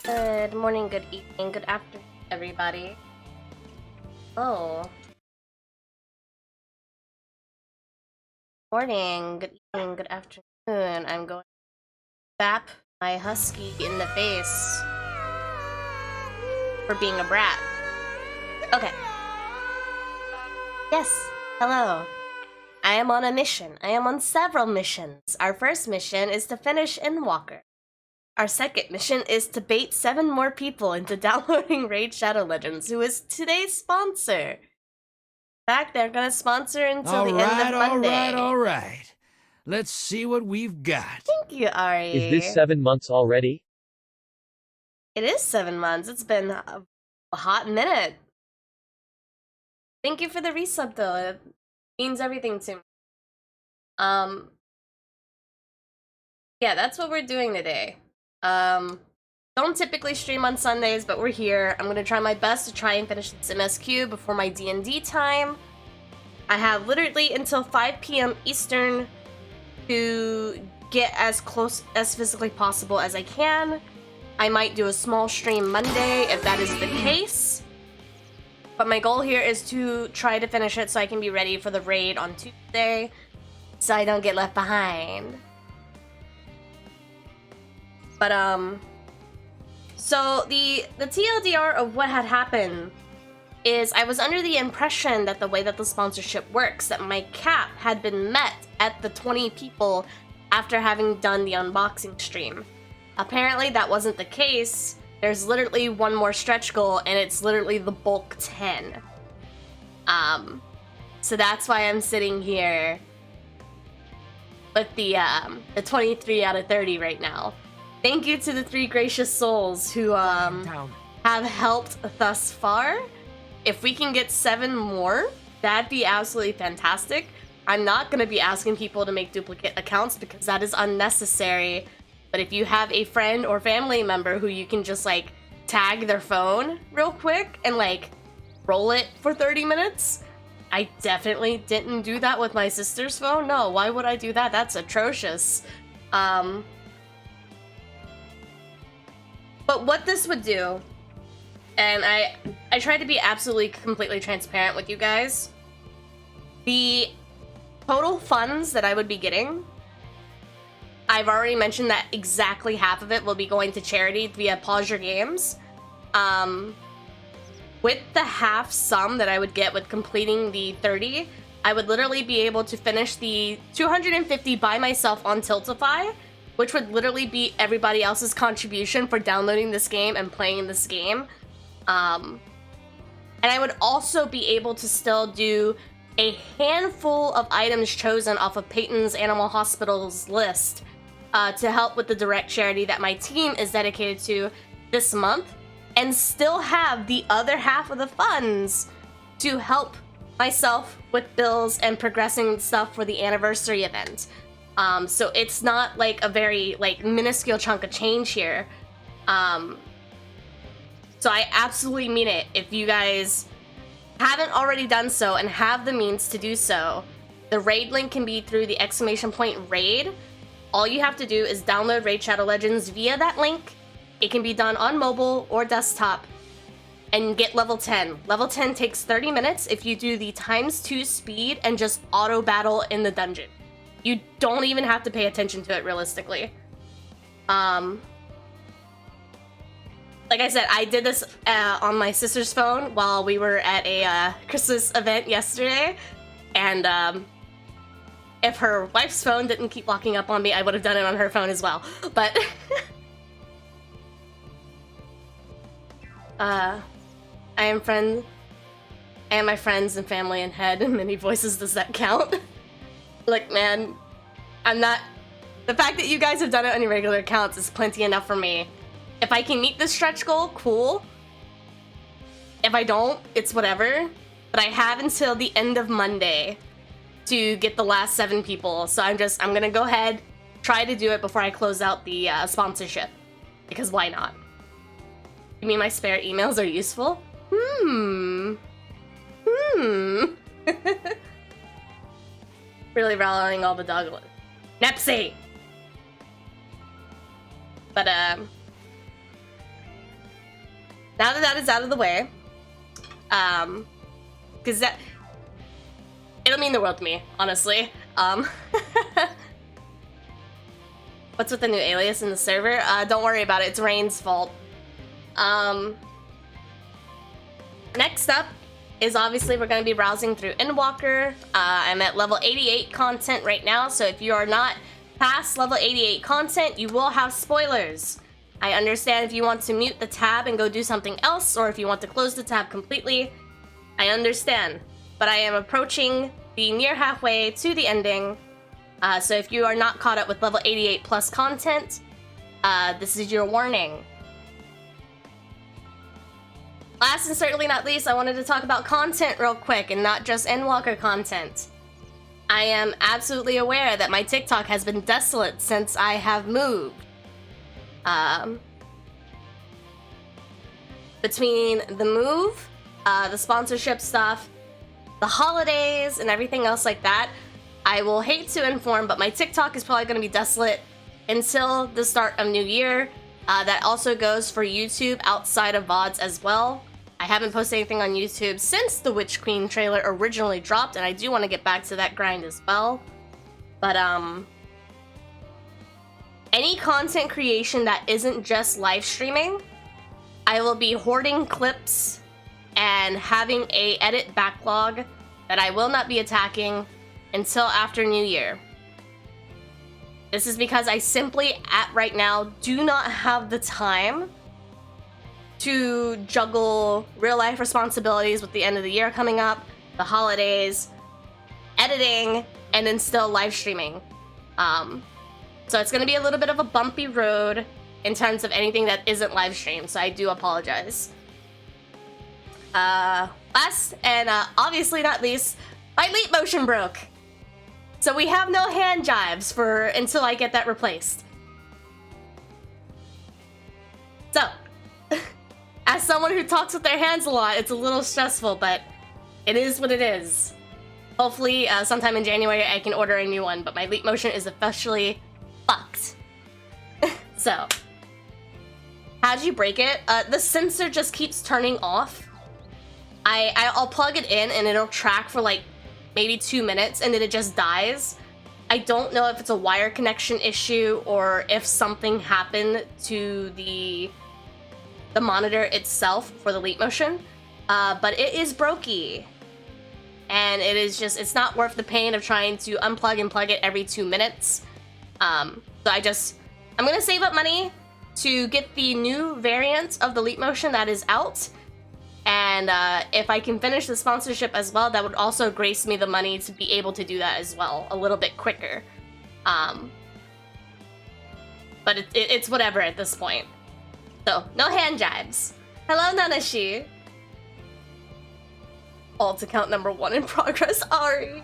Good morning, good evening, good afternoon, everybody. Oh. Morning, good evening, good afternoon. I'm going to bap my husky in the face for being a brat. Okay. Yes, hello. I am on a mission. I am on several missions. Our first mission is to finish Endwalker. Our second mission is to bait 7 more people into downloading RaidShadowLegends, who is today's sponsor. In fact, they're gonna sponsor until the end of Monday. All right. Let's see what we've got. Thank you, Ari. Is this 7 months already? It is 7 months. It's been a hot minute. Thank you for the resub, though. It means everything to me. Yeah, that's what we're doing today. Don't typically stream on Sundays, but we're here. I'm gonna try my best to try and finish this MSQ before my D&D time. I have literally until 5 p.m. Eastern to get as close as physically possible as I can. I might do a small stream Monday if that is the case. But my goal here is to try to finish it so I can be ready for the raid on Tuesday, so I don't get left behind. But, so the TLDR of what had happened is I was under the impression that the way that the sponsorship works, that my cap had been met at the 20 people after having done the unboxing stream. Apparently that wasn't the case. There's literally one more stretch goal, and it's literally the bulk 10. So that's why I'm sitting here with the 23 out of 30 right now. Thank you to the 3 gracious souls who have helped thus far. If we can get 7 more, that'd be absolutely fantastic. I'm not going to be asking people to make duplicate accounts because that is unnecessary. But if you have a friend or family member who you can just like tag their phone real quick and like roll it for 30 minutes, I definitely didn't do that with my sister's phone. No, why would I do that? That's atrocious. But what this would do, and I try to be absolutely completely transparent with you guys, the total funds that I would be getting, I've already mentioned that exactly half of it will be going to charity via Pause Your Games. With the half sum that I would get with completing the 30, I would literally be able to finish the 250 by myself on Tiltify, which would literally be everybody else's contribution for downloading this game and playing this game. And I would also be able to still do a handful of items chosen off of Peyton's Animal Hospital's list to help with the direct charity that my team is dedicated to this month, and still have the other half of the funds to help myself with bills and progressing stuff for the anniversary event. So it's not like a very like minuscule chunk of change here. So I absolutely mean it. If you guys haven't already done so and have the means to do so, the raid link can be through the !raid. All you have to do is download Raid Shadow Legends via that link. It can be done on mobile or desktop and get level 10. Level 10 takes 30 minutes if you do the ×2 speed and just auto battle in the dungeon. You don't even have to pay attention to it realistically. Like I said, I did this on my sister's phone while we were at a Christmas event yesterday, and if her wife's phone didn't keep locking up on me, I would have done it on her phone as well. But I am my friends and family and head and many voices. Does that count? Look, man, I'm not. The fact that you guys have done it on your regular accounts is plenty enough for me. If I can meet the stretch goal, cool. If I don't, it's whatever. But I have until the end of Monday to get the last 7 people. So I'm gonna go ahead, try to do it before I close out the sponsorship. Because why not? You mean my spare emails are useful? Really rallying all the dog. Nepsy! But, now that that is out of the way, because it'll mean the world to me, honestly. What's with the new alias in the server? Don't worry about it, it's Rain's fault. Next up is obviously we're going to be browsing through Endwalker. I'm at level 88 content right now, so if you are not past level 88 content, you will have spoilers. I understand if you want to mute the tab and go do something else, or if you want to close the tab completely. I understand, but I am approaching the near halfway to the ending, so if you are not caught up with level 88 plus content, this is your warning. Last and certainly not least, I wanted to talk about content real quick, and not just Endwalker content. I am absolutely aware that my TikTok has been desolate since I have moved. Between the move, the sponsorship stuff, the holidays, and everything else like that, I will hate to inform, but my TikTok is probably going to be desolate until the start of New Year. That also goes for YouTube outside of VODs as well. I haven't posted anything on YouTube since the Witch Queen trailer originally dropped, and I do want to get back to that grind as well. But, any content creation that isn't just live streaming, I will be hoarding clips and having a edit backlog that I will not be attacking until after New Year. This is because I simply, at right now, do not have the time to juggle real-life responsibilities with the end of the year coming up, the holidays, editing, and then still live streaming. So it's going to be a little bit of a bumpy road in terms of anything that isn't live streamed, so I do apologize. Last and obviously not least, my ♁motion broke. So we have no hand jives until I get that replaced. So, as someone who talks with their hands a lot, it's a little stressful, but it is what it is. Hopefully, sometime in January I can order a new one, but my ♁motion is officially fucked. So, how'd you break it? The sensor just keeps turning off. I'll plug it in and it'll track for like maybe 2 minutes and then it just dies. I don't know if it's a wire connection issue or if something happened to the monitor itself for the ♁motion, but it is brokey. And it is just, it's not worth the pain of trying to unplug and plug it every 2 minutes. So I'm gonna save up money to get the new variant of the ♁motion that is out. And if I can finish the sponsorship as well, that would also grace me the money to be able to do that as well, a little bit quicker. But it's whatever at this point. So, no hand jibes. Hello, Nanashi. Alt account number 1 in progress, Ari.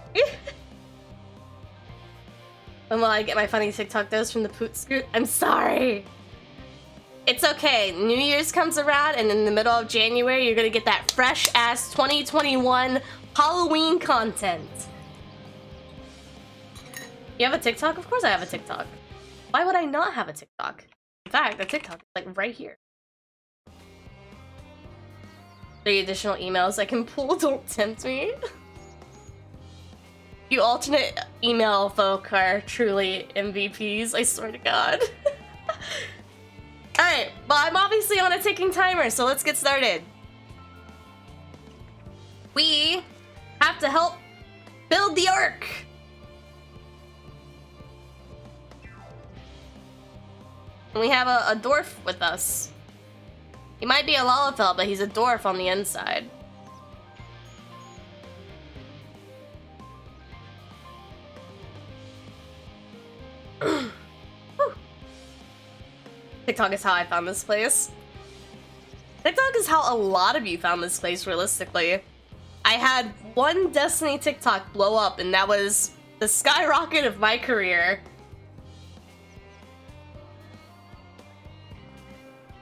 When will I get my funny TikTok dose from the Poot Scoot? I'm sorry. It's okay. New Year's comes around, and in the middle of January, you're gonna get that fresh-ass 2021 Halloween content. You have a TikTok? Of course I have a TikTok. Why would I not have a TikTok? In fact, the TikTok is like right here. 3 additional emails I can pull, don't tempt me. You alternate email folk are truly MVPs, I swear to God. Alright, well I'm obviously on a ticking timer, so let's get started. We have to help build the Ark. And we have a dwarf with us. He might be a Lalafell, but he's a dwarf on the inside. TikTok is how I found this place. TikTok is how a lot of you found this place, realistically. I had one Destiny TikTok blow up, and that was the skyrocket of my career.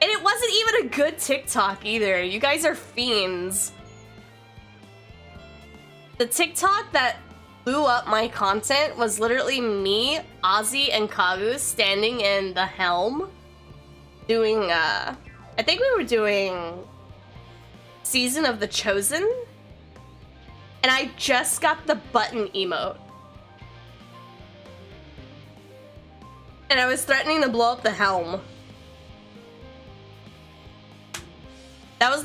And it wasn't even a good TikTok either. You guys are fiends. The TikTok that blew up my content was literally me, Ozzy, and Kagu standing in the helm doing, I think we were doing Season of the Chosen, and I just got the button emote. And I was threatening to blow up the helm. That was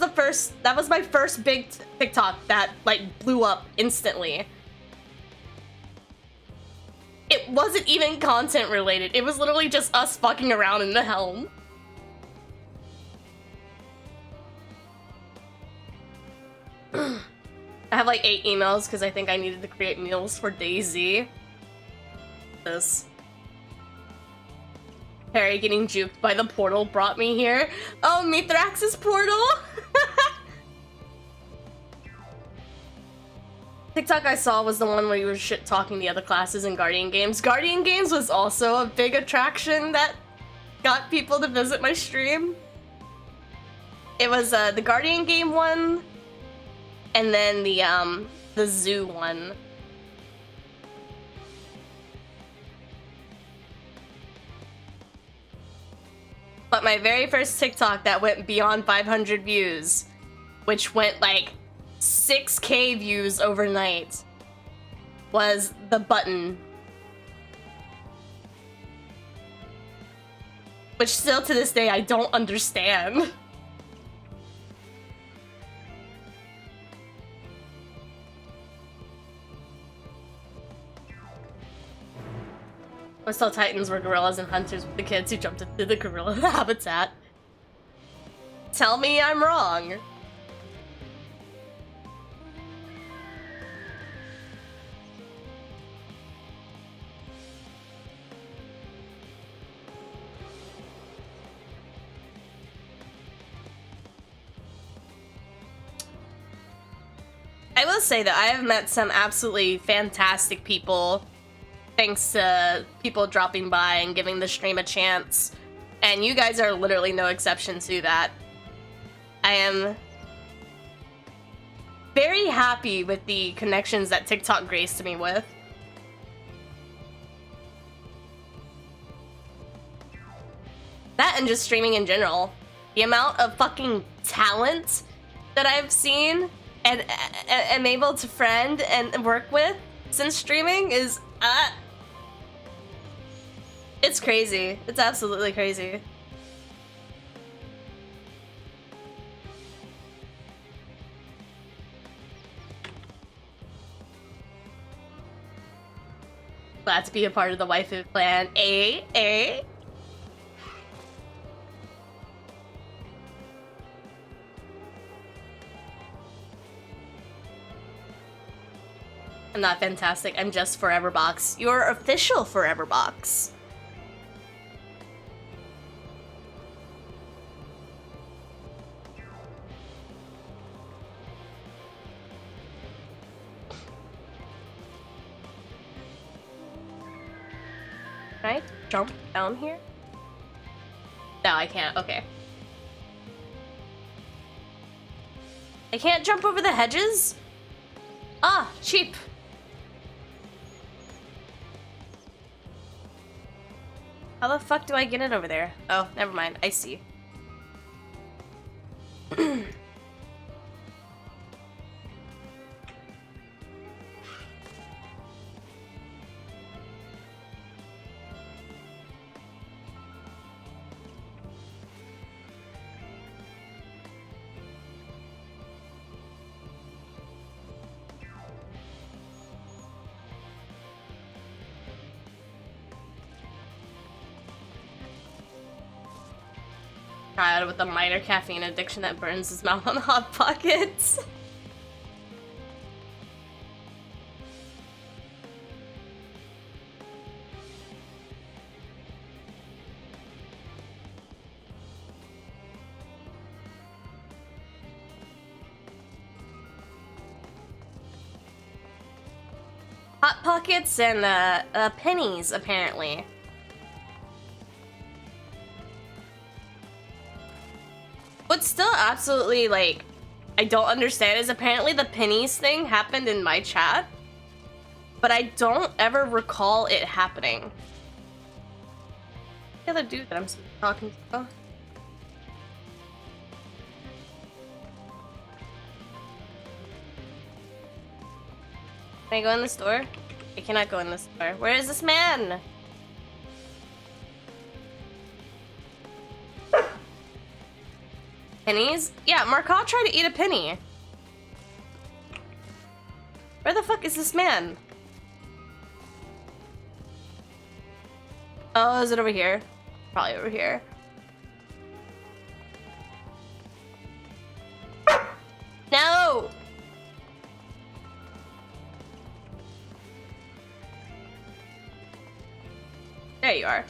my first big TikTok that, like, blew up instantly. It wasn't even content related. It was literally just us fucking around in the helm. I have like 8 emails because I think I needed to create meals for Daisy. This. Harry getting juked by the portal brought me here. Oh, Mithrax's portal! TikTok I saw was the one where you were shit-talking the other classes in Guardian Games. Guardian Games was also a big attraction that got people to visit my stream. It was the Guardian Game one, and then the zoo one. But my very first TikTok that went beyond 500 views, which went like 6K views overnight, was the button. Which still to this day I don't understand. I was told Titans were gorillas and hunters with the kids who jumped into the gorilla habitat. Tell me I'm wrong. I will say that I have met some absolutely fantastic people thanks to people dropping by and giving the stream a chance. And you guys are literally no exception to that. I am very happy with the connections that TikTok graced me with. That and just streaming in general. The amount of fucking talent that I've seen and am able to friend and work with since streaming is it's crazy. It's absolutely crazy. Glad to be a part of the waifu clan. Eh? I'm not fantastic. I'm just Forever Box. Your official Forever Box. Can I jump down here? No, I can't. Okay. I can't jump over the hedges? Ah, cheap. How the fuck do I get it over there? Oh, never mind. I see. Child with a minor caffeine addiction that burns his mouth on Hot Pockets. Hot Pockets and pennies, apparently. What's still absolutely, like, I don't understand is apparently the pennies thing happened in my chat, but I don't ever recall it happening. The other dude that I'm talking to. Oh. Can I go in the store? I cannot go in the store. Where is this man? Pennies? Yeah, Marcotte tried to eat a penny. Where the fuck is this man? Oh, is it over here? Probably over here. No! There you are.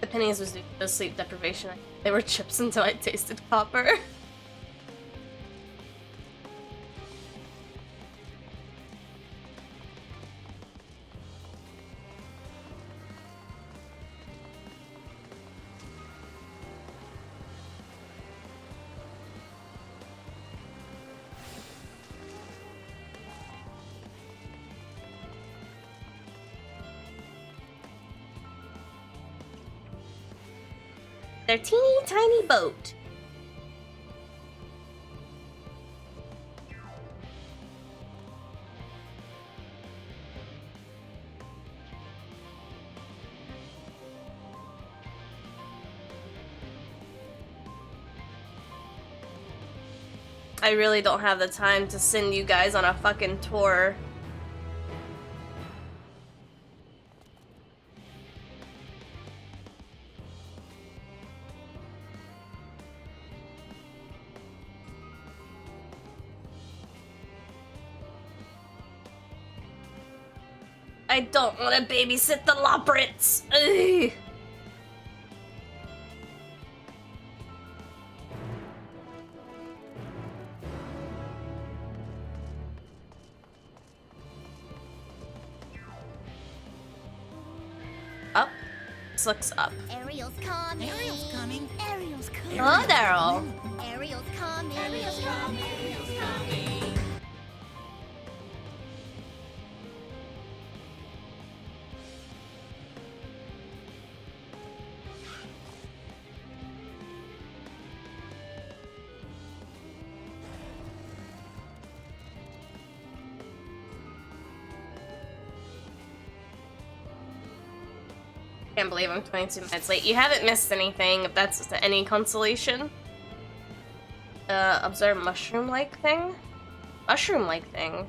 The pennies was due to sleep deprivation. They were chips until I tasted copper. Their teeny tiny boat. I really don't have the time to send you guys on a fucking tour. I don't want to babysit the ᴄᴇᴅɪᴛs. Ugh. Up. This looks up. Ariel's coming. Ariel's coming. Ariel's coming. Hello, Daryl. Ariel's coming. Ariel's coming. Ariel's coming. Can't believe I'm 22 minutes late. You haven't missed anything, if that's any consolation. Observe mushroom-like thing? Mushroom-like thing.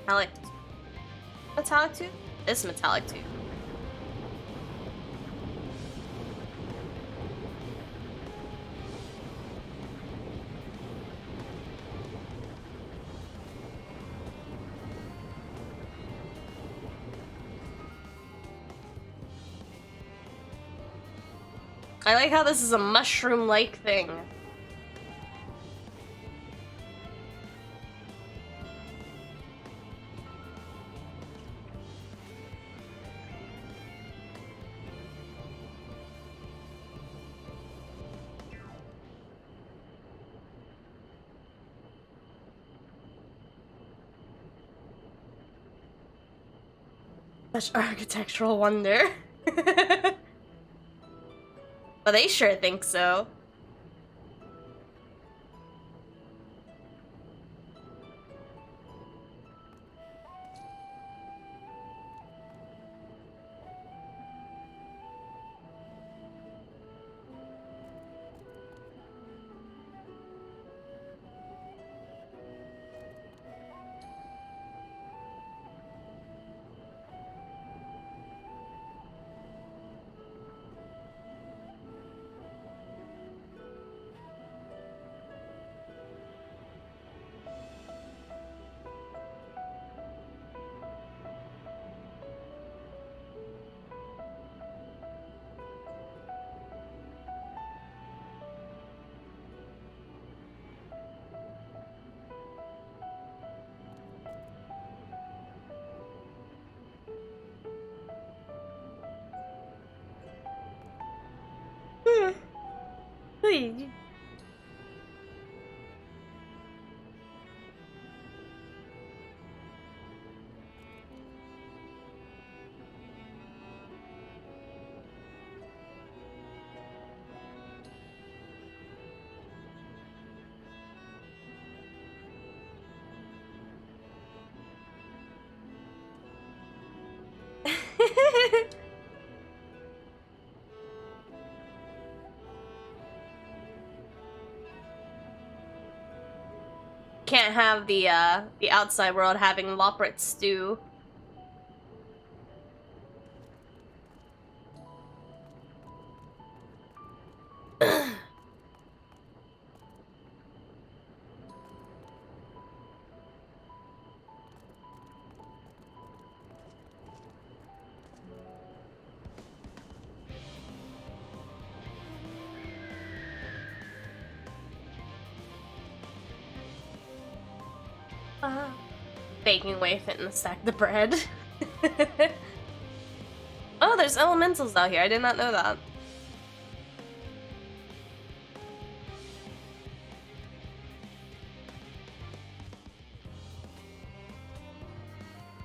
Metallic. Metallic tube? This metallic tube. I like how this is a mushroom-like thing. Such architectural wonder. Well, they sure think so. Hey. Can't have the outside world having ᴂᴑ stew. Baking away fitting to stack the bread. Oh, there's elementals out here. I did not know that.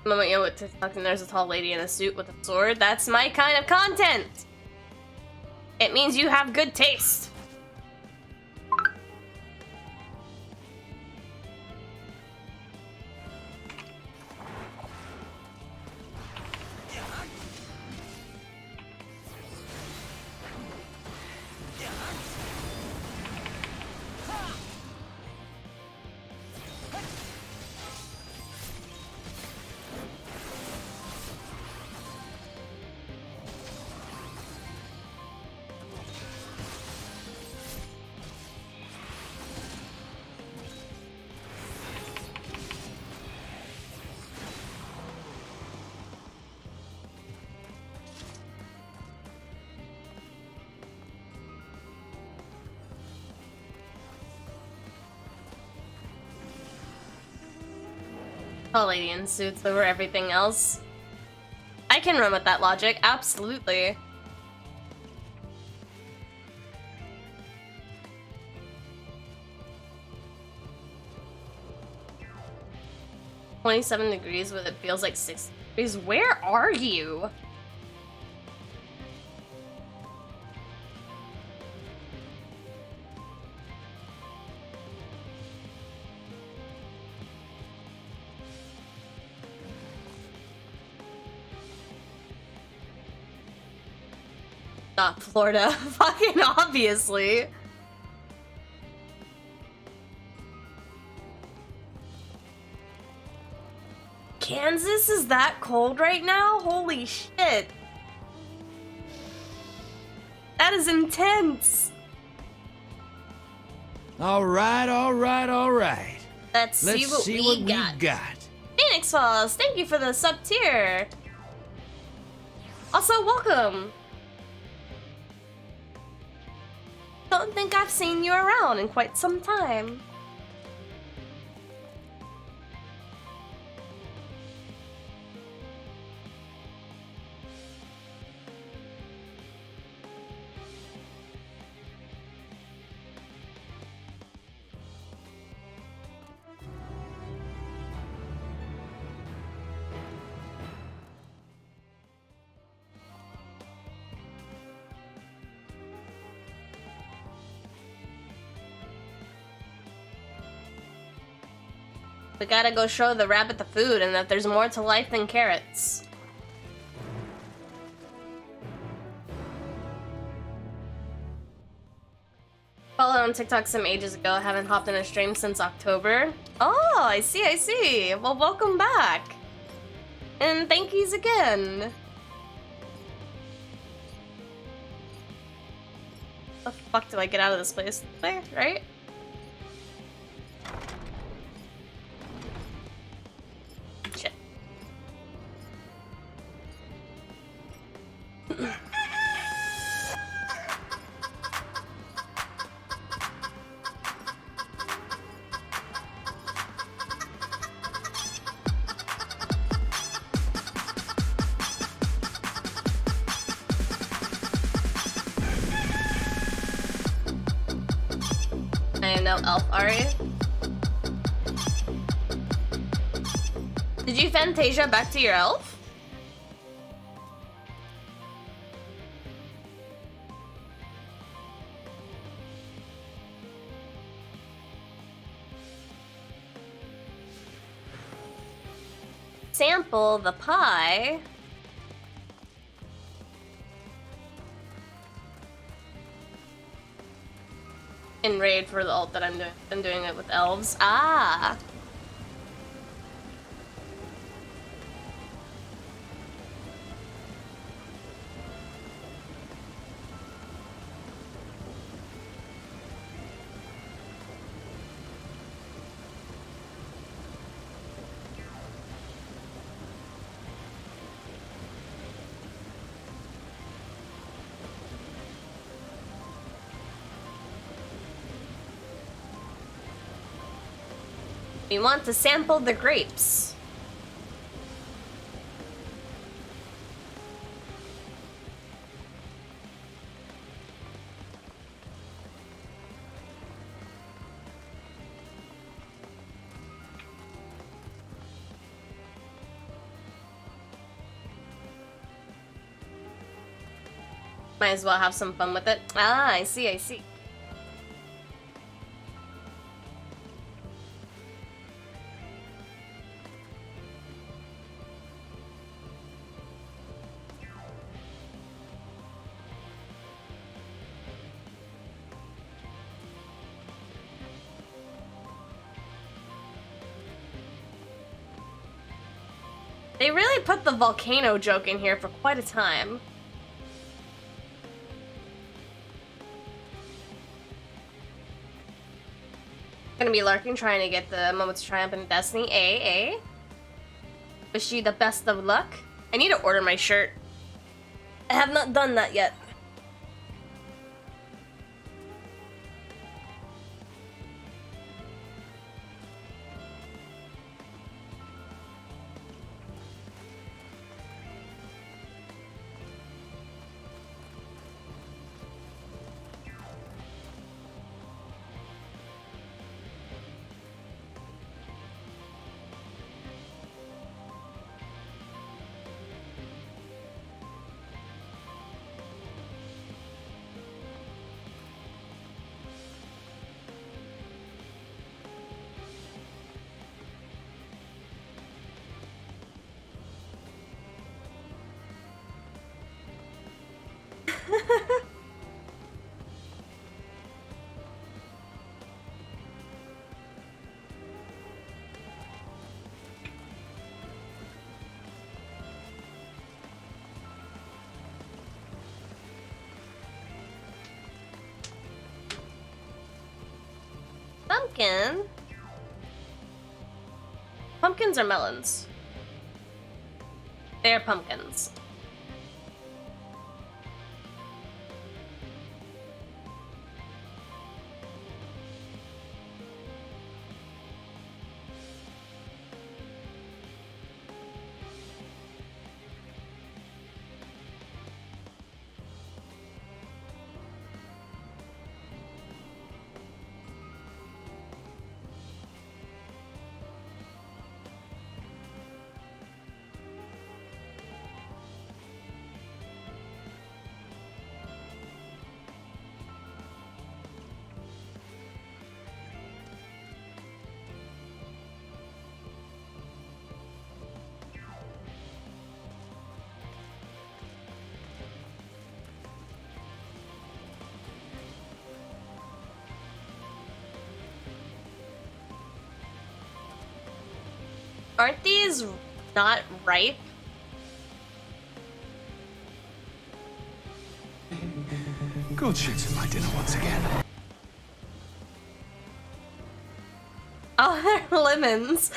The moment you look TikTok and there's a tall lady in a suit with a sword, that's my kind of content! It means you have good taste. Tall lady in suits over everything else. I can run with that logic, absolutely. "27 degrees, but it feels like 6 degrees. Where are you? Not Florida. Fucking obviously. Kansas is that cold right now? Holy shit. That is intense. Alright, alright, alright. Let's see what we got. Phoenix Falls, thank you for the sub tier. Also, welcome. don't think I've seen you around in quite some time. We gotta go show the rabbit the food and that there's more to life than carrots. Followed on TikTok some ages ago. Haven't hopped in a stream since October. Oh, I see, I see. Well, welcome back. And thank yous again. How the fuck do I get out of this place? There, right? Shit. I am no elf, Ari. Did you Fantasia back to your elf? Sample the pie. In raid for the ult that I'm doing. I'm doing it with elves. Ah. We want to sample the grapes. Might as well have some fun with it. Ah, I see, I see. They really put the volcano joke in here for quite a time. Gonna be lurking, trying to get the Moments of Triumph in Destiny. A. Wish you the best of luck. I need to order my shirt. I have not done that yet. Pumpkin? Pumpkins or melons? They're pumpkins. Aren't these not ripe? Good shoots at my dinner once again. Oh, they're lemons.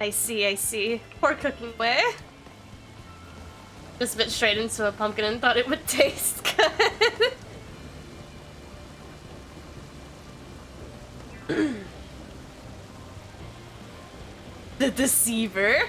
I see. Poor cooking way. Just bit straight into a pumpkin and thought it would taste good. The deceiver.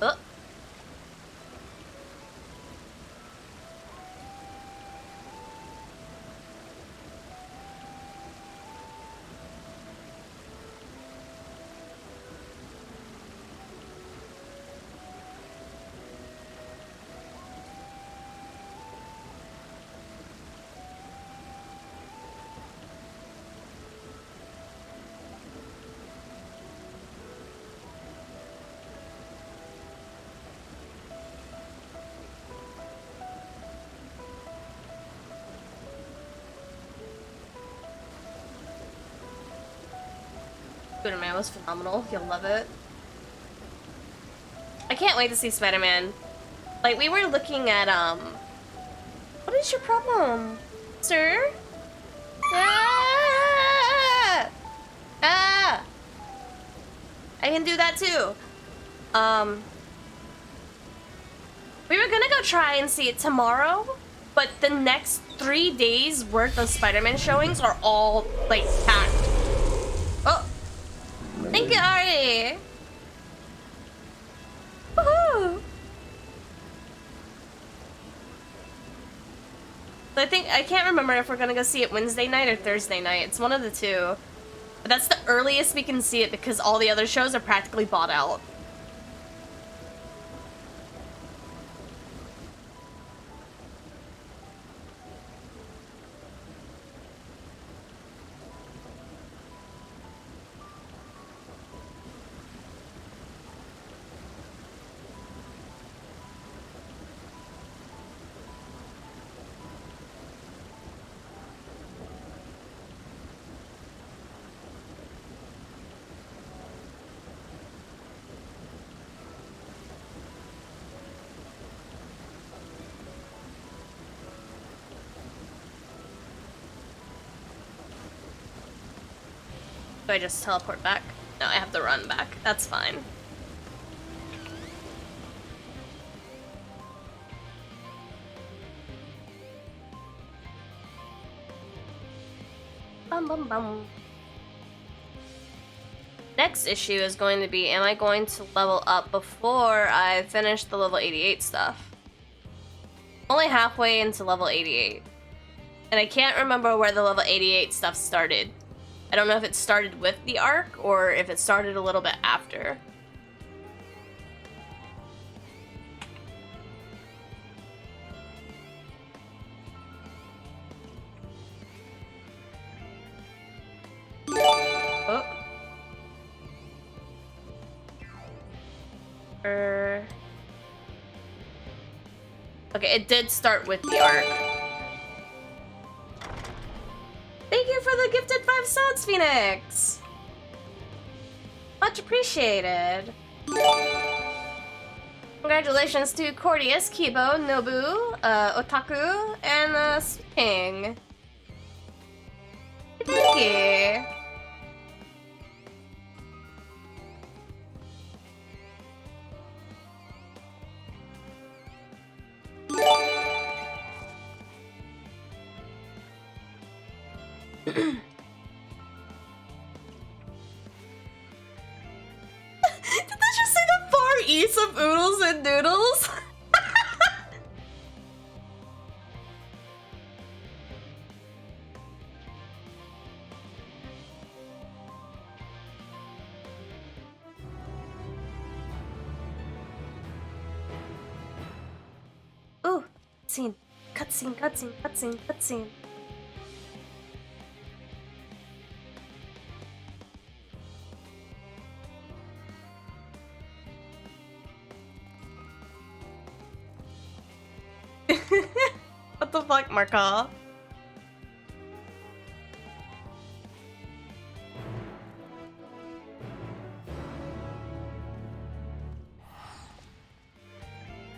Oh. Spider-Man was phenomenal. You'll love it. I can't wait to see Spider-Man. Like, we were looking at, what is your problem, sir? Ah! Ah! I can do that too. We were gonna go try and see it tomorrow, but the next 3 days worth of Spider-Man showings are all, like, packed. Oh! Thank you, Ari! Woohoo! So I can't remember if we're gonna go see it Wednesday night or Thursday night. It's one of the two. But that's the earliest we can see it because all the other shows are practically bought out. Do I just teleport back? No, I have to run back. That's fine. Bum bum bum. Next issue is going to be, am I going to level up before I finish the level 88 stuff? Only halfway into level 88. And I can't remember where the level 88 stuff started. I don't know if it started with the arc or if it started a little bit after. Oh. Okay, it did start with the arc. Thank you for the gifted 5 subs, Phoenix! Much appreciated. Congratulations to Cordius, Kibo, Nobu, Otaku, and Swing. Thank you. Did that just say the Far East of oodles and noodles? Ooh, cutscene, cutscene, cutscene, cutscene, cutscene. What the fuck, Marka?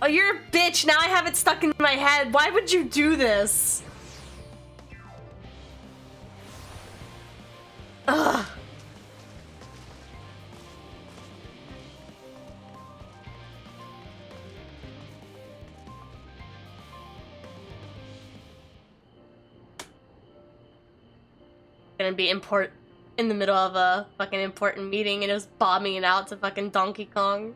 Oh, you're a bitch! Now I have it stuck in my head. Why would you do this? Ugh. Gonna be in the middle of a fucking important meeting and it was bombing it out to fucking Donkey Kong.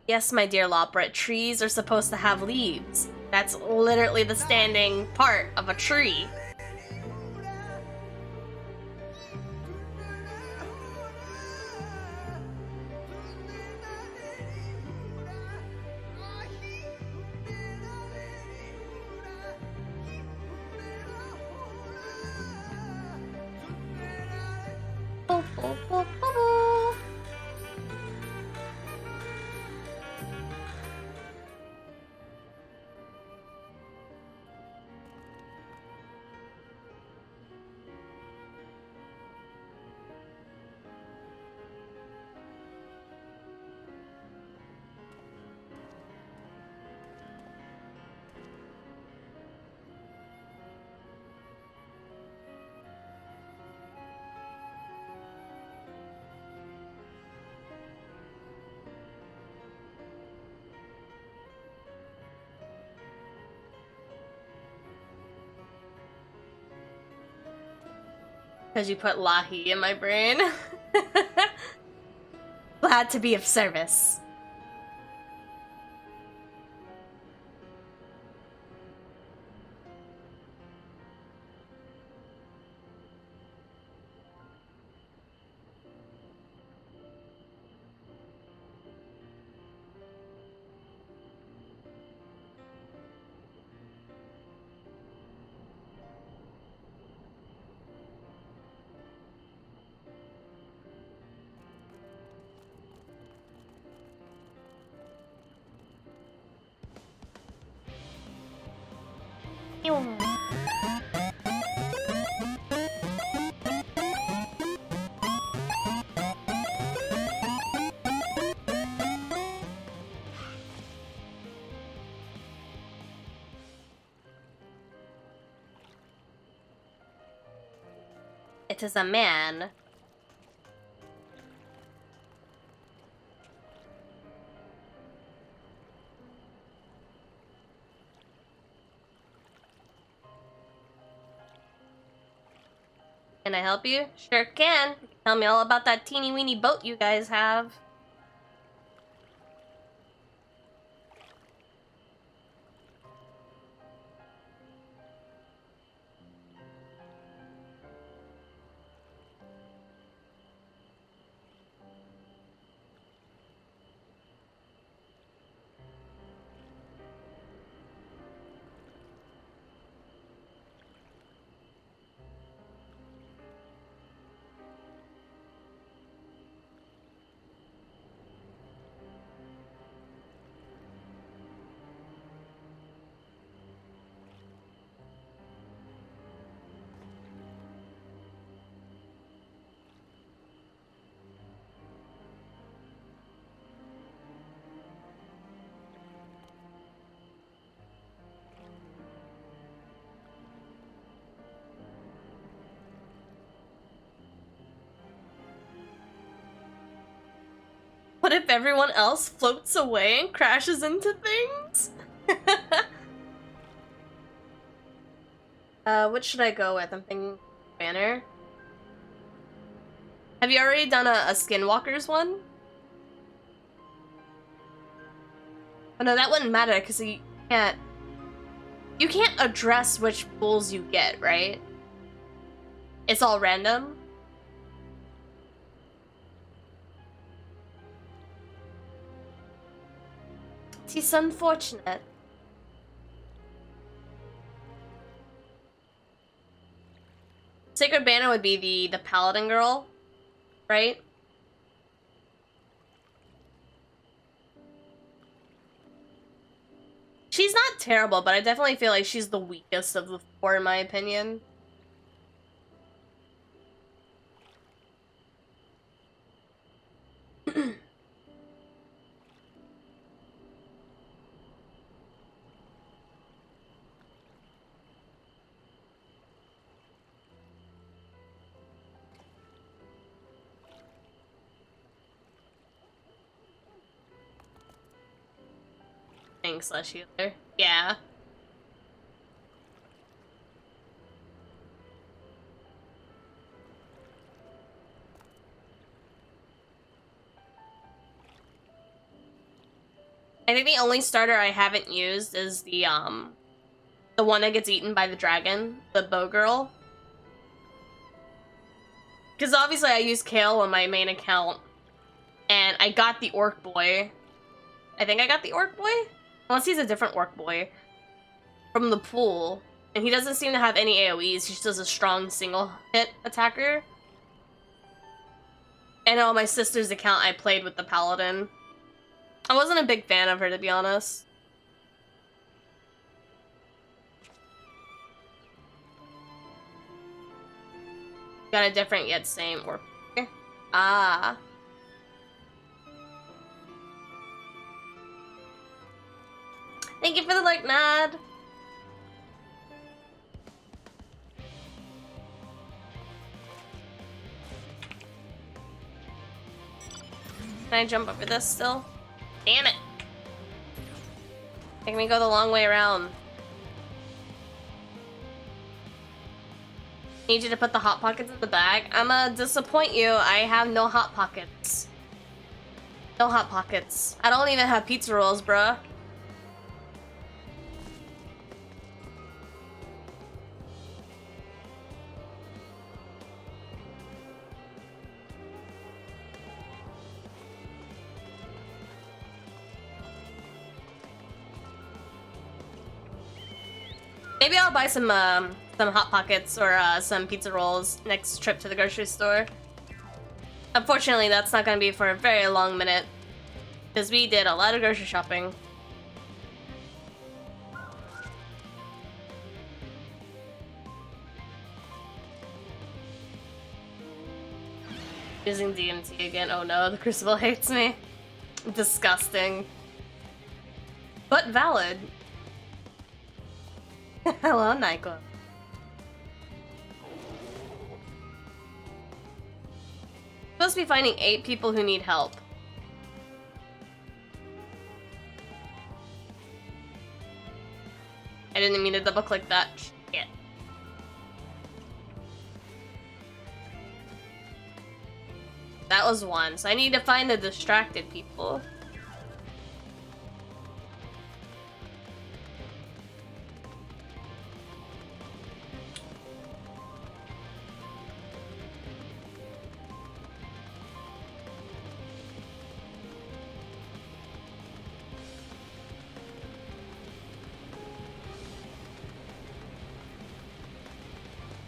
Yes, my dear Lopret, trees are supposed to have leaves. That's literally the standing part of a tree. Because you put Lahi in my brain. Glad to be of service. It is a man. Can I help you? Sure can. Tell me all about that teeny weeny boat you guys have. What if everyone else floats away and crashes into things? What should I go with? I'm thinking banner. Have you already done a Skinwalkers one? Oh no, that wouldn't matter because you can't address which pulls you get, right? It's all random. It's unfortunate. Sacred Banner would be the paladin girl, right? She's not terrible, but I definitely feel like she's the weakest of the four, in my opinion. /healer. Yeah. I think the only starter I haven't used is the one that gets eaten by the dragon, the bow girl. Because obviously I use Kale on my main account, and I got the orc boy. I think I got the orc boy? Unless he's a different orc boy. From the pool. And he doesn't seem to have any AoEs, he just does a strong single hit attacker. And on my sister's account I played with the paladin. I wasn't a big fan of her, to be honest. Got a different yet same orc. Ah. Thank you for the like, Nad. Can I jump over this still? Damn it! Make me go the long way around. Need you to put the hot pockets in the bag. I'ma disappoint you. I have no hot pockets. No hot pockets. I don't even have pizza rolls, bruh. Maybe I'll buy some Hot Pockets or some pizza rolls next trip to the grocery store. Unfortunately, that's not gonna be for a very long minute, because we did a lot of grocery shopping. Using DMT again. Oh no, the Crucible hates me. Disgusting. But valid. Hello, Nyko. Supposed to be finding 8 people who need help. I didn't mean to double click that. Shit. That was 1, so I need to find the distracted people.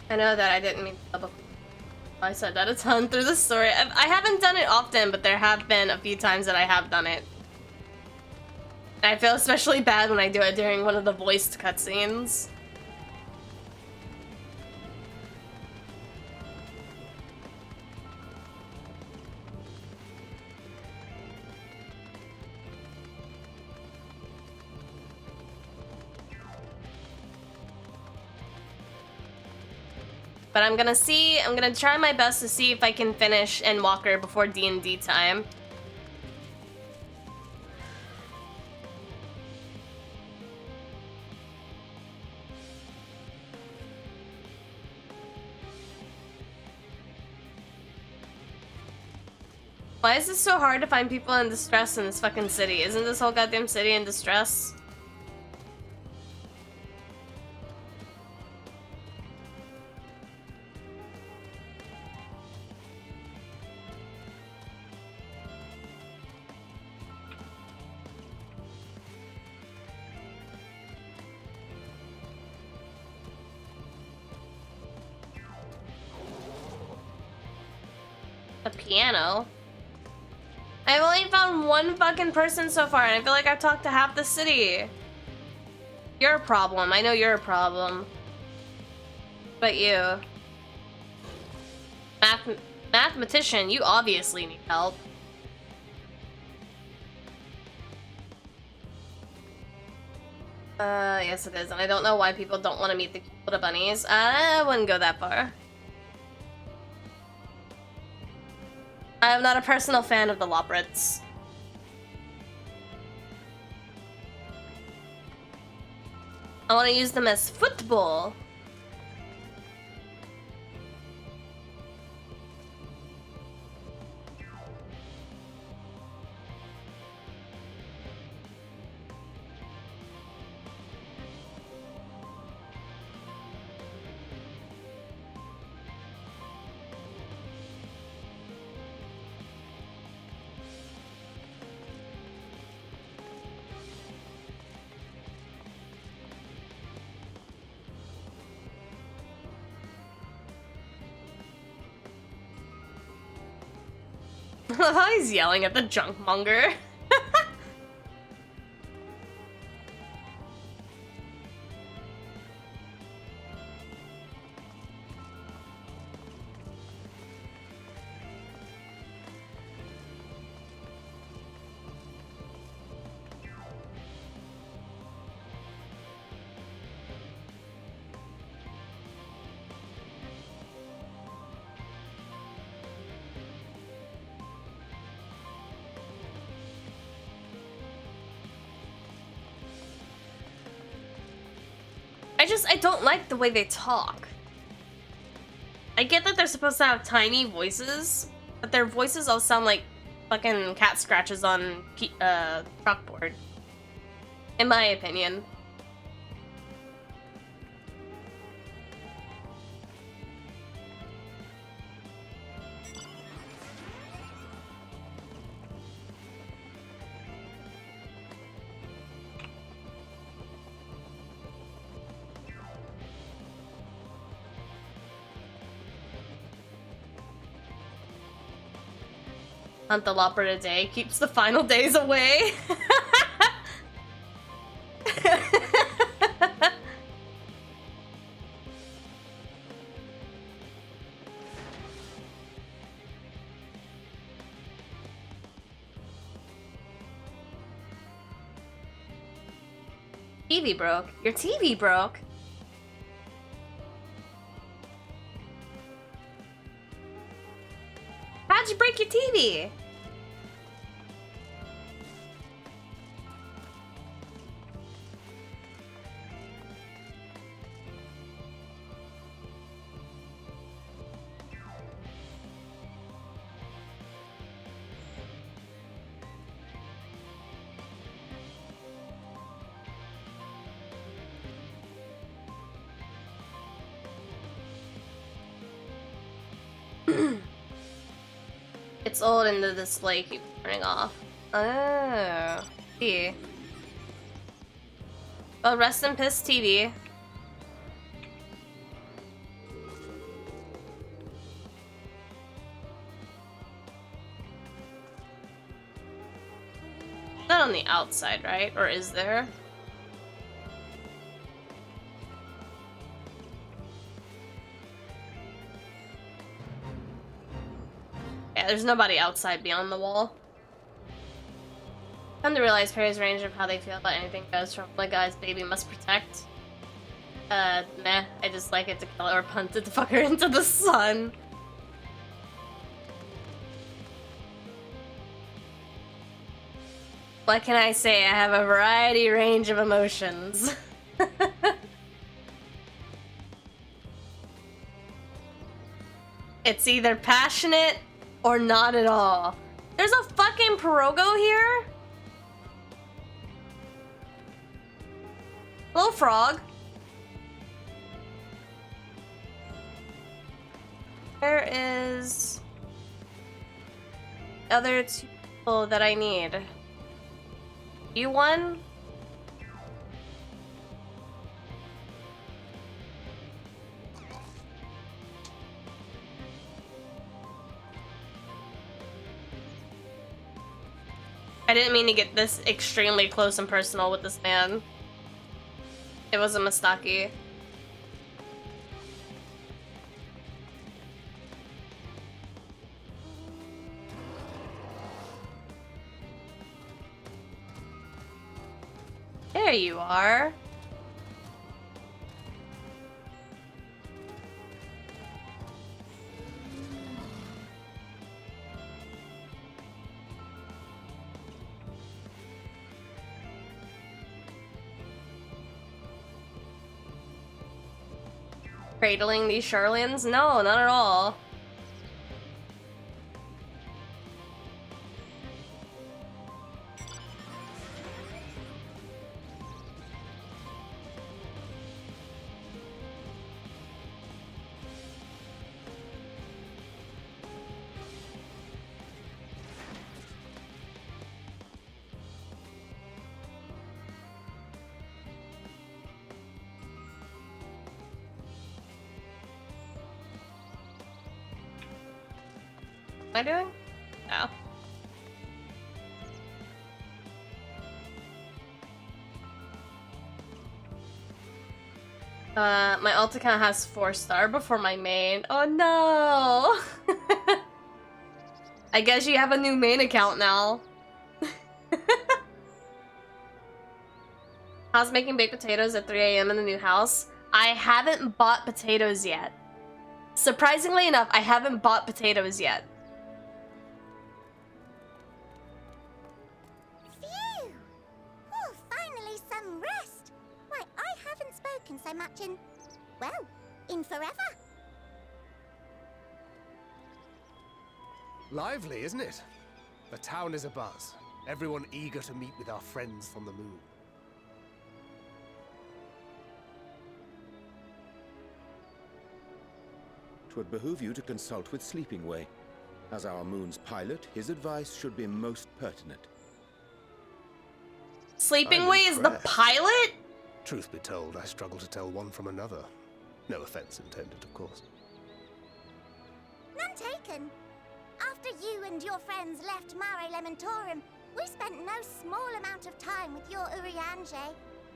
I know that I didn't mean to double click. I said that a ton through the story. I haven't done it often, but there have been a few times that I have done it. And I feel especially bad when I do it during one of the voiced cutscenes. But I'm gonna try my best to see if I can finish Endwalker before D&D time. Why is it so hard to find people in distress in this fucking city? Isn't this whole goddamn city in distress? A piano? I've only found one fucking person so far, and I feel like I've talked to half the city. You're a problem. I know you're a problem. But you. Mathematician, you obviously need help. Yes it is, and I don't know why people don't want to meet the Kyoto bunnies. I wouldn't go that far. I'm not a personal fan of the Loprits. I want to use them as football. He's yelling at the junk monger. I don't like the way they talk. I get that they're supposed to have tiny voices, but their voices all sound like fucking cat scratches on chalkboard. In my opinion. Hunt the Lopper a day keeps the final days away. TV broke. Your TV broke? How'd you break your TV? It's old and the display keeps turning off. Oh. See. Well, rest in piss, TV. Not on the outside, right? Or is there? Yeah, there's nobody outside beyond the wall. Come to realize Perry's range of how they feel about anything goes from the guy's baby must protect. Meh. I just like it to kill it or punt it to fuck her into the sun. What can I say? I have a variety range of emotions. It's either passionate or not at all. There's a fucking Pirogo here? Hello, frog. Where is the other two people that I need? You one? I didn't mean to get this extremely close and personal with this man. It was a mistake. There you are. Cradling these Sherlins? No, not at all. Am I doing? No. My alt account has 4-star before my main. Oh no! I guess you have a new main account now. How's making baked potatoes at 3 AM in the new house? I haven't bought potatoes yet. Surprisingly enough, I haven't bought potatoes yet. So much in, well, in forever. Lively, isn't it? The town is abuzz. Everyone eager to meet with our friends from the moon. 'Twould behoove you to consult with Sleeping-Way. As our moon's pilot, his advice should be most pertinent. Sleeping-Way is the pilot? Truth be told, I struggle to tell one from another. No offense intended, of course. None taken. After you and your friends left ḽ'88, we spent no small amount of time with your urianger.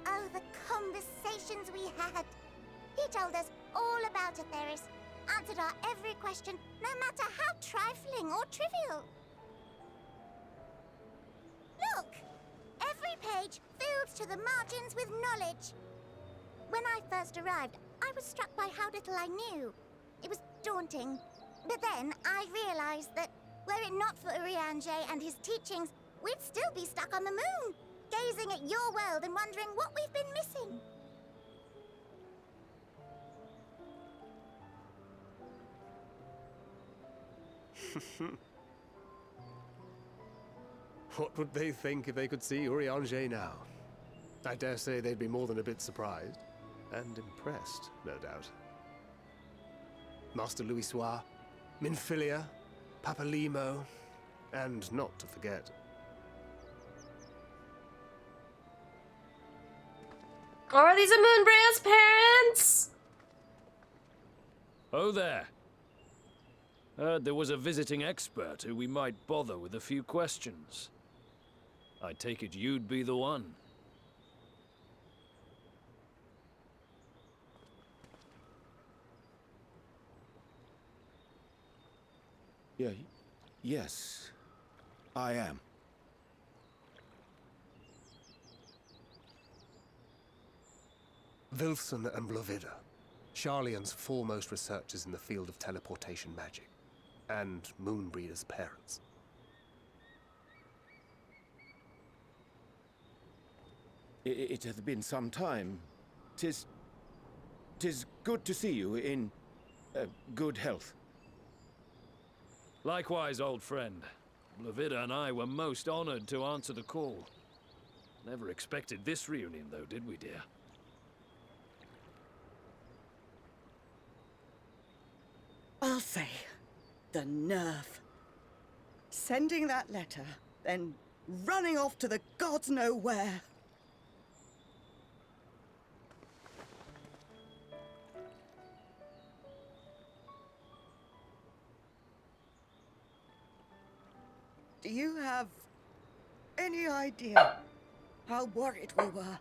Oh, the conversations we had. He told us all about Atheris, answered our every question, no matter how trifling or trivial. Look! Every page filled to the margins with knowledge. When I first arrived, I was struck by how little I knew. It was daunting. But then I realized that were it not for urianger and his teachings, we'd still be stuck on the moon, gazing at your world and wondering what we've been missing. What would they think if they could see urianger now? I dare say they'd be more than a bit surprised. And impressed, no doubt. Master Louisoix, Minfilia, Papalimo, and not to forget. Are these Moonbrand's parents? Oh there. Heard there was a visiting expert who we might bother with a few questions. I take it you'd be the one. Yes, I am. Wilson and Blovida, Sharlayan's foremost researchers in the field of teleportation magic, and Moonbreeder's parents. It hath been some time. 'Tis good to see you in good health. Likewise, old friend. Lavida and I were most honored to answer the call. Never expected this reunion, though, did we, dear? Alfei, the nerve. Sending that letter, then running off to the gods know where. Do you have any idea how worried we were?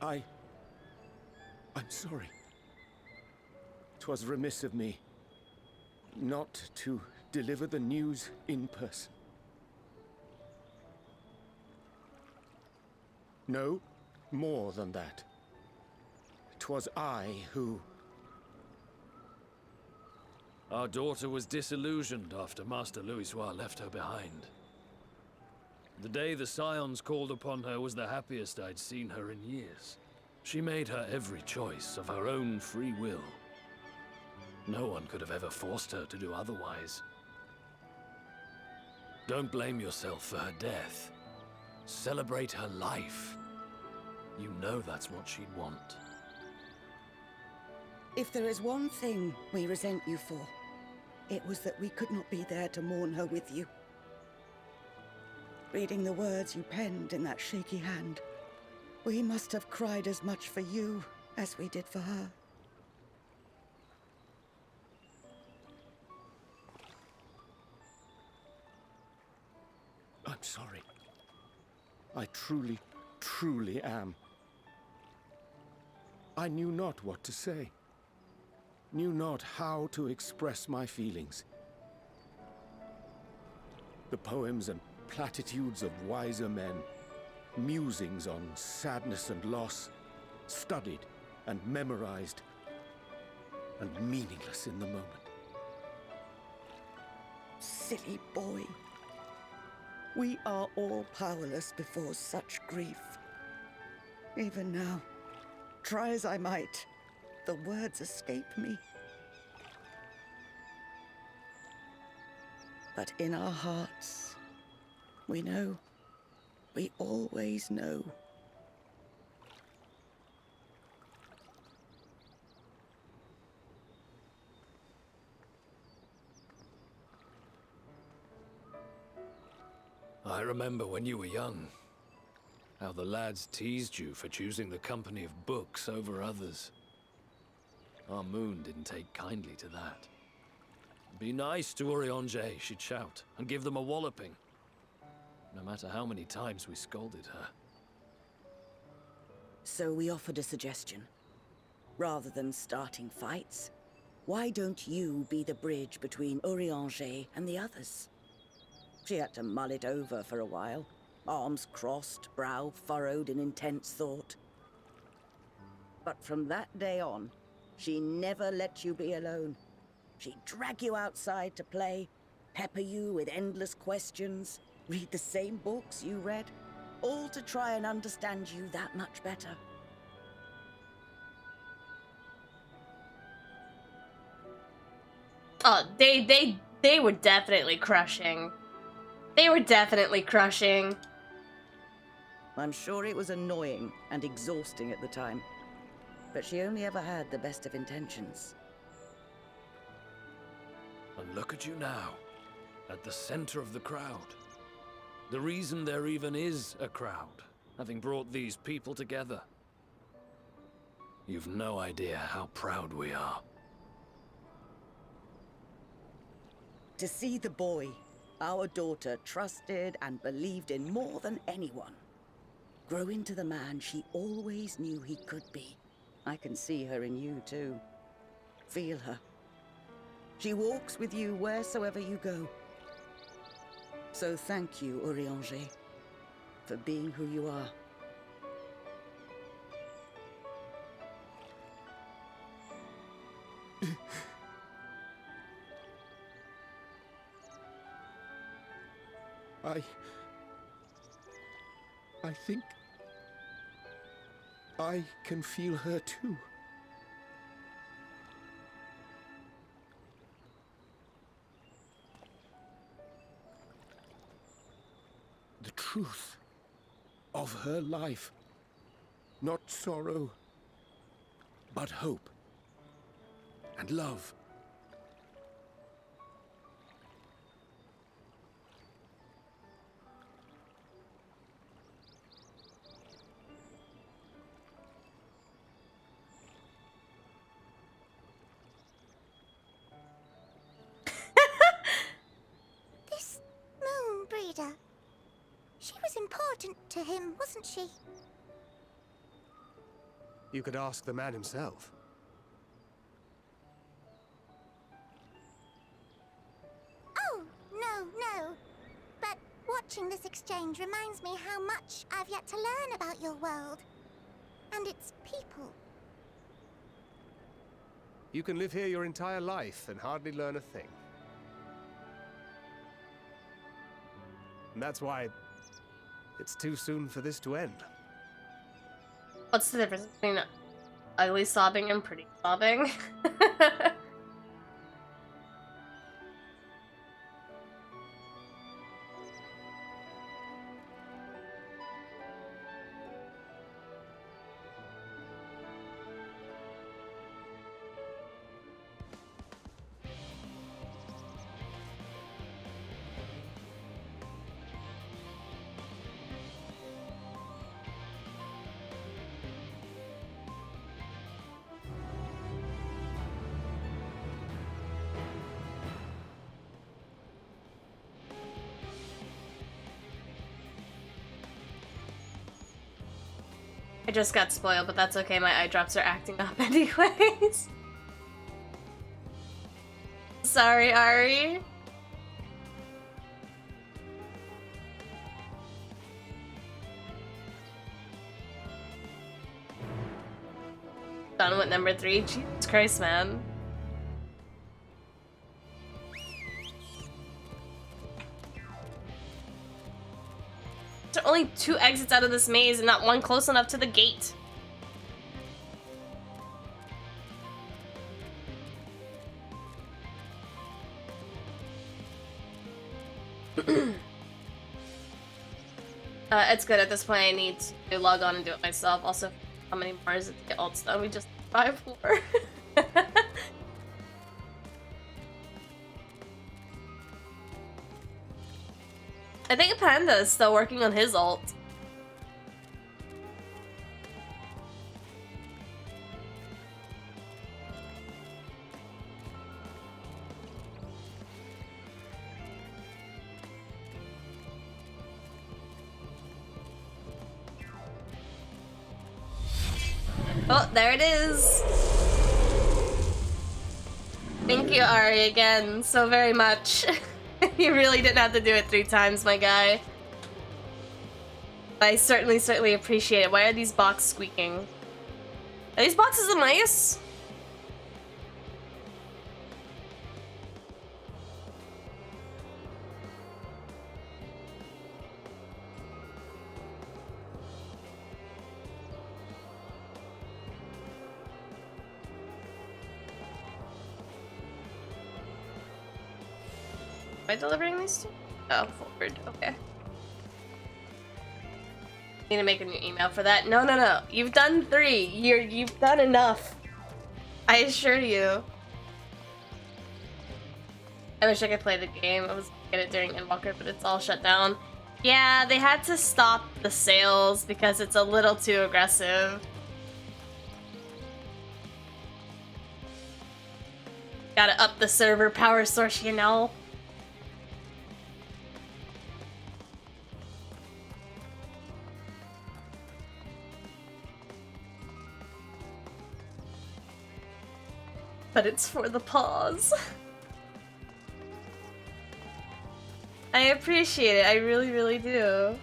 I'm sorry. 'Twas remiss of me not to deliver the news in person. No, more than that. 'Twas I who... Our daughter was disillusioned after Master Louisoix left her behind. The day the Scions called upon her was the happiest I'd seen her in years. She made her every choice of her own free will. No one could have ever forced her to do otherwise. Don't blame yourself for her death. Celebrate her life. You know that's what she'd want. If there is one thing we resent you for, it was that we could not be there to mourn her with you. Reading the words you penned in that shaky hand, we must have cried as much for you as we did for her. I'm sorry. I truly, truly am. I knew not what to say. Knew not how to express my feelings. The poems and platitudes of wiser men, musings on sadness and loss, studied and memorized, and meaningless in the moment. Silly boy. We are all powerless before such grief. Even now, try as I might, the words escape me. But in our hearts, we know. We always know. I remember when you were young, how the lads teased you for choosing the company of books over others. Our moon didn't take kindly to that. Be nice to urianger, she'd shout, and give them a walloping. No matter how many times we scolded her. So we offered a suggestion. Rather than starting fights, why don't you be the bridge between urianger and the others? She had to mull it over for a while, arms crossed, brow furrowed in intense thought. But from that day on, she never let you be alone. She'd drag you outside to play, pepper you with endless questions, read the same books you read, all to try and understand you that much better. Oh, they were definitely crushing. They were definitely crushing. I'm sure it was annoying and exhausting at the time, but she only ever had the best of intentions. And look at you now, at the center of the crowd. The reason there even is a crowd, having brought these people together. You've no idea how proud we are. To see the boy our daughter trusted and believed in more than anyone, grow into the man she always knew he could be. I can see her in you too. Feel her. She walks with you wheresoever you go. So thank you, urianger, for being who you are. I think I can feel her too. truth of her life. Not sorrow, but hope and love. This moon breeder. She was important to him, wasn't she? You could ask the man himself. Oh, no. But watching this exchange reminds me how much I've yet to learn about your world. And its people. You can live here your entire life and hardly learn a thing. And that's why it's too soon for this to end. What's the difference between ugly sobbing and pretty sobbing? I just got spoiled, but that's okay, my eye drops are acting up anyways. Sorry, Ari. Done with number 3? Jesus Christ, man. There are only 2 exits out of this maze and not one close enough to the gate. It's good at this point. I need to log on and do it myself. Also, how many more is it to get ults done? We just 5 more. I think Panda is still working on his ult. Oh, there it is. Thank you, Ari, again, so very much. You really didn't have to do it 3 times, my guy. I certainly appreciate it. Why are these boxes squeaking? Are these boxes of mice? Am I delivering these two? Oh, forward. Okay. Need to make a new email for that. No. You've done 3. You've done enough. I assure you. I wish I could play the game. I was gonna get it during Endwalker, but it's all shut down. Yeah, they had to stop the sales because it's a little too aggressive. Gotta up the server power source, you know. But it's for the pause. I appreciate it. I really do.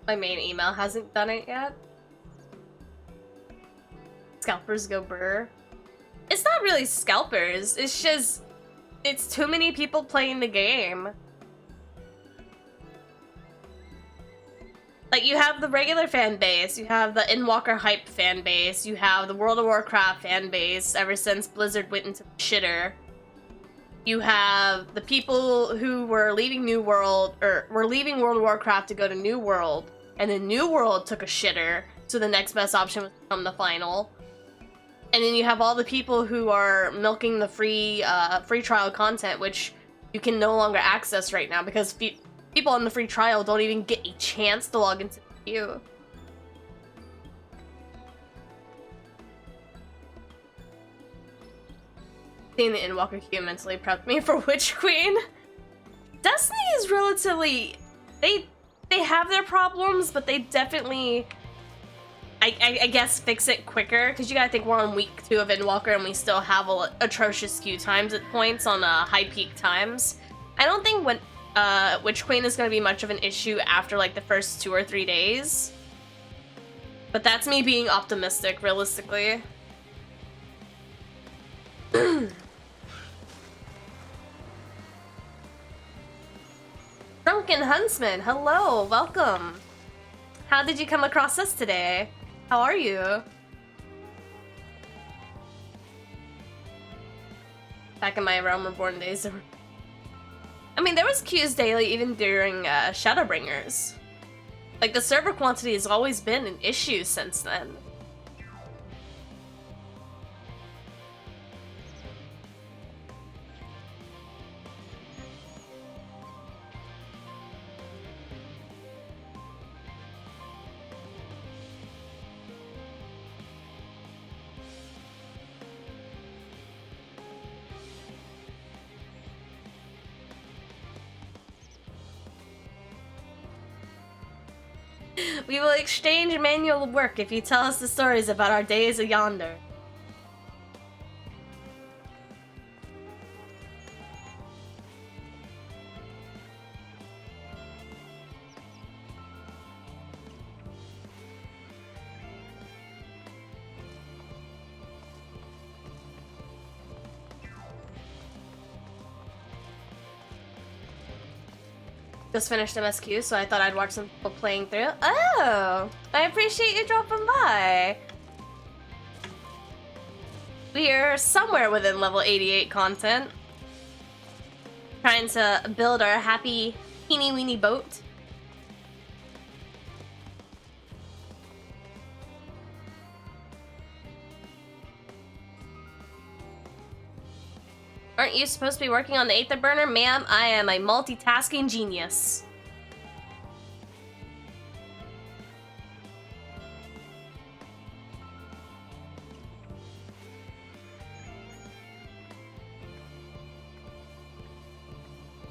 My main email hasn't done it yet. Scalpers go brr. It's not really scalpers, it's just... It's too many people playing the game. Like, you have the regular fan base, you have the Endwalker hype fan base, you have the World of Warcraft fan base ever since Blizzard went into the shitter. You have the people who were leaving New World, or were leaving World of Warcraft to go to New World, and then New World took a shitter, so the next best option was to become the final. And then you have all the people who are milking the free trial content, which you can no longer access right now because people on the free trial don't even get a chance to log into the queue. Seeing the Endwalker queue mentally prepped me for Witch Queen. Destiny is relatively... They have their problems, but they definitely... I guess fix it quicker, because you gotta think we're on week 2 of Endwalker and we still have atrocious queue times at points on high peak times. I don't think when Witch Queen is gonna be much of an issue after like the first 2 or 3 days. But that's me being optimistic, realistically. Drunken Huntsman, hello, welcome. How did you come across us today? How are you? Back in my Realm Reborn days. I mean, there was queues daily even during Shadowbringers. Like, the server quantity has always been an issue since then. We will exchange manual work if you tell us the stories about our days of yonder. Just finished MSQ, so I thought I'd watch some people playing through. Oh, I appreciate you dropping by. We're somewhere within level 88 content. Trying to build our happy teeny weeny boat. Aren't you supposed to be working on the Aether Burner? Ma'am, I am a multitasking genius.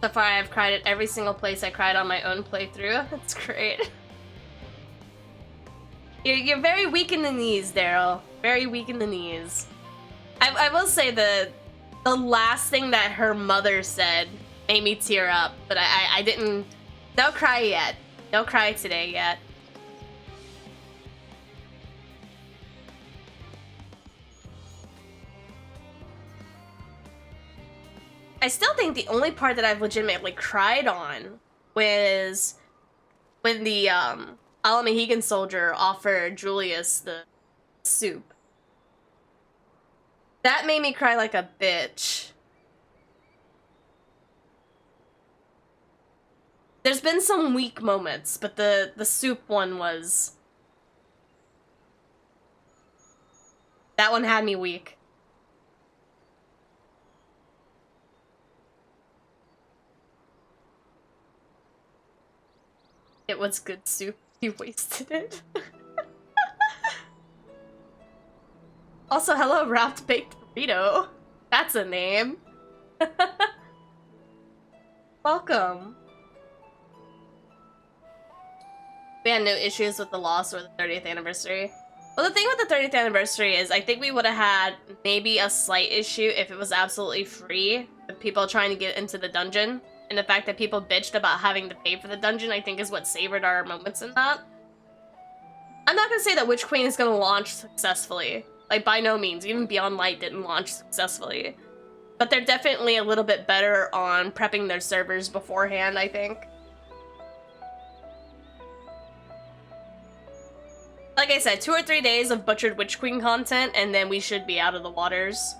So far, I have cried at every single place I cried on my own playthrough. That's great. You're very weak in the knees, Daryl. Very weak in the knees. I will say the last thing that her mother said made me tear up, but I didn't... Don't cry yet. Don't cry today yet. I still think the only part that I've legitimately cried on was when the Alemohigan soldier offered Julius the soup. That made me cry like a bitch. There's been some weak moments, but the soup one was... That one had me weak. It was good soup. You wasted it. Also, hello, wrapped baked burrito. That's a name. Welcome. We had no issues with the loss or the 30th anniversary. Well, the thing with the 30th anniversary is I think we would have had maybe a slight issue if it was absolutely free with people trying to get into the dungeon and the fact that people bitched about having to pay for the dungeon, I think is what savored our moments in that. I'm not gonna say that Witch Queen is gonna launch successfully. Like, by no means. Even Beyond Light didn't launch successfully. But they're definitely a little bit better on prepping their servers beforehand, I think. Like I said, 2 or 3 days of Butchered Witch Queen content, and then we should be out of the waters.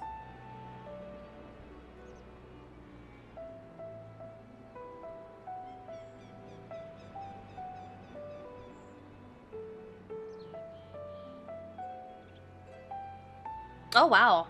Oh, wow.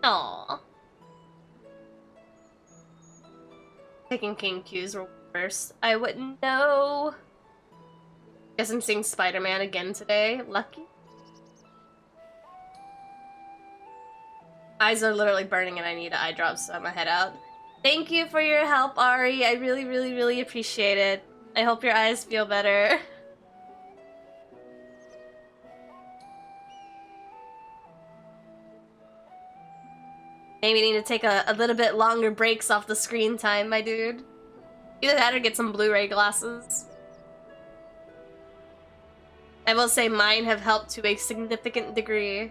Aww. Taking King Q's reverse. I wouldn't know. Guess I'm seeing Spider-Man again today. Lucky. Eyes are literally burning and I need eye drops so I'm head out. Thank you for your help, Ari. I really, really, really appreciate it. I hope your eyes feel better. Maybe need to take a little bit longer breaks off the screen time, my dude. Either that or get some Blu-ray glasses. I will say mine have helped to a significant degree.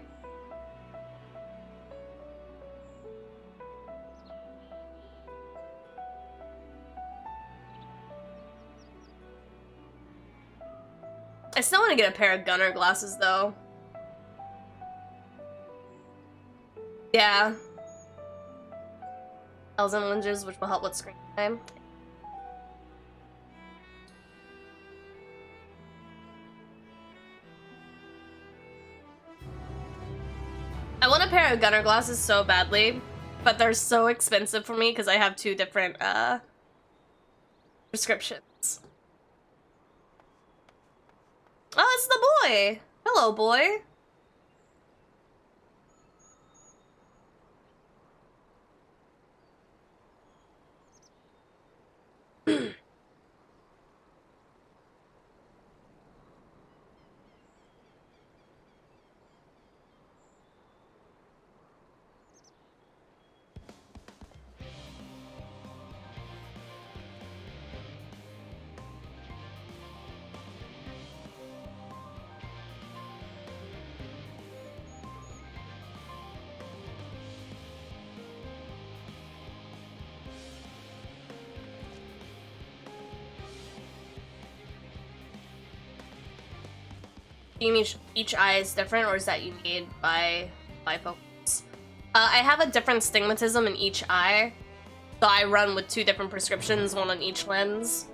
I still want to get a pair of Gunner glasses, though. Yeah. L's and lenses, which will help with screen time. I want a pair of Gunner glasses so badly, but they're so expensive for me because I have 2 different prescriptions. Oh, it's the boy! Hello, boy. Do you mean each eye is different, or is that you need by focus? I have a different stigmatism in each eye, so I run with 2 different prescriptions, 1 on each lens.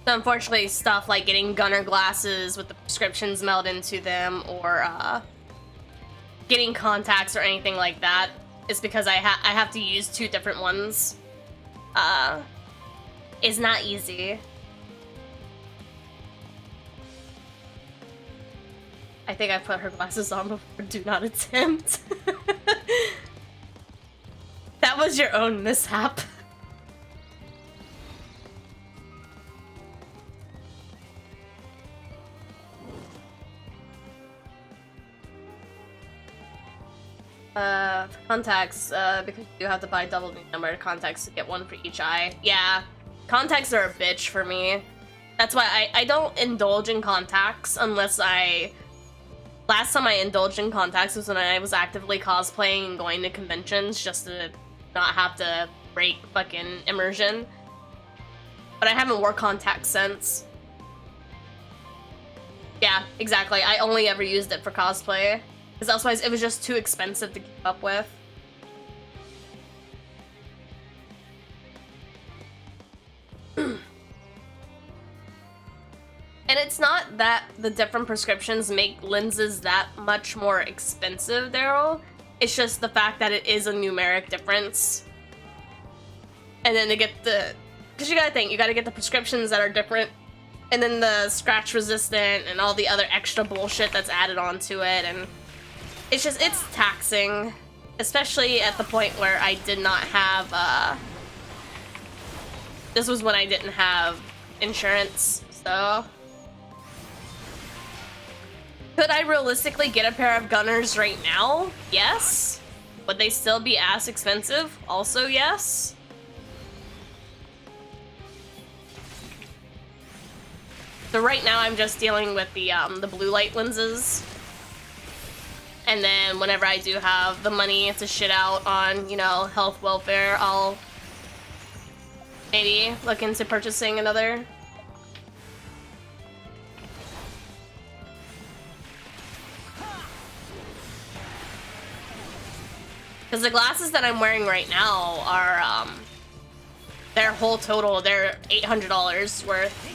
So unfortunately, stuff like getting Gunner glasses with the prescriptions meld into them, or getting contacts or anything like that, is because I have to use 2 different ones. Is not easy. I think I put her glasses on before. Do not attempt. That was your own mishap. Contacts, because you do have to buy double the number of contacts to get one for each eye. Yeah, contacts are a bitch for me. That's why I don't indulge in contacts unless I... Last time I indulged in contacts was when I was actively cosplaying and going to conventions just to not have to break fucking immersion. But I haven't wore contacts since. Yeah, exactly. I only ever used it for cosplay. Because otherwise it was just too expensive to keep up with. And it's not that the different prescriptions make lenses that much more expensive, Daryl. It's just the fact that it is a numeric difference. And then to get the... Because you gotta think, you gotta get the prescriptions that are different. And then the scratch resistant and all the other extra bullshit that's added onto it. And it's just, it's taxing. Especially at the point where I did not have, This was when I didn't have insurance, so... Could I realistically get a pair of gunners right now? Yes. Would they still be ass expensive? Also yes. So right now I'm just dealing with the blue light lenses. And then whenever I do have the money to shit out on, you know, health welfare, I'll maybe look into purchasing another. Because the glasses that I'm wearing right now are, their whole total, they're $800 worth.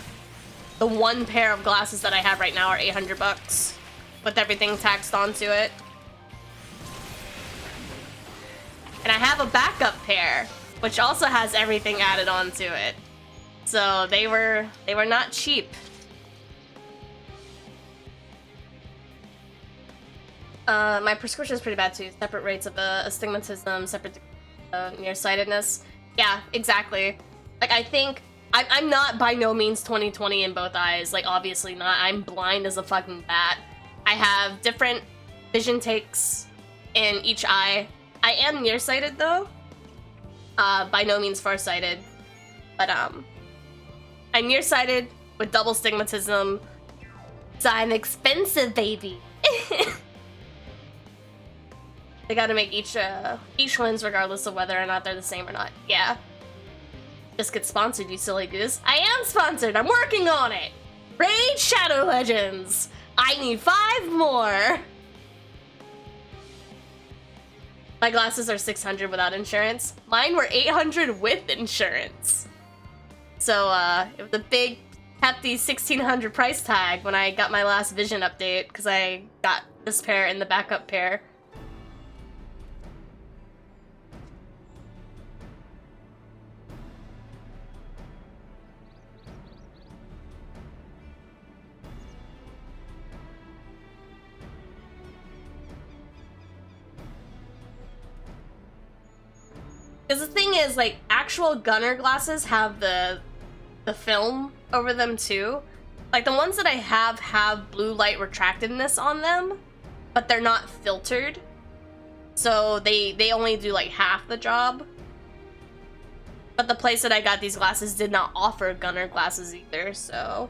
The one pair of glasses that I have right now are 800 bucks, with everything taxed onto it. And I have a backup pair, which also has everything added onto it. So they were not cheap. My prescription is pretty bad too. Separate rates of astigmatism, separate nearsightedness. Yeah, exactly. Like, I think I'm not by no means 20/20 in both eyes. Like, obviously not. I'm blind as a fucking bat. I have different vision takes in each eye. I am nearsighted though. By no means farsighted. But I'm nearsighted with double stigmatism. So I'm expensive, baby. They gotta make each lens regardless of whether or not they're the same or not. Yeah. Just get sponsored, you silly goose. I am sponsored! I'm working on it! Raid Shadow Legends! I need 5 more! My glasses are 600 without insurance. Mine were 800 with insurance. So, it was a big, hefty 1,600 price tag when I got my last vision update, because I got this pair and the backup pair. Because the thing is, like, actual gunner glasses have the film over them too. Like, the ones that I have blue light retractiveness on them, but they're not filtered. So they only do like half the job. But the place that I got these glasses did not offer gunner glasses either, so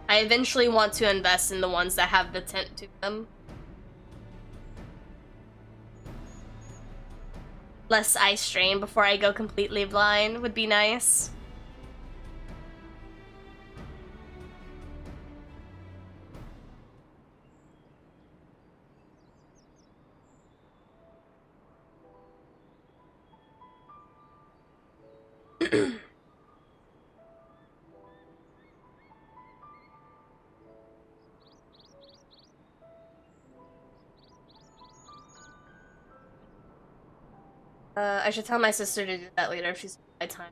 I eventually want to invest in the ones that have the tint to them. Less eye strain before I go completely blind would be nice. I should tell my sister to do that later if she's by time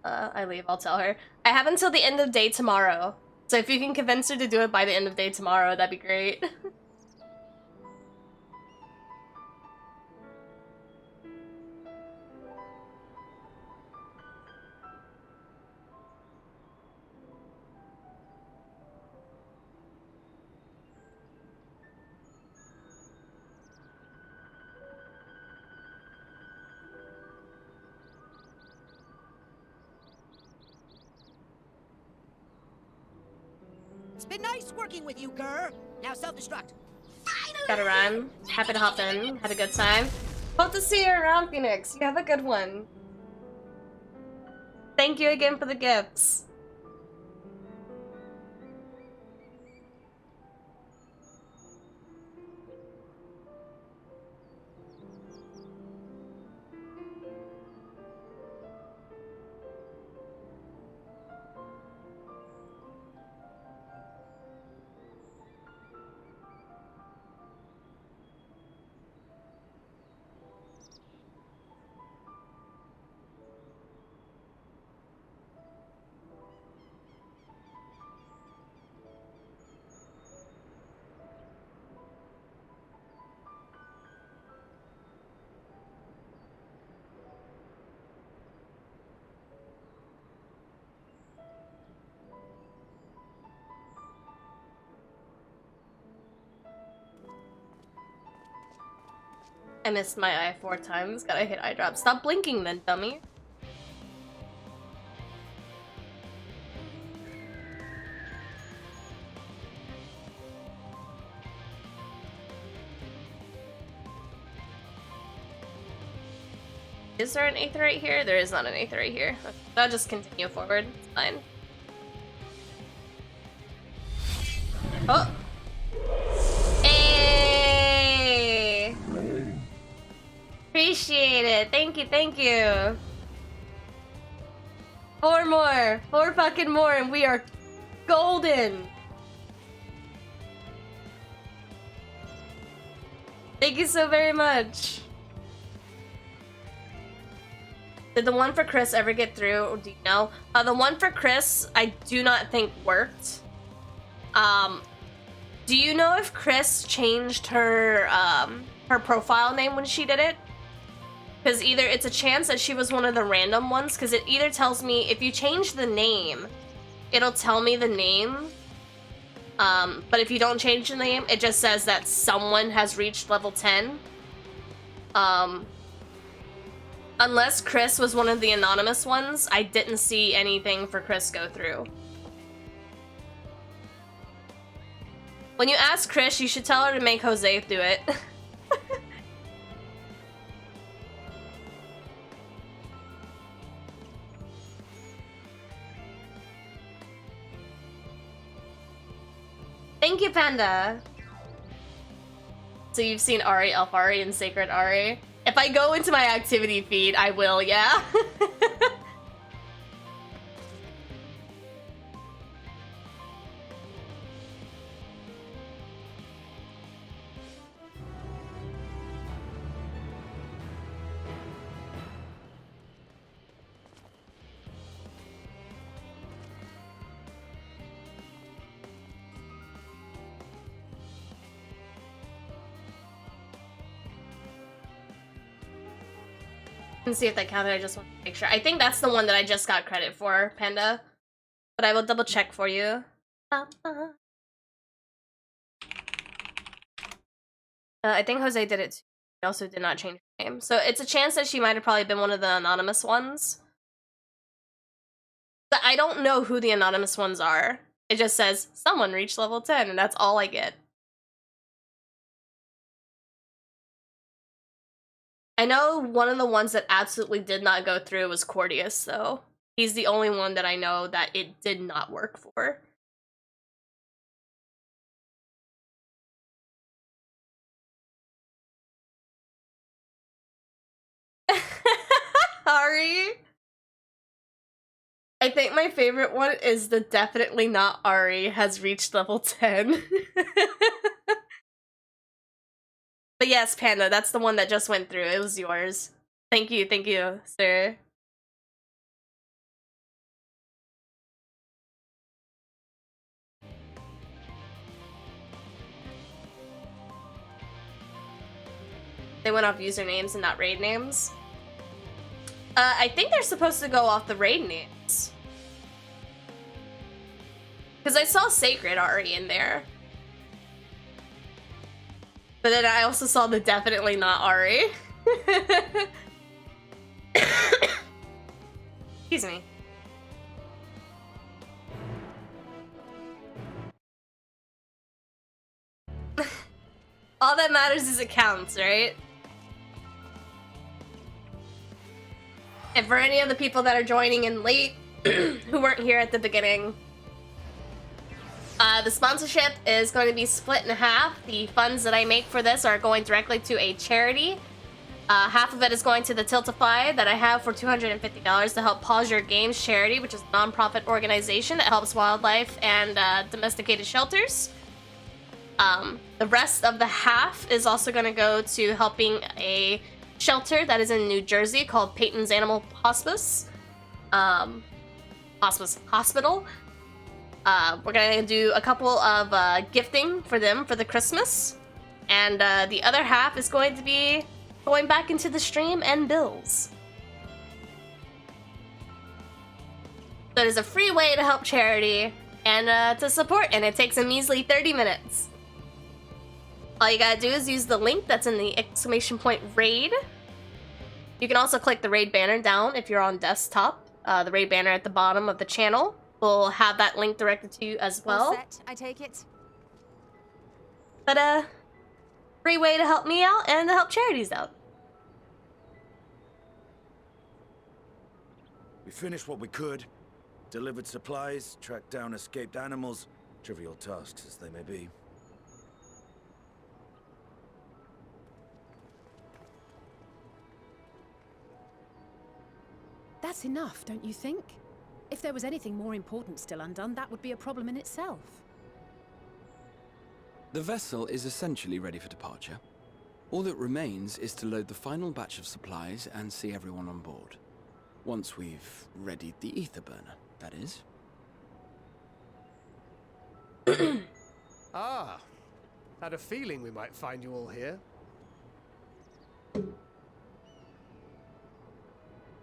I leave. I'll tell her. I have until the end of day tomorrow. So if you can convince her to do it by the end of day tomorrow, that'd be great. It's been nice working with you, Grr. Now self-destruct. Gotta run. Happy to hop in. Had a good time. Hope to see you around, Phoenix. You have a good one. Thank you again for the gifts. I missed my eye 4 times. Gotta hit eye drop. Stop blinking then, dummy. Is there an Aether right here? There is not an Aether right here. Okay, I'll just continue forward. It's fine. Oh! Hey! Appreciate it. Thank you, thank you. 4 more. 4 fucking more and we are golden. Thank you so very much. Did the one for Chris ever get through? Do you know? The one for Chris, I do not think worked. Do you know if Chris changed her her profile name when she did it? Because either it's a chance that she was one of the random ones, because it either tells me if you change the name, it'll tell me the name. But if you don't change the name, it just says that someone has reached level 10. Unless Chris was one of the anonymous ones, I didn't see anything for Chris go through. When you ask Chris, you should tell her to make Jose do it. Thank you, Panda. So you've seen Ari, Elf Ari, and Sacred Ari? If I go into my activity feed, I will, yeah. And see if that counted. I just want to make sure. I think that's the one that I just got credit for, Panda. But I will double check for you. I think Jose did it too. He also did not change her name. So it's a chance that she might have probably been one of the anonymous ones. But I don't know who the anonymous ones are. It just says, someone reached level 10, and that's all I get. I know one of the ones that absolutely did not go through was Cordius, though. He's the only one that I know that it did not work for. Ari? I think my favorite one is the definitely not Ari has reached level 10. But yes, Panda, that's the one that just went through. It was yours. Thank you, sir. They went off usernames and not raid names. I think they're supposed to go off the raid names. Because I saw Sacred Ari in there. But then I also saw the definitely not Ari. Excuse me. All that matters is it counts, right? And for any of the people that are joining in late, who weren't here at the beginning, the sponsorship is going to be split in half. The funds that I make for this are going directly to a charity. Half of it is going to the Tiltify that I have for $250 to help Pause Your Games charity, which is a non-profit organization that helps wildlife and domesticated shelters. The rest of the half is also going to go to helping a shelter that is in New Jersey called Peyton's Animal Hospice. Hospital. We're going to do a couple of gifting for them for the Christmas. And the other half is going to be going back into the stream and bills. So it is a free way to help charity and to support, and it takes a measly 30 minutes. All you gotta do is use the link that's in the ! raid. You can also click the raid banner down if you're on desktop. The raid banner at the bottom of the channel will have that link directed to you as well. All set, I take it. But free way to help me out and to help charities out. We finished what we could. Delivered supplies, tracked down escaped animals. Trivial tasks as they may be. That's enough, don't you think? If there was anything more important still undone, that would be a problem in itself. The vessel is essentially ready for departure. All that remains is to load the final batch of supplies and see everyone on board. Once we've readied the ether burner, that is. Ah, had a feeling we might find you all here.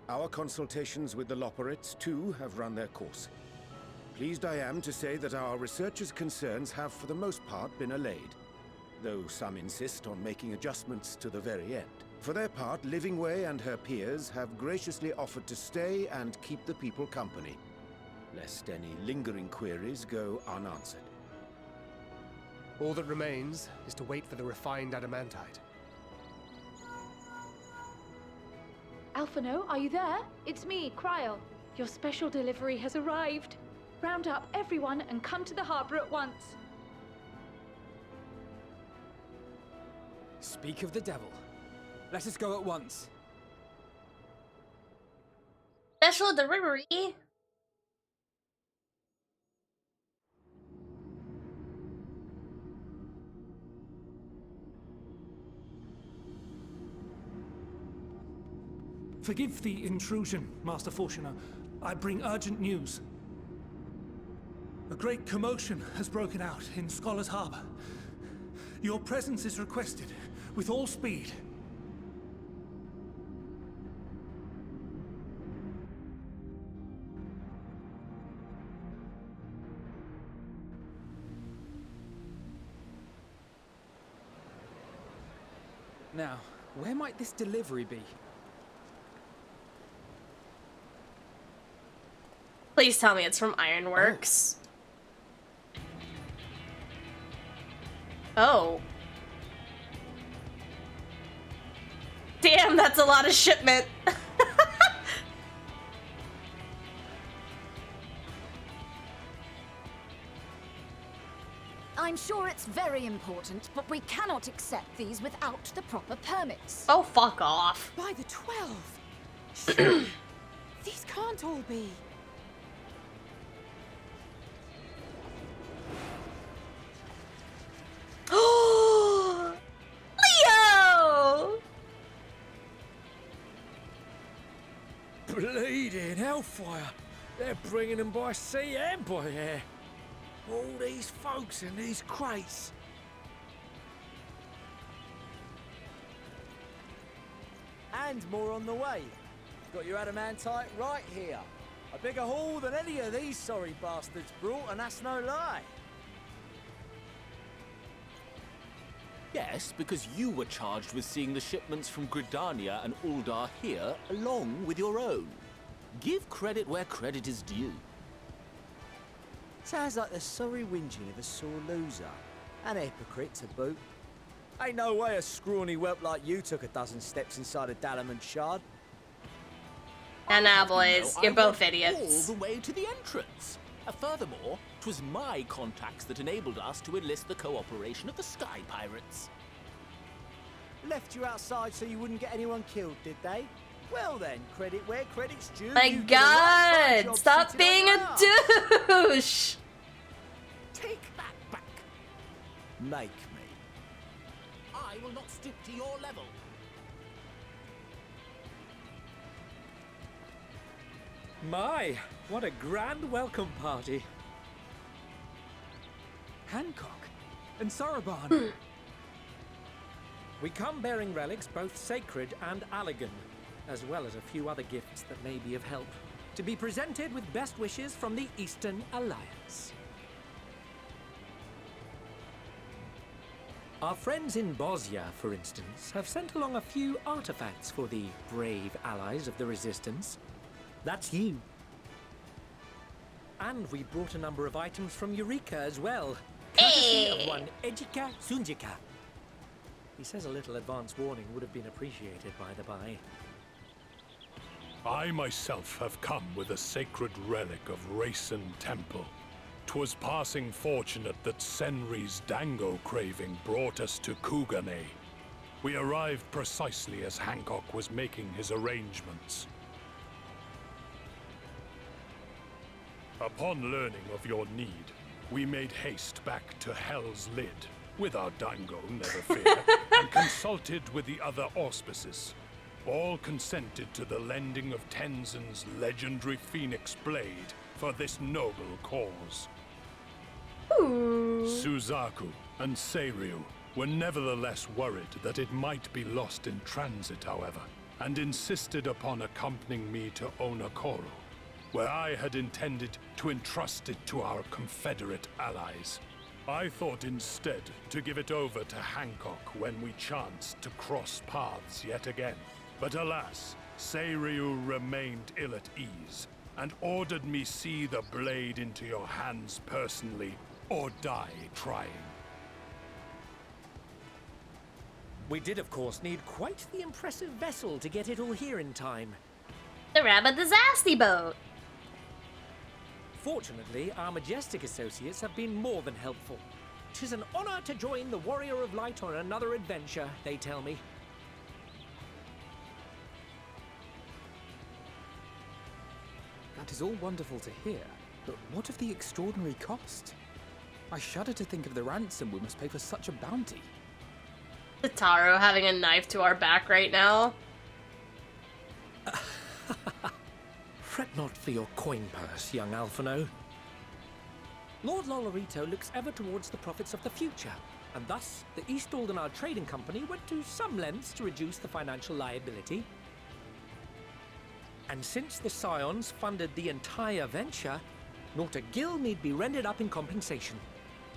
Our consultations with the ḻopārites, too, have run their course. Pleased I am to say that our researchers' concerns have, for the most part, been allayed, though some insist on making adjustments to the very end. For their part, Livingway and her peers have graciously offered to stay and keep the people company, lest any lingering queries go unanswered. All that remains is to wait for the refined adamantite. Alphino, are you there? It's me, Cryo. Your special delivery has arrived. Round up everyone and come to the harbor at once. Speak of the devil. Let us go at once. Special delivery? Forgive the intrusion, Master ḽφορtuna. I bring urgent news. A great commotion has broken out in Scholar's Harbor. Your presence is requested with all speed. Now, where might this delivery be? Please tell me it's from Ironworks. Oh. Damn, that's a lot of shipment. I'm sure it's very important, but we cannot accept these without the proper permits. Oh, fuck off. By the 12! Surely, these can't all be. Leo! Bleeding hellfire! They're bringing them by sea and by air. All these folks in these crates. And more on the way. Got your adamantite right here. A bigger haul than any of these sorry bastards brought, and that's no lie. Yes, because you were charged with seeing the shipments from Gridania and Uldar here, along with your own. Give credit where credit is due. Sounds like the sorry whinging of a sore loser. And a hypocrite to boot. Ain't no way a scrawny whelp like you took a dozen steps inside a Dalamon shard. And now, boys, you're both All idiots. the way to the entrance. Furthermore, 'twas my contacts that enabled us to enlist the cooperation of the Sky Pirates. Left you outside so you wouldn't get anyone killed, did they? Well then, credit where credit's due. My You did a right fine God, job stop sitting being on a your ass. douche. Take that back. Make me. I will not stoop to your level. My, what a grand welcome party. Hancock and Soroban. We come bearing relics both sacred and elegant, as well as a few other gifts that may be of help, to be presented with best wishes from the Eastern Alliance. Our friends in Bosnia, for instance, have sent along a few artifacts for the brave allies of the Resistance. That's you. And we brought a number of items from Ňáʀᴇᴅɪ̀ns as well, courtesy of one лекица. He says a little advance warning would have been appreciated, by the by. I myself have come with a sacred relic of Racen Temple. 'Twas passing fortunate that Senri's dango craving brought us to Kugane. We arrived precisely as Hancock was making his arrangements. Upon learning of your need, we made haste back to Hell's Lid, with our dango, never fear, and consulted with the other auspices. All consented to the lending of Tenzin's legendary phoenix blade for this noble cause. Suzaku and Seiryu were nevertheless worried that it might be lost in transit, however, and insisted upon accompanying me to Onokoro, where I had intended to entrust it to our Confederate allies. I thought instead to give it over to Hancock when we chanced to cross paths yet again. But alas, Seiryu remained ill at ease, and ordered me see the blade into your hands personally, or die trying. We did, of course, need quite the impressive vessel to get it all here in time. The Rabbit Disaster Boat. Fortunately, our majestic associates have been more than helpful. 'Tis an honor to join the Warrior of Light on another adventure, they tell me. That is all wonderful to hear, but what of the extraordinary cost? I shudder to think of the ransom we must pay for such a bounty. Taro having a knife to our back right now. Fret not for your coin purse, young Alphino. Lord Lolorito looks ever towards the profits of the future, and thus the East Aldenar Trading Company went to some lengths to reduce the financial liability. And since the Scions funded the entire venture, not a gill need be rendered up in compensation.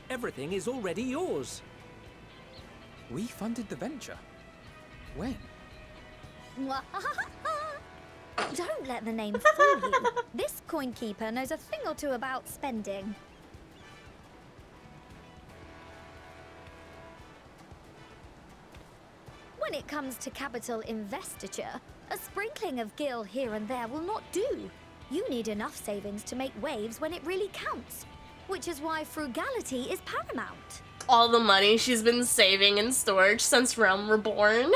Everything is already yours. We funded the venture? When? Don't let the name fool you. This coin keeper knows a thing or two about spending. When it comes to capital investiture, a sprinkling of gil here and there will not do. You need enough savings to make waves when it really counts, which is why frugality is paramount. All the money she's been saving in storage since Realm Reborn.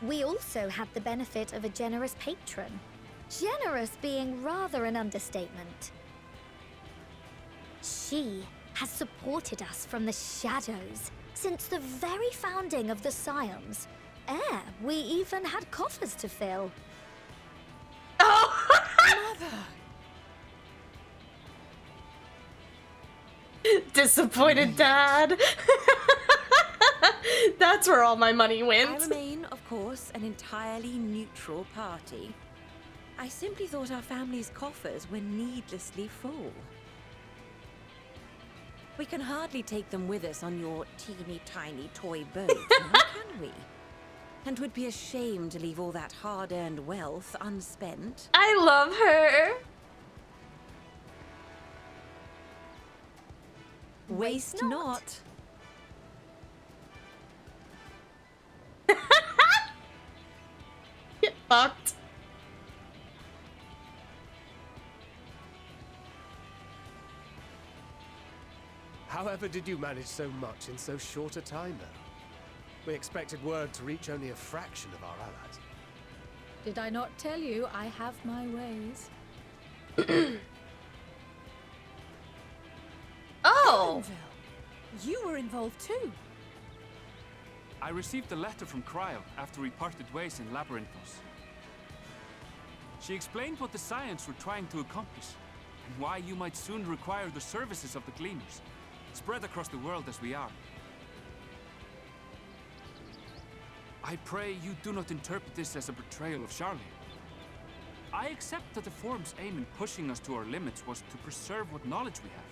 We also had the benefit of a generous patron. Generous being rather an understatement. She has supported us from the shadows since the very founding of the Scions. We even had coffers to fill. Oh! Mother! Disappointed dad. That's where all my money went. I remain, of course, an entirely neutral party. I simply thought our family's coffers were needlessly full. We can hardly take them with us on your teeny-tiny toy boat, now can we? And would be ashamed to leave all that hard-earned wealth unspent. I love her. Waste not. Get fucked. However did you manage so much in so short a time, though? We expected word to reach only a fraction of our allies. Did I not tell you I have my ways? Oh! You were involved too. I received a letter from Kryl after we parted ways in Labyrinthos. She explained what the Scions were trying to accomplish, and why you might soon require the services of the Gleaners, spread across the world as we are. I pray you do not interpret this as a betrayal of Charlie. I accept that the Forum's aim in pushing us to our limits was to preserve what knowledge we have,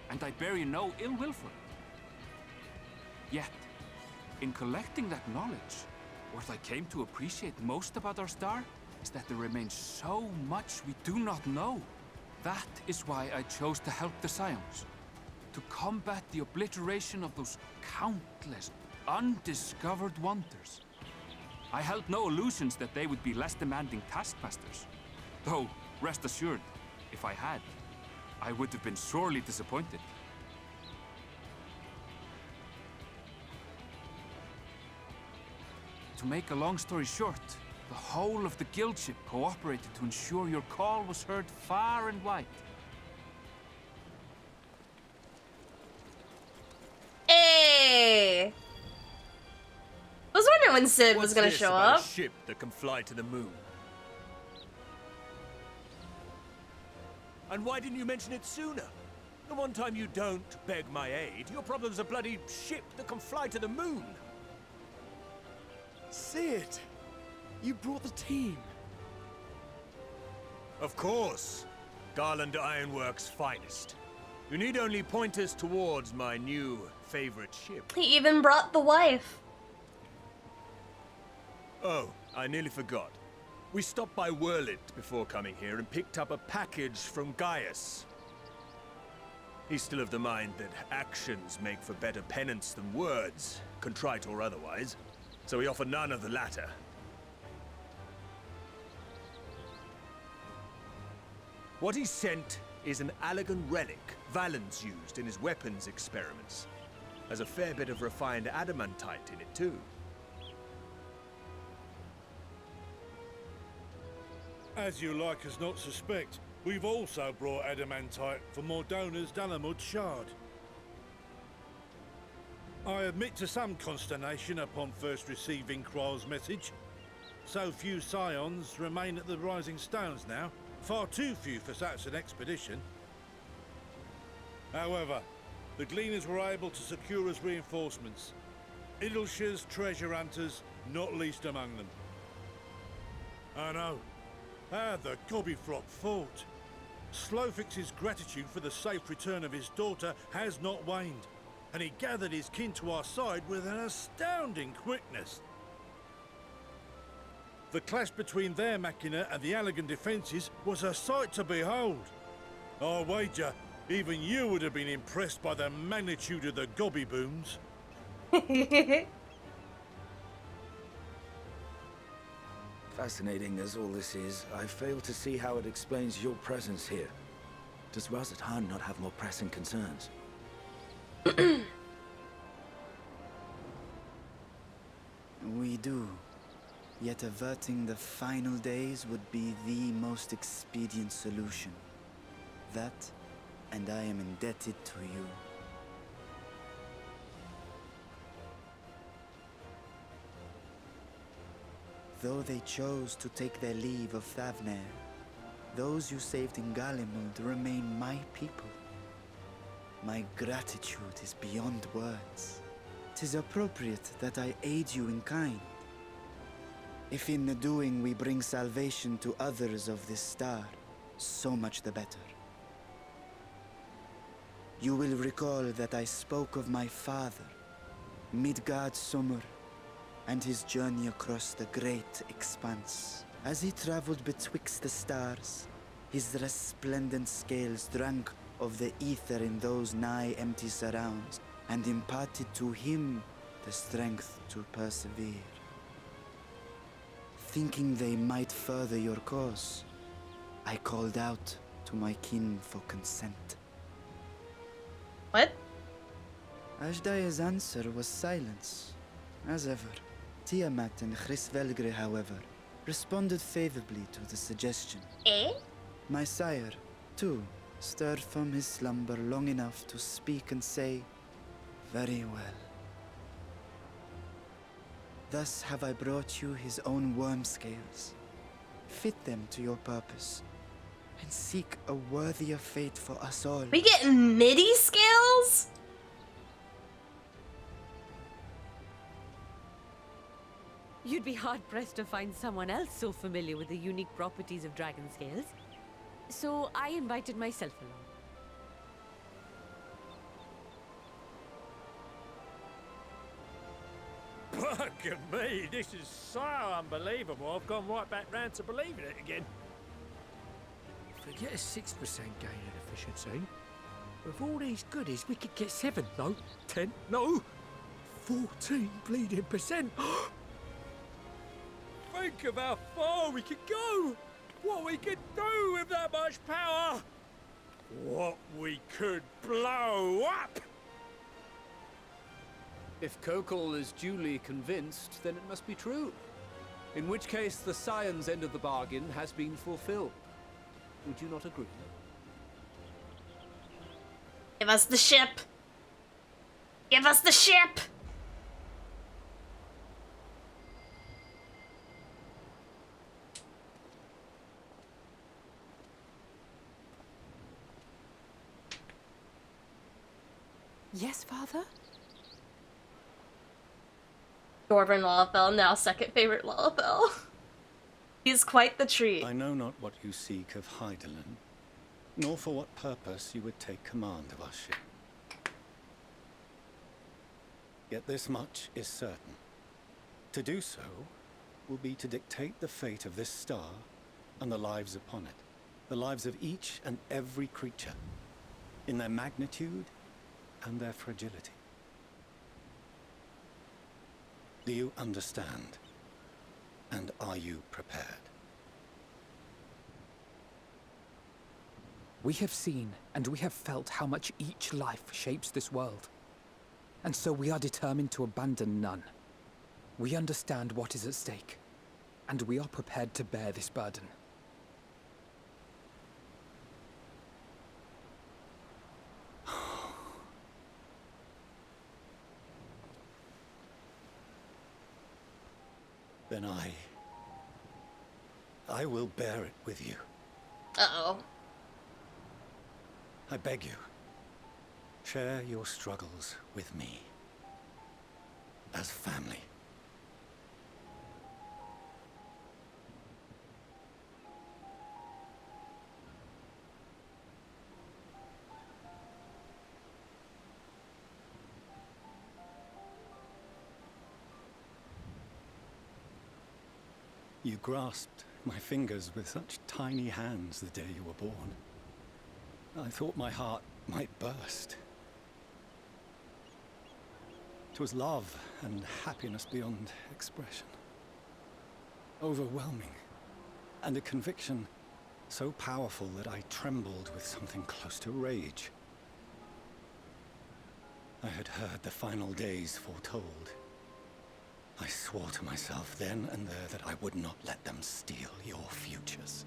and I bear you no ill will for it. Yet, in collecting that knowledge, what I came to appreciate most about our star is that there remains so much we do not know. That is why I chose to help the Scions, to combat the obliteration of those countless undiscovered wonders. I held no illusions that they would be less demanding taskmasters. Though, rest assured, if I had, I would have been sorely disappointed. To make a long story short, the whole of the guild ship cooperated to ensure your call was heard far and wide. Hey! I was wondering when Sid was gonna show up. A ship that can fly to the moon. And why didn't you mention it sooner? The one time you don't beg my aid, your problem's a bloody ship that can fly to the moon. Sid, you brought the team. Of course. Garland Ironworks' finest. You need only point us towards my new favorite ship. He even brought the wife. Oh, I nearly forgot. We stopped by Whirlid before coming here and picked up a package from Gaius. He's still of the mind that actions make for better penance than words, contrite or otherwise, so we offer none of the latter. What he sent is an Allagan relic Valens used in his weapons experiments. Has a fair bit of refined adamantite in it too. As you like us not suspect, we've also brought adamantite for Mordona's Dalamud shard. I admit to some consternation upon first receiving Kryl's message. So few Scions remain at the Rising Stones now, far too few for such an expedition. However, the Gleaners were able to secure us reinforcements. Idleshire's treasure hunters, not least among them. I know. How the Gobbyflock fought. ᴄᴇᴅɪᴛs' gratitude for the safe return of his daughter has not waned, and he gathered his kin to our side with an astounding quickness. The clash between their machina and the Allagan defences was a sight to behold. I wager even you would have been impressed by the magnitude of the gobby booms. Fascinating as all this is, I fail to see how it explains your presence here. Does Razat not have more pressing concerns? We do. Yet averting the final days would be the most expedient solution. That, and I am indebted to you. Though they chose to take their leave of Thavnair, those you saved in Galimund remain my people. My gratitude is beyond words. 'Tis appropriate that I aid you in kind. If in the doing we bring salvation to others of this star, so much the better. You will recall that I spoke of my father, Midgard Sommer, and his journey across the great expanse. As he traveled betwixt the stars, his resplendent scales drank of the ether in those nigh empty surrounds, and imparted to him the strength to persevere. Thinking they might further your cause, I called out to my kin for consent. What? Ashdaya's answer was silence, as ever. Tiamat and lisuᴍᴇs, however, responded favorably to the suggestion. Eh? My sire, too, stirred from his slumber long enough to speak and say, "Very well." Thus have I brought you his own worm scales. Fit them to your purpose, and seek a worthier fate for us all. We get MIDI scales? You'd be hard-pressed to find someone else so familiar with the unique properties of dragon scales. So I invited myself along. Bugger me, this is so unbelievable. I've gone right back round to believing it again. Forget a 6% gain in efficiency. With all these goodies, we could get 7, no, 10, no, 14 bleeding percent. Think of how far we could go. What we could do with that much power. What we could blow up. If Kokol is duly convinced, then it must be true. In which case, the Scion's end of the bargain has been fulfilled. Would you not agree? Give us the ship! Give us the ship! Yes, Father? Dwarven Lalafell, now second favorite Lalafell. He's quite the treat. I know not what you seek of Hydaelyn, nor for what purpose you would take command of our ship. Yet this much is certain. To do so will be to dictate the fate of this star and the lives upon it, the lives of each and every creature, in their magnitude and their fragility. Do you understand? And are you prepared? We have seen and we have felt how much each life shapes this world. And so we are determined to abandon none. We understand what is at stake, and we are prepared to bear this burden. Then I will bear it with you. Uh-oh. I beg you, share your struggles with me. As family. You grasped my fingers with such tiny hands the day you were born. I thought my heart might burst. It was love and happiness beyond expression. Overwhelming. And a conviction so powerful that I trembled with something close to rage. I had heard the final days foretold. I swore to myself then and there that I would not let them steal your futures.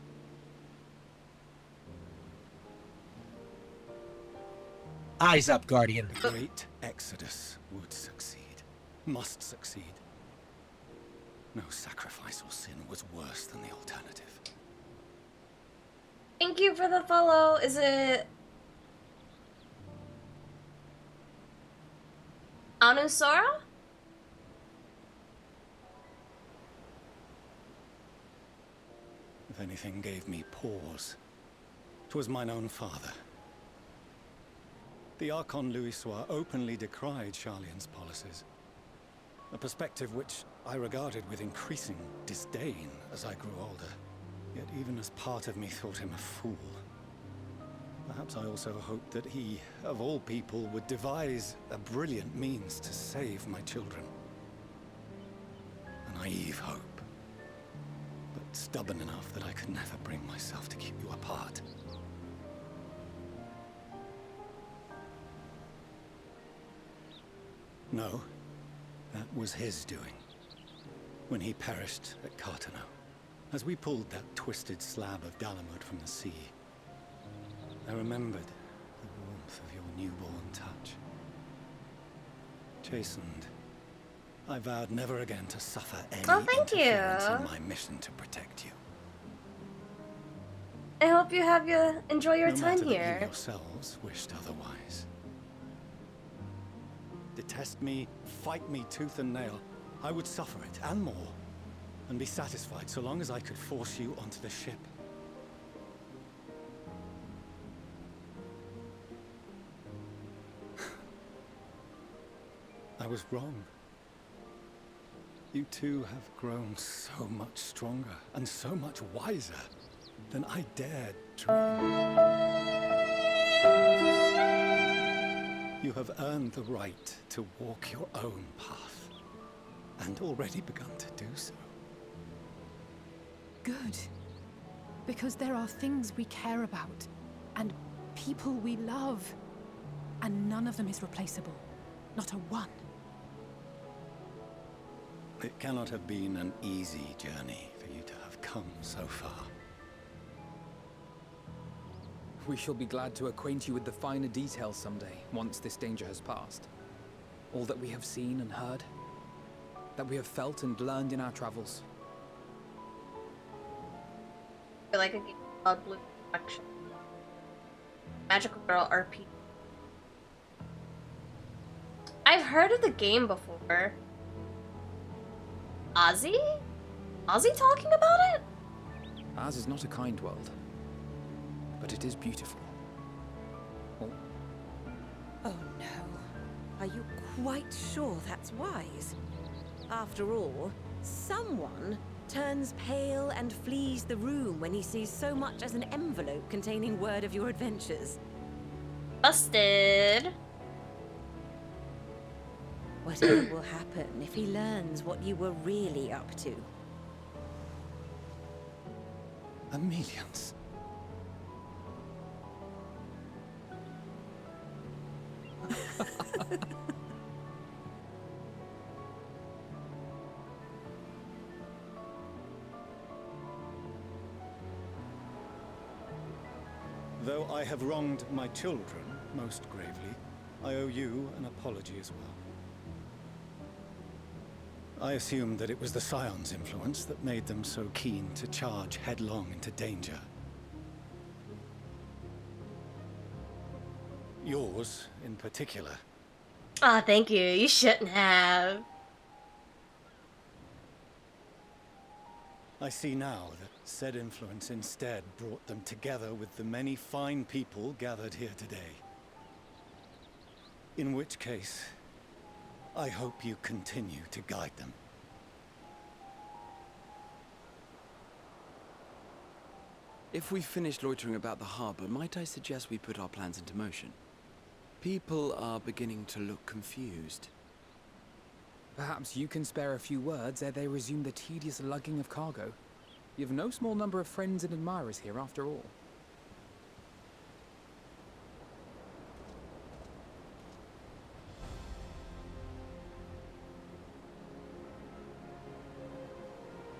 Eyes up, Guardian. The great exodus would succeed. Must succeed. No sacrifice or sin was worse than the alternative. Thank you for the follow. Is it Anusora? If anything gave me pause, 'twas mine own father. The Archon louis openly decried Sharlayan's policies, a perspective which I regarded with increasing disdain as I grew older. Yet even as part of me thought him a fool, Perhaps I also hoped that he, of all people, would devise a brilliant means to save my children. A naive hope, but stubborn enough that I could never bring myself to keep you apart. No, that was his doing. When he perished at Cartano, as we pulled that twisted slab of Dalamud from the sea, I remembered the warmth of your newborn touch. Chastened, I vowed never again to suffer any interference in my mission to protect you. I hope you enjoy your No time matter that here. you yourselves wished otherwise. Detest me, fight me tooth and nail, I would suffer it, and more, and be satisfied so long as I could force you onto the ship. I was wrong. You two have grown so much stronger and so much wiser than I dared dream. You have earned the right to walk your own path, and already begun to do so. Good. Because there are things we care about, and people we love, and none of them is replaceable. Not a one. It cannot have been an easy journey for you to have come so far. We shall be glad to acquaint you with the finer details someday, once this danger has passed. All that we have seen and heard, that we have felt and learned in our travels. I feel like a game called Blue Collection. Magical Girl RP. I've heard of the game before. Ozzy? Ozzy talking about it? Ours is not a kind world, but it is beautiful. Oh no. Are you quite sure that's wise? After all, someone turns pale and flees the room when he sees so much as an envelope containing word of your adventures. Busted. Whatever will happen if he learns what you were really up to? Amelians. Though I have wronged my children most gravely, I owe you an apology as well. I assumed that it was the Scion's influence that made them so keen to charge headlong into danger. Yours, in particular. Aw, thank you. You shouldn't have. I see now that said influence instead brought them together with the many fine people gathered here today. In which case, I hope you continue to guide them. If we've finished loitering about the harbor, might I suggest we put our plans into motion? People are beginning to look confused. Perhaps you can spare a few words ere they resume the tedious lugging of cargo. You have no small number of friends and admirers here after all.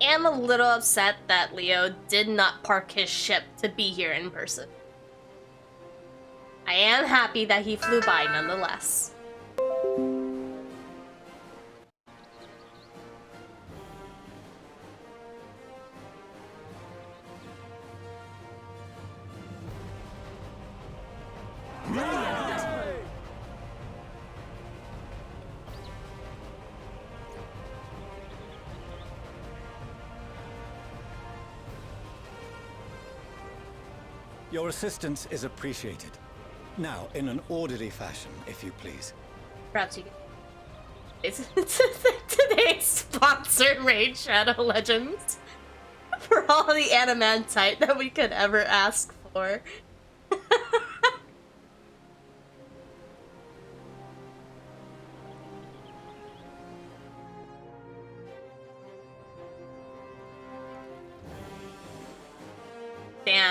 I am a little upset that Leo did not park his ship to be here in person. I am happy that he flew by nonetheless. Your assistance is appreciated. Now, in an orderly fashion, if you please. Perhaps you can... It's today's sponsor, Raid Shadow Legends. For all the adamantite that we could ever ask for.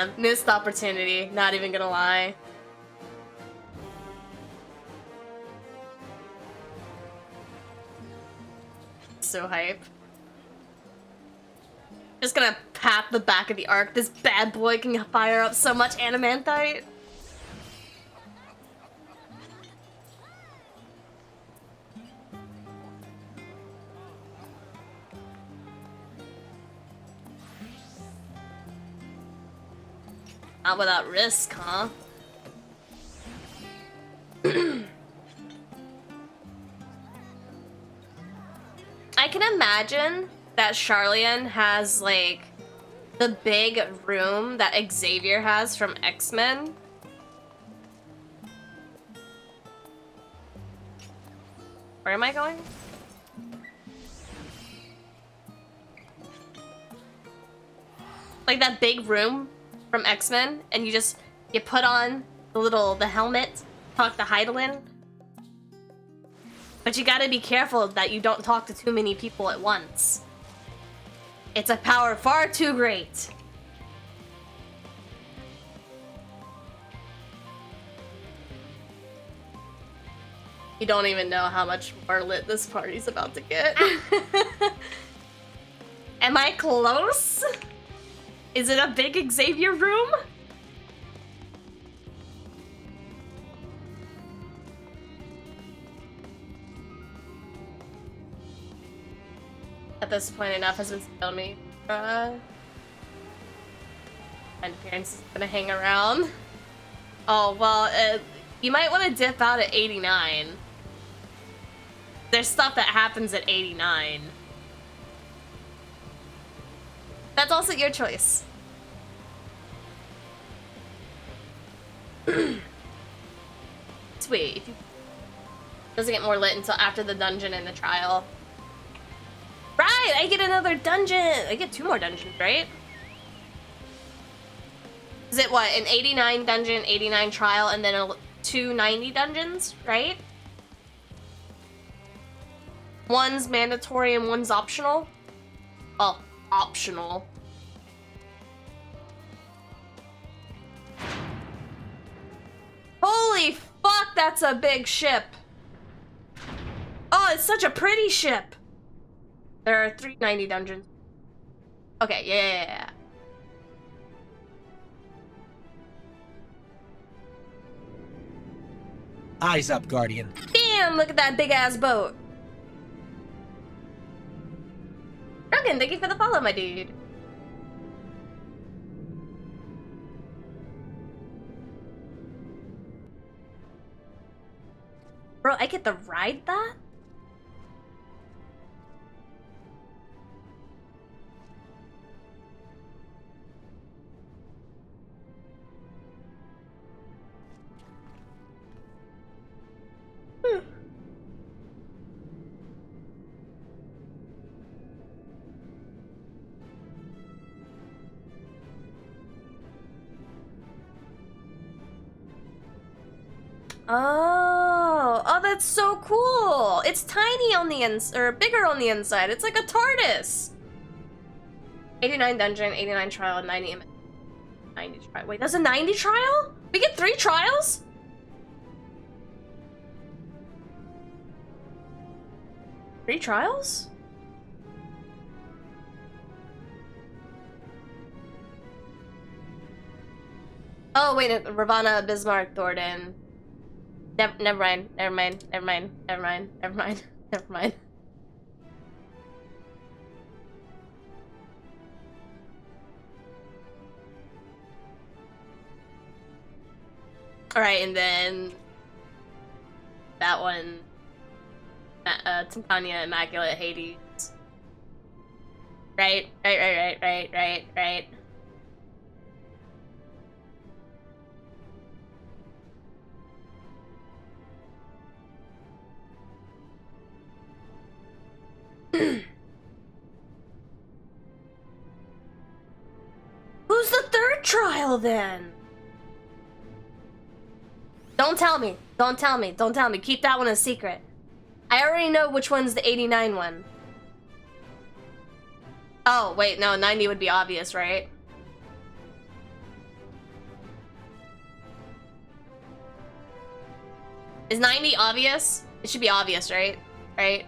Damn, missed opportunity, not even gonna lie. So hype. Just gonna pat the back of the arc. This bad boy can fire up so much animanthite. Not without risk, huh? I can imagine that Charlian has, like, the big room that Xavier has from X-Men. Where am I going? Like that big room from X-Men, and you put on the helmet, talk to Heidelin. But you gotta be careful that you don't talk to too many people at once. It's a power far too great. You don't even know how much more lit this party's about to get. Am I close? Is it a big Xavier room? At this point, enough has been spilled me. And appearance is gonna hang around. Oh, well, you might want to dip out at 89. There's stuff that happens at 89. That's also your choice. Sweet. Doesn't get more lit until after the dungeon and the trial. Right, I get another dungeon. I get 2 more dungeons, right? Is it what, an 89 dungeon, 89 trial, and then 2 90 dungeons, right? One's mandatory and one's optional. Oh, optional. Holy fuck, that's a big ship. Oh, it's such a pretty ship. There are 390 dungeons. Okay, yeah. Eyes up, Guardian. Damn, look at that big ass boat. Rogan, thank you for the follow, my dude. Bro, I get to ride that? Oh, that's so cool. It's tiny on the inside, or bigger on the inside. It's like a TARDIS. 89 dungeon, 89 trial, 90 trial. Wait, that's a 90 trial? We get 3 trials? Three trials? Oh, wait, Ravana, Bismarck, Thornton. Never mind. Alright, and then that one, Titania, Immaculate, Hades. Right. Who's the third trial then? Don't tell me. Keep that one a secret. I already know which one's the 89 one. Oh, wait, no, 90 would be obvious, right? Is 90 obvious? It should be obvious, right? Right?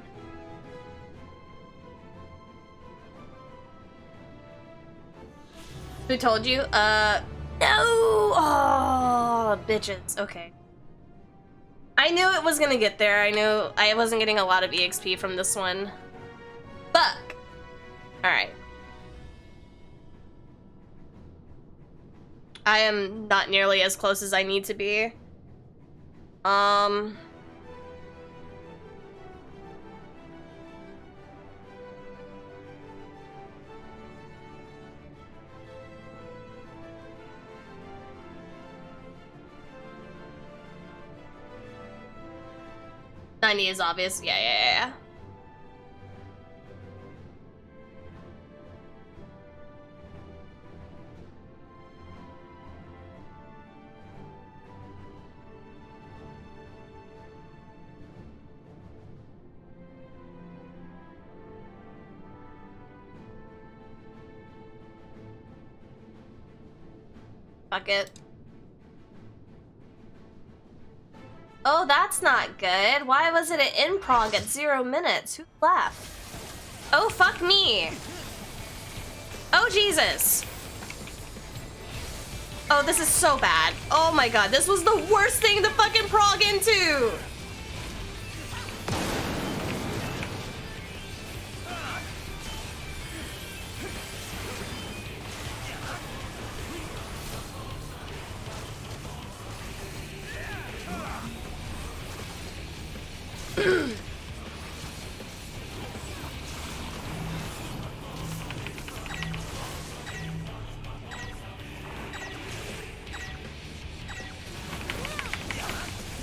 Who told you? No! Oh, bitches. Okay. I knew it was gonna get there. I knew I wasn't getting a lot of EXP from this one. Fuck! Alright. I am not nearly as close as I need to be. 90 is obvious. Yeah. Fuck it. Oh, that's not good. Why was it an improg at 0 minutes? Who left? Oh, fuck me. Oh, Jesus. Oh, this is so bad. Oh my god, this was the worst thing to fucking prog into.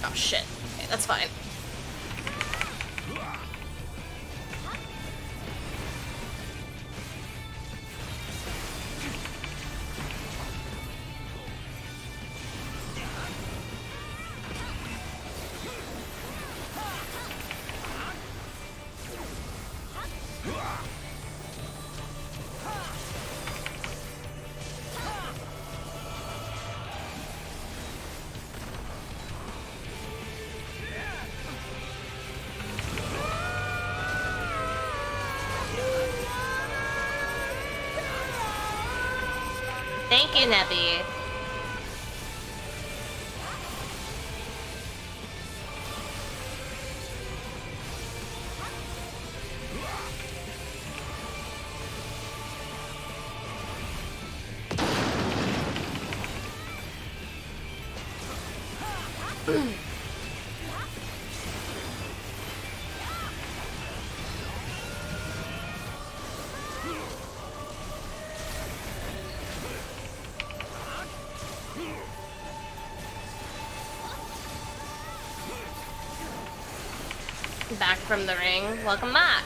Oh shit. Okay, that's fine. Thank you, Nebby. Back from the ring. Welcome back.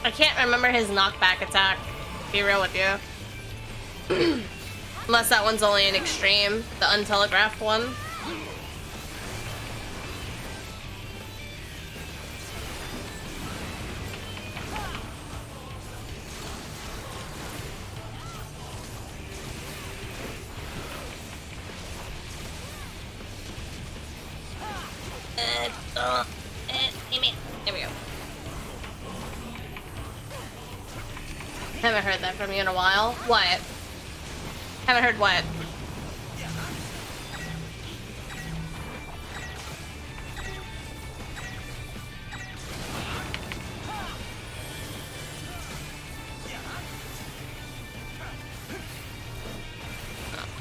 I can't remember his knockback attack, to be real with you. Unless that one's only an extreme, the untelegraphed one. There we go. Haven't heard that from you in a while. What? Haven't heard what?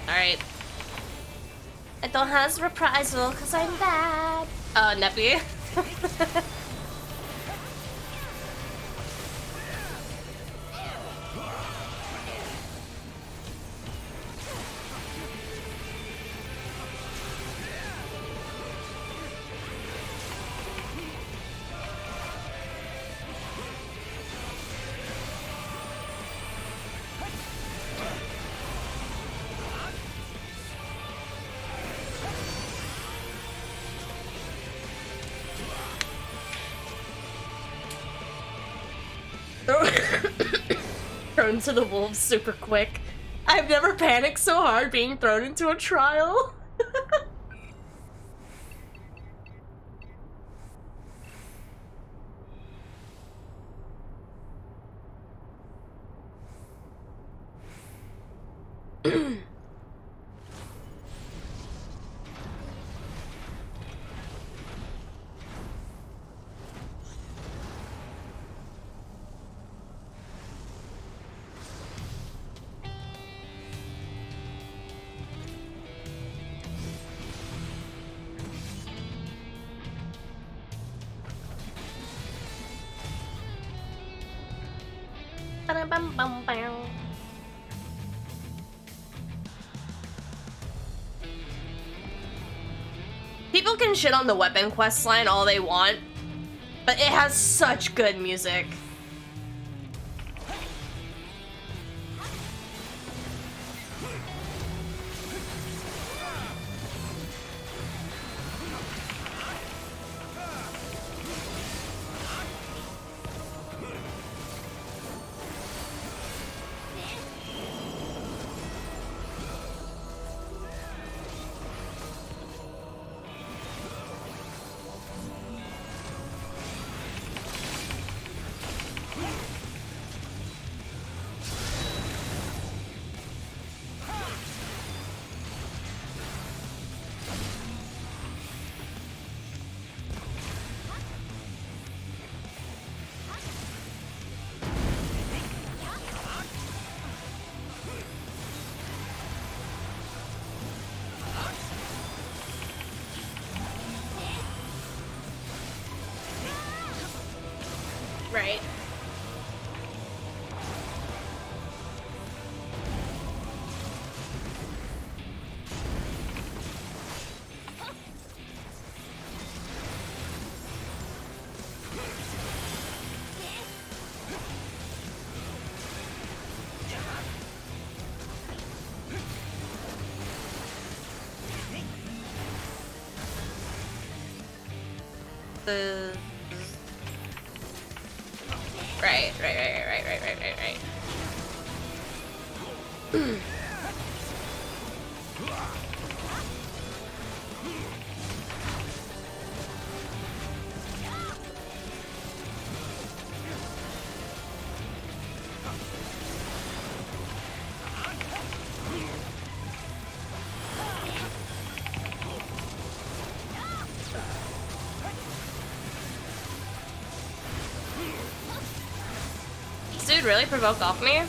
Alright. I don't have reprisal because I'm bad. Neppy. Thrown to the wolves super quick. I've never panicked so hard being thrown into a trial. People can shit on the weapon quest line all they want, but it has such good music. Right. Right. This dude really provoked off me?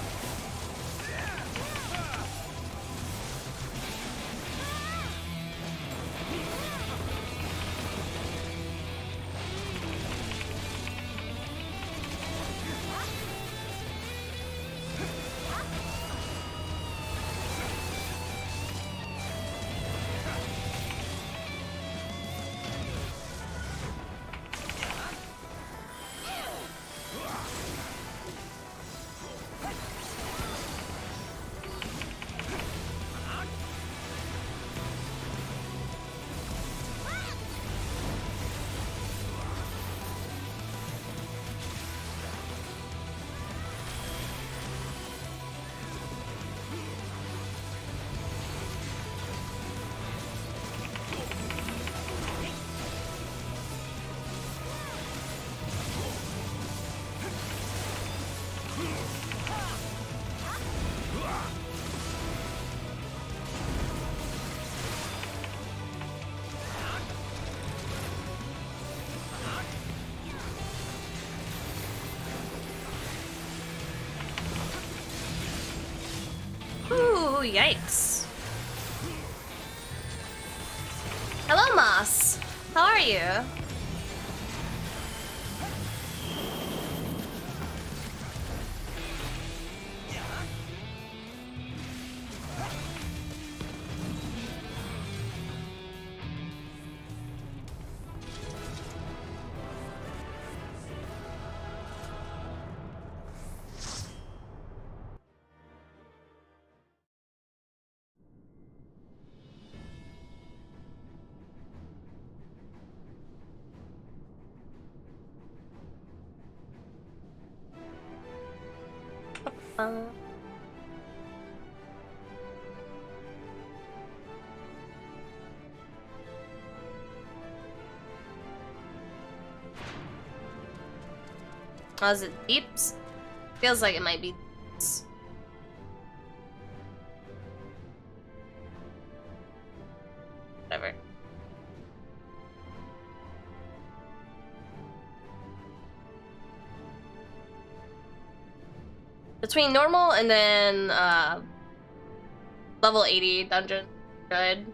yikes. Hello, Moss. How are you? Oh, is it deeps? Feels like it might be deeps. Whatever. Between normal and then level 80 dungeon should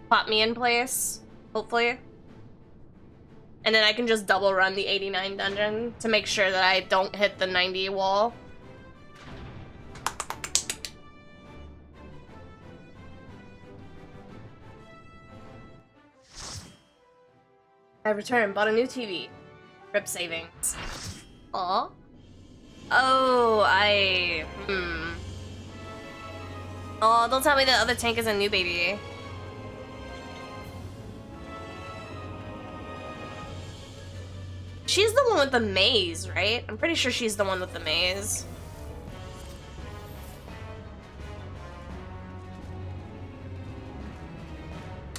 pop me in place, hopefully. And then I can just double run the 89 dungeon to make sure that I don't hit the 90 wall. I returned, bought a new TV. Rip savings. Aw. Oh, Oh, don't tell me the other tank is a new baby. She's the one with the maze, right? I'm pretty sure she's the one with the maze.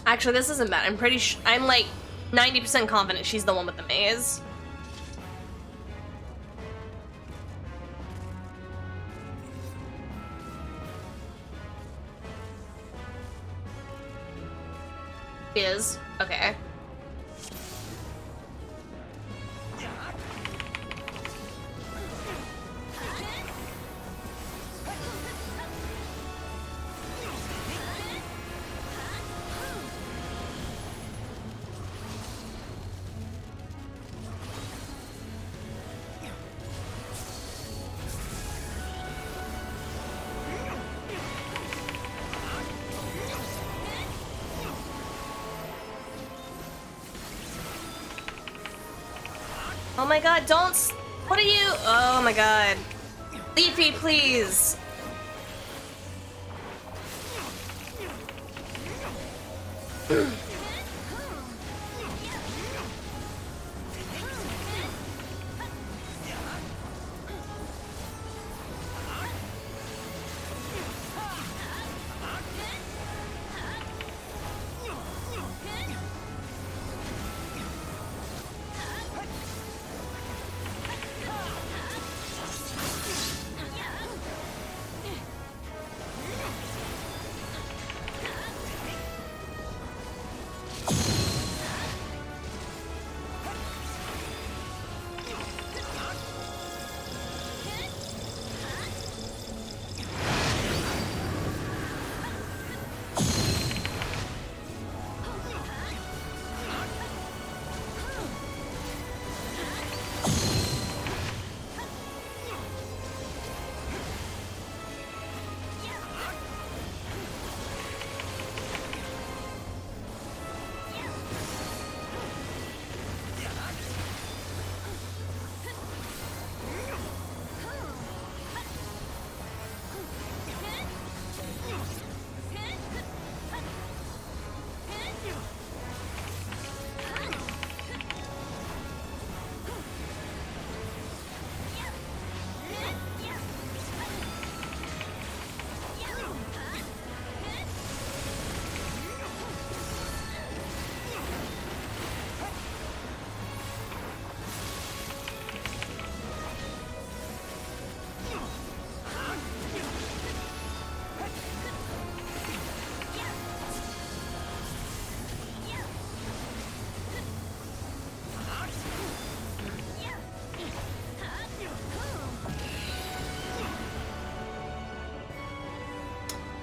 Actually, this isn't bad. I'm pretty sure, I'm like 90% confident she's the one with the maze. She is? Okay. Oh my god, don't... What are you... Oh my god. Leafy, please.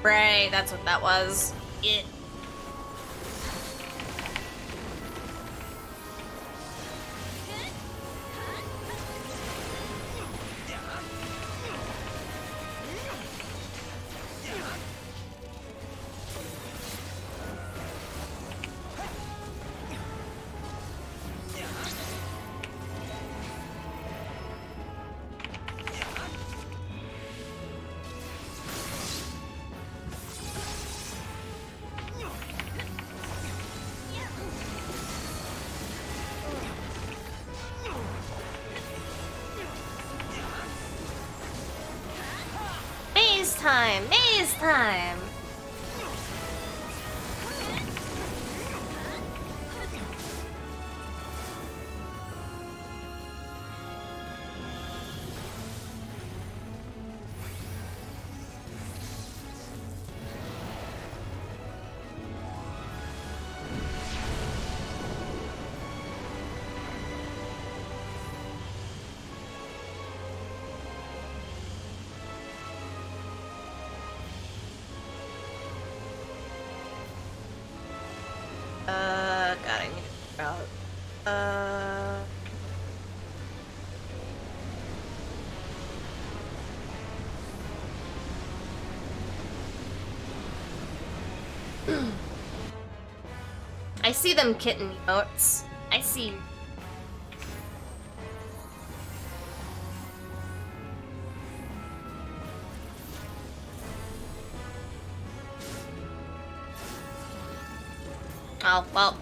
Right, that's what that was. Yeah. Maze time! God, I need to figure out. I see them kitten emotes. I see. Oh, well.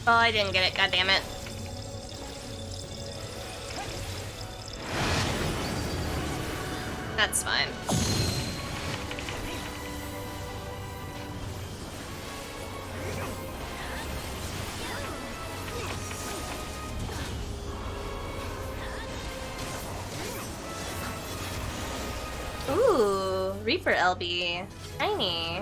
Oh, I didn't get it, god damn it. That's fine. Ooh, Reaper LB. Tiny.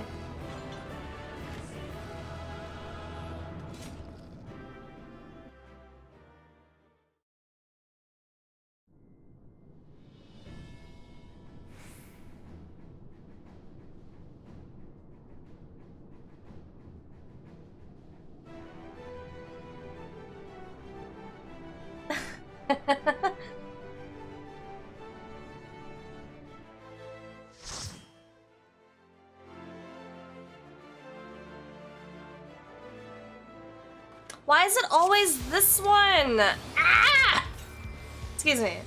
Why is it always this one? Ah! Excuse me.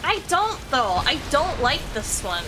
I don't, though. I don't like this one.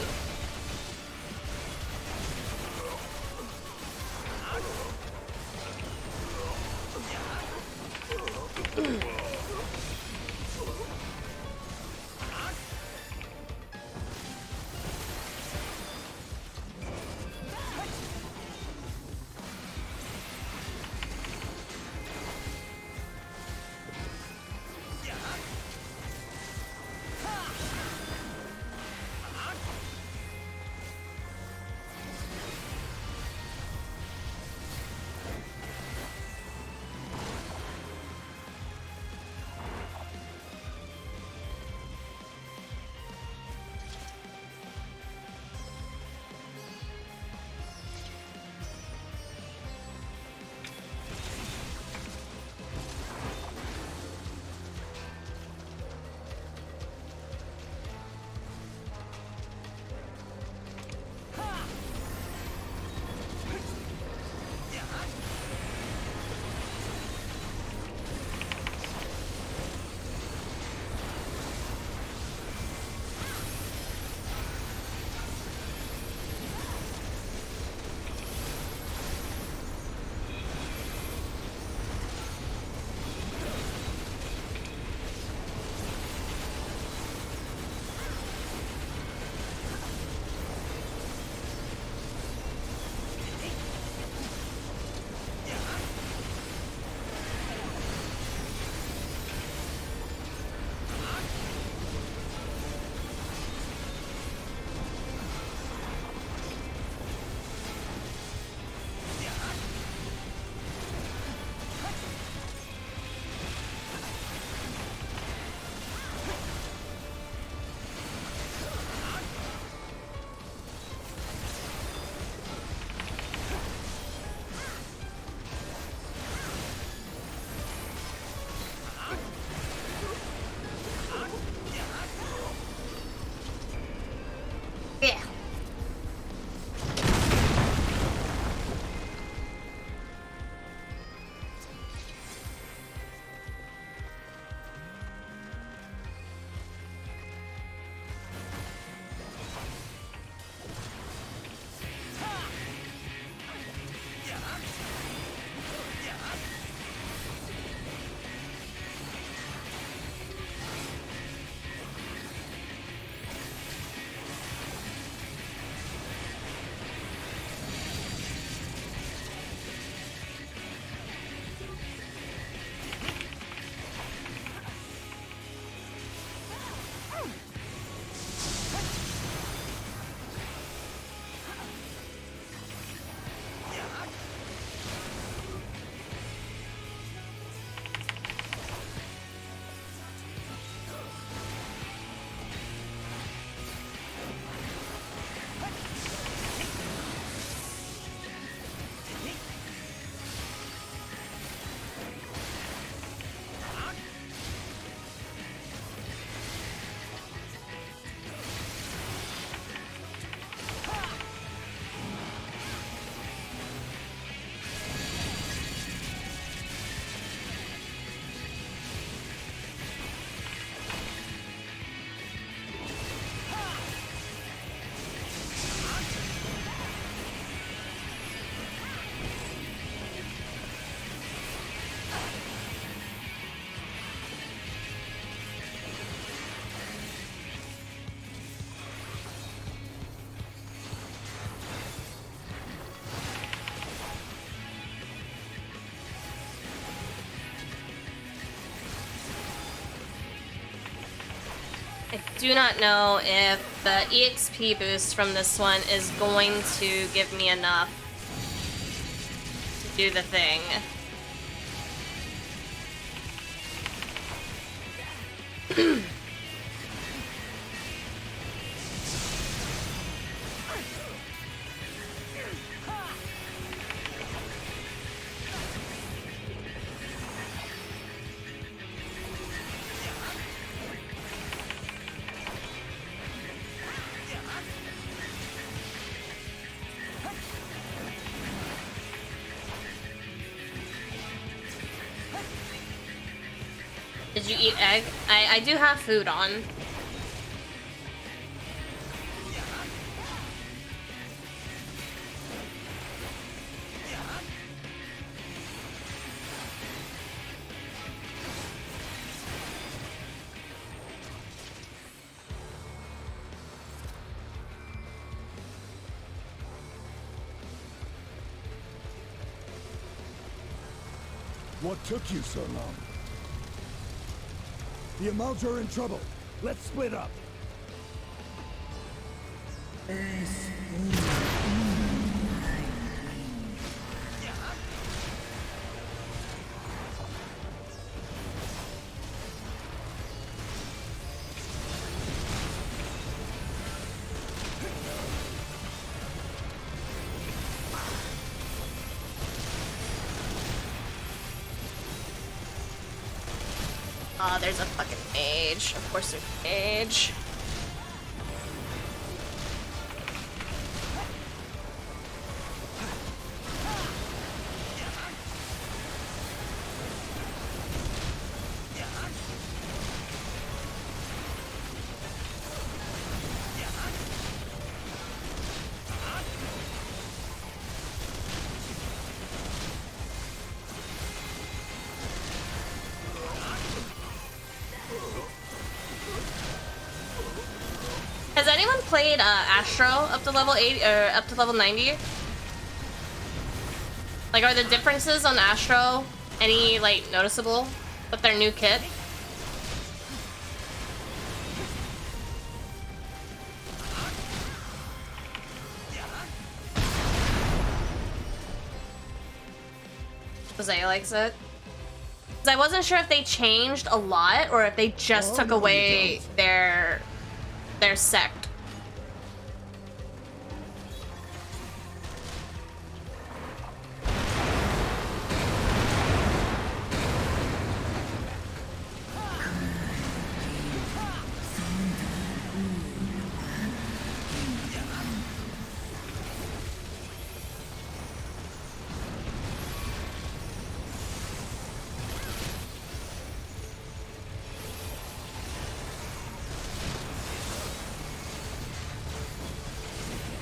I do not know if the EXP boost from this one is going to give me enough to do the thing. Did you eat egg? I do have food on. What took you so long? The Amalds are in trouble. Let's split up. Oh, there's a fucking mage. Of course there's a mage. Has anyone played Astro up to level 80 or up to level 90? Like, are the differences on Astro any like noticeable with their new kit? Jose likes it. 'Cause I wasn't sure if they changed a lot or if they just took away their sect.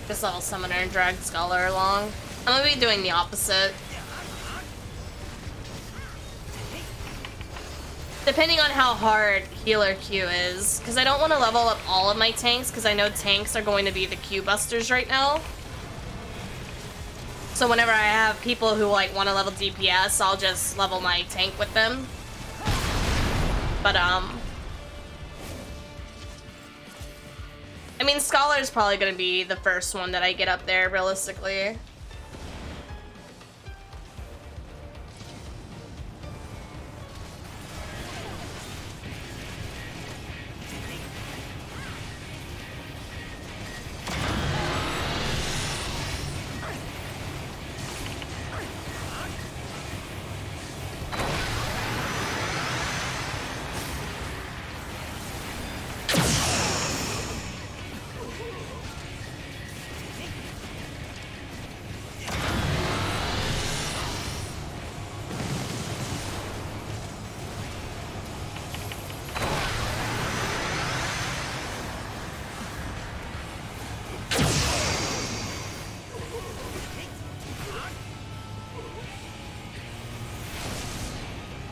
This level summoner and drag scholar along. I'm gonna be doing the opposite. Depending on how hard healer Q is. Because I don't want to level up all of my tanks because I know tanks are going to be the Q busters right now. So whenever I have people who like want to level DPS, I'll just level my tank with them. But I mean, Scholar is probably going to be the first one that I get up there, realistically.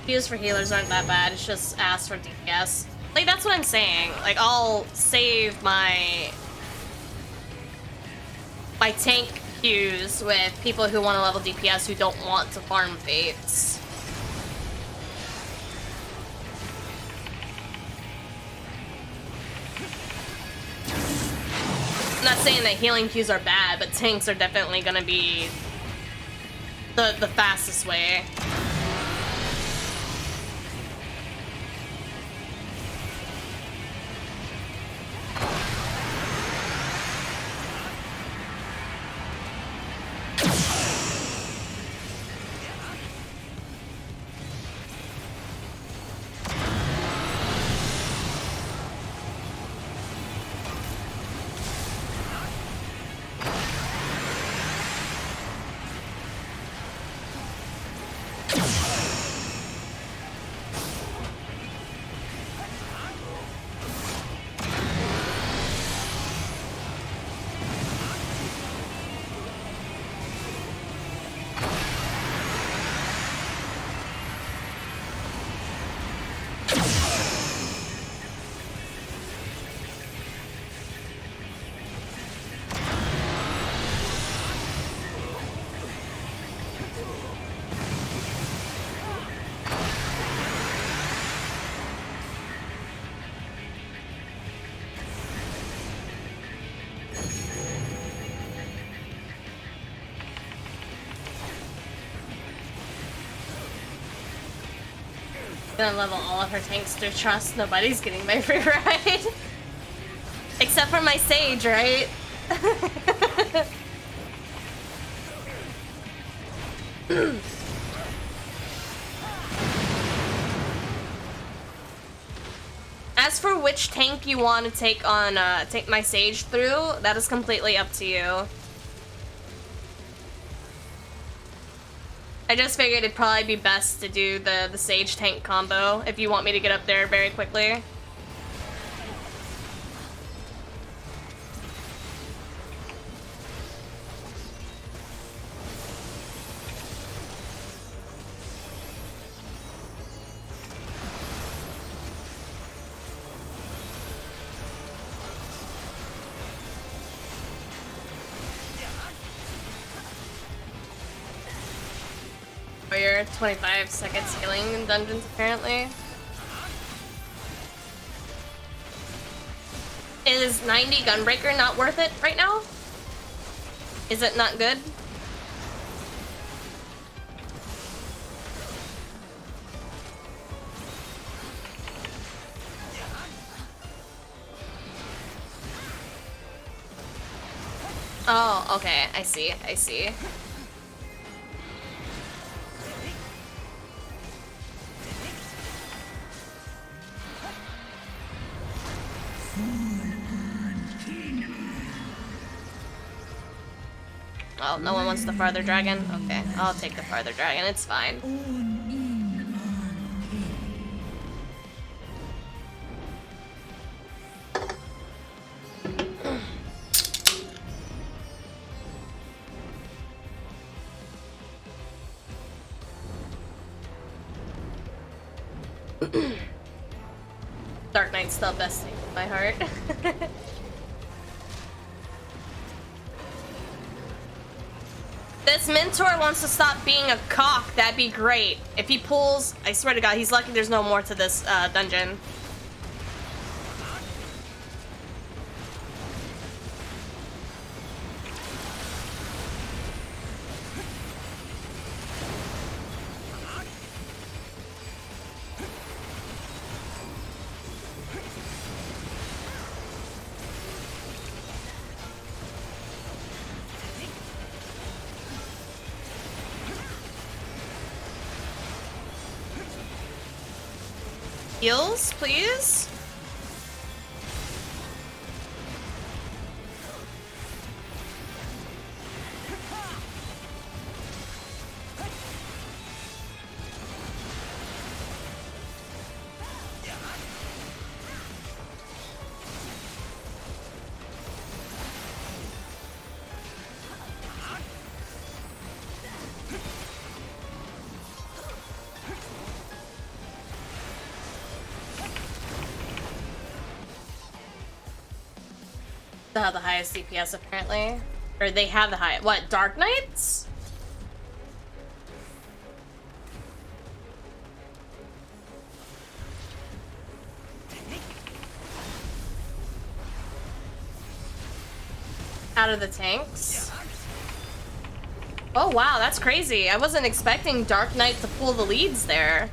Qs for healers aren't that bad, it's just ass for DPS. Like, that's what I'm saying. Like, I'll save my tank Qs with people who want to level DPS who don't want to farm fates. I'm not saying that healing Qs are bad, but tanks are definitely gonna be the fastest way. Gonna level all of her tanks to trust nobody's getting my free ride. Except for my Sage, right? As for which tank you want to take on, take my Sage through, that is completely up to you. I just figured it'd probably be best to do the Sage tank combo if you want me to get up there very quickly. For your 25 seconds healing in dungeons, apparently. Is 90 Gunbreaker not worth it right now? Is it not good? Oh, okay. I see. I see. Oh, no one wants the farther dragon? Okay, I'll take the farther dragon, it's fine. Dark Knight's still best thing in my heart. This mentor wants to stop being a cock, that'd be great. If he pulls, I swear to God, he's lucky there's no more to this dungeon. Heals, please? They have the highest DPS apparently. Or they have the highest. What, Dark Knights? Out of the tanks? Oh wow, that's crazy. I wasn't expecting Dark Knight to pull the leads there.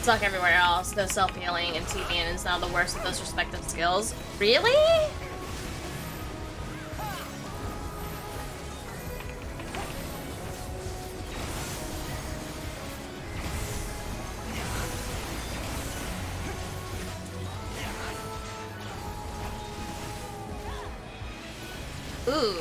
Suck everywhere else. No self-healing, and TBN is now the worst of those respective skills. Really? Ooh.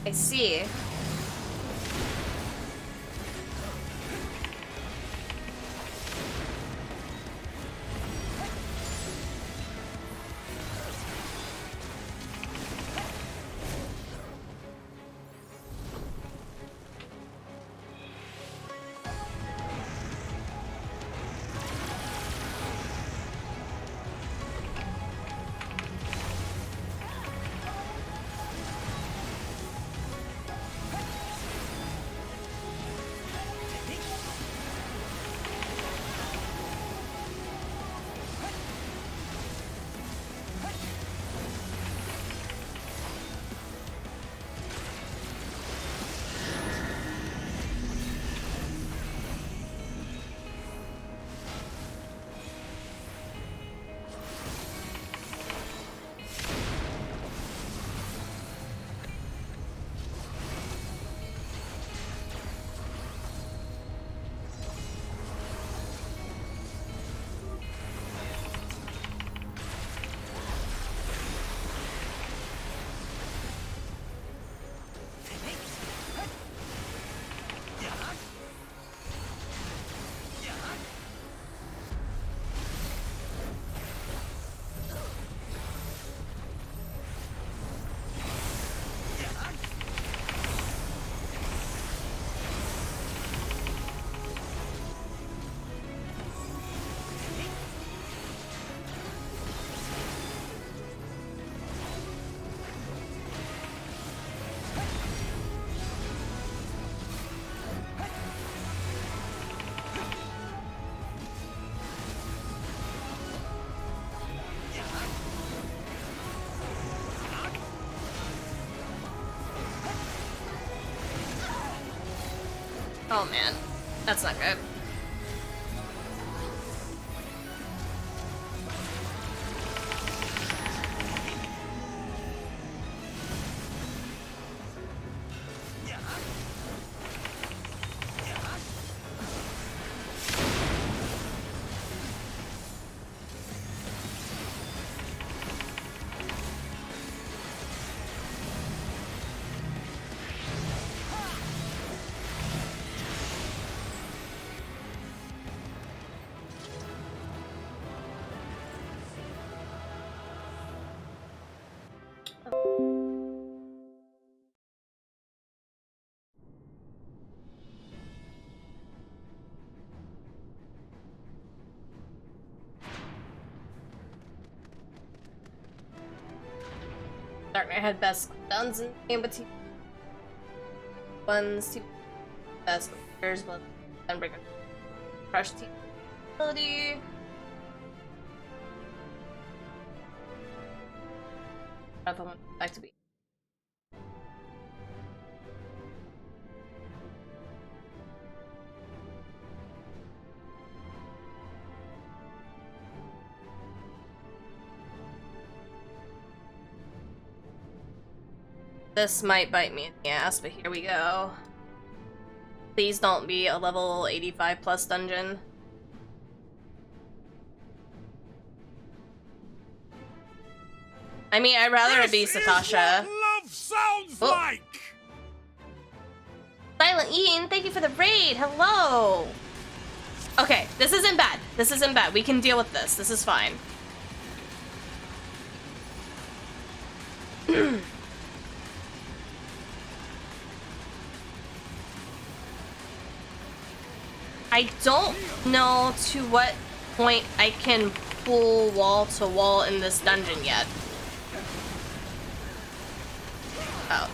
I see. Oh man, that's not good. Dark Knight had best guns in the game, but ones to best players, but Gunbreaker crush team ability. I don't know if I want back to be. This might bite me in the ass, but here we go. Please don't be a level 85 plus dungeon. I mean, I'd rather it be Satasha. Love sounds like. Silent Ian, thank you for the raid. Hello. Okay, this isn't bad. This isn't bad. We can deal with this. This is fine. I don't know to what point I can pull wall to wall in this dungeon yet. Oh.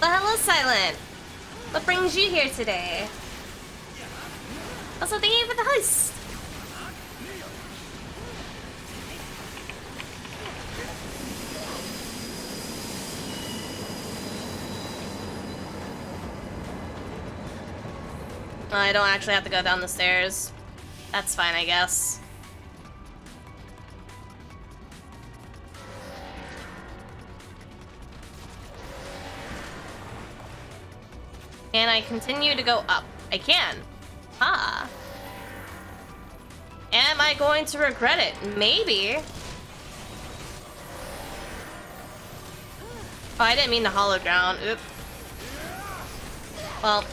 Well, hello, Silent. What brings you here today? Also, thank you for the host. I don't actually have to go down the stairs. That's fine, I guess. Can I continue to go up? I can. Ah. Am I going to regret it? Maybe. Oh, I didn't mean the hollow ground. Oops. Well.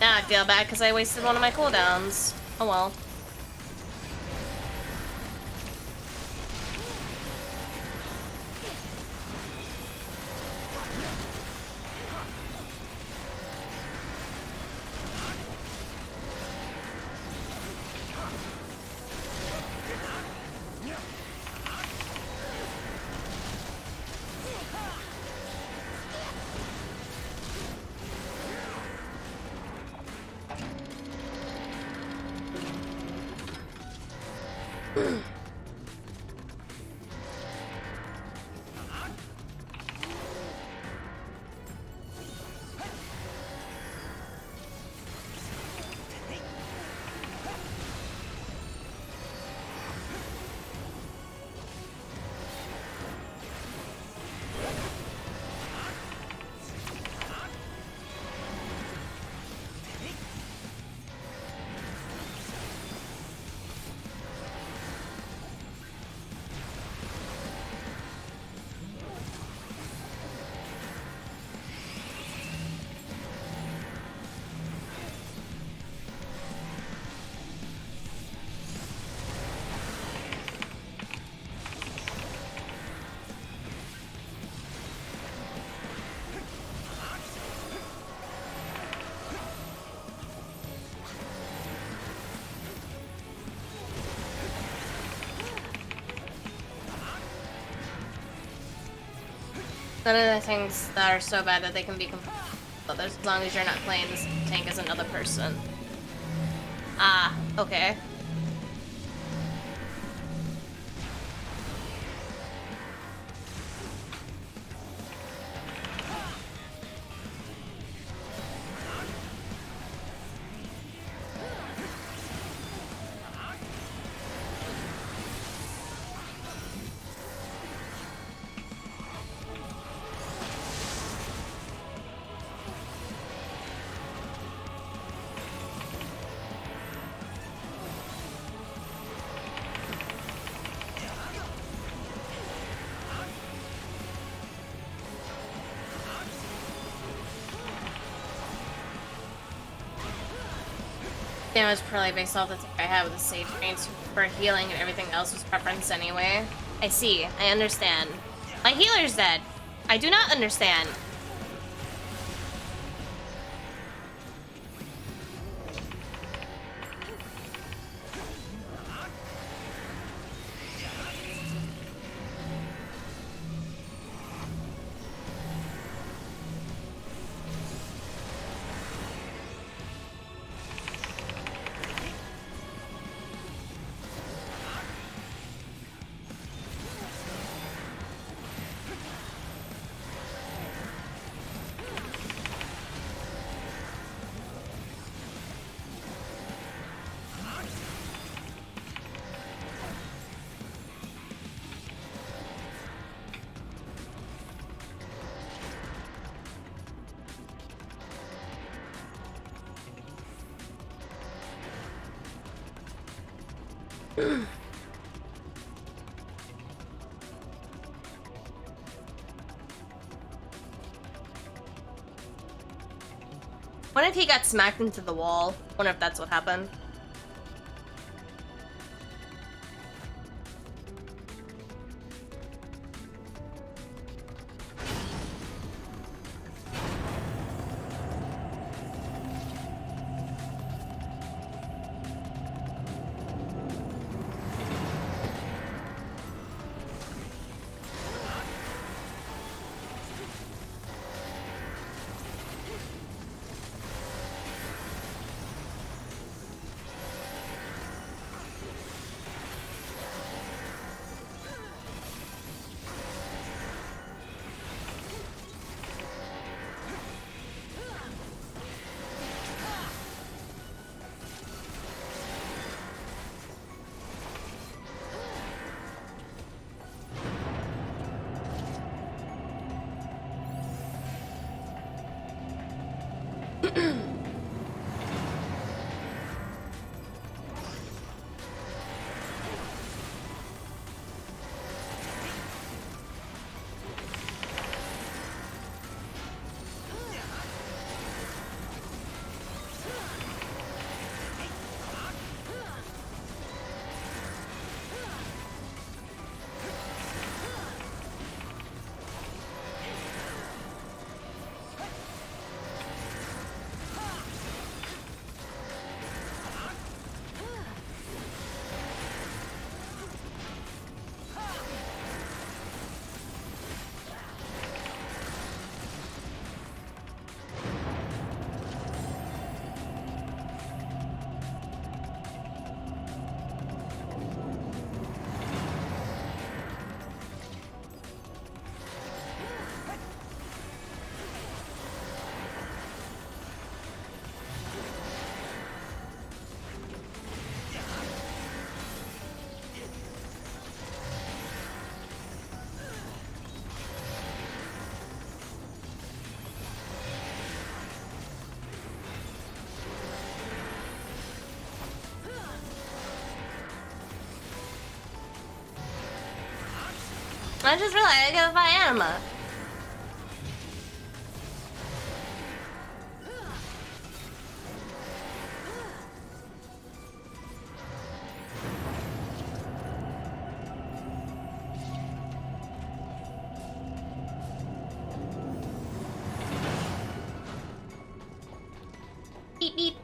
Now I feel bad because I wasted one of my cooldowns. Oh well. None of the things that are so bad that they can be but as long as you're not playing this tank as another person. Ah, okay. Was probably based off the thing I had with the save trains for healing and everything else was preference anyway. I see. I understand. My healer's dead. I do not understand. What if he got smacked into the wall? Wonder if that's what happened. I just realized I gotta fight Anima. Beep beep.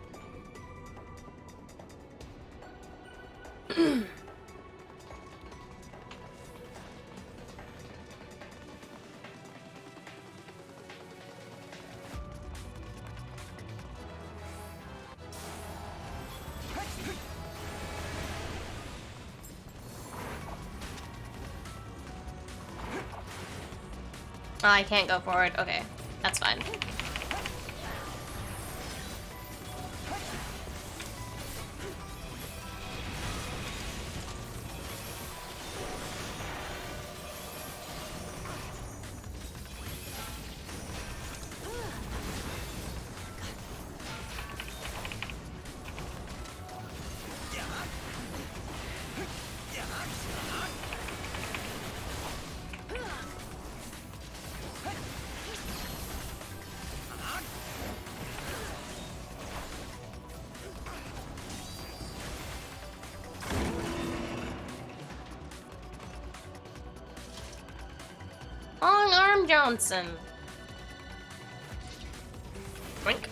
Oh, I can't go forward. Okay, that's fine. Long Arm Johnson. Drink.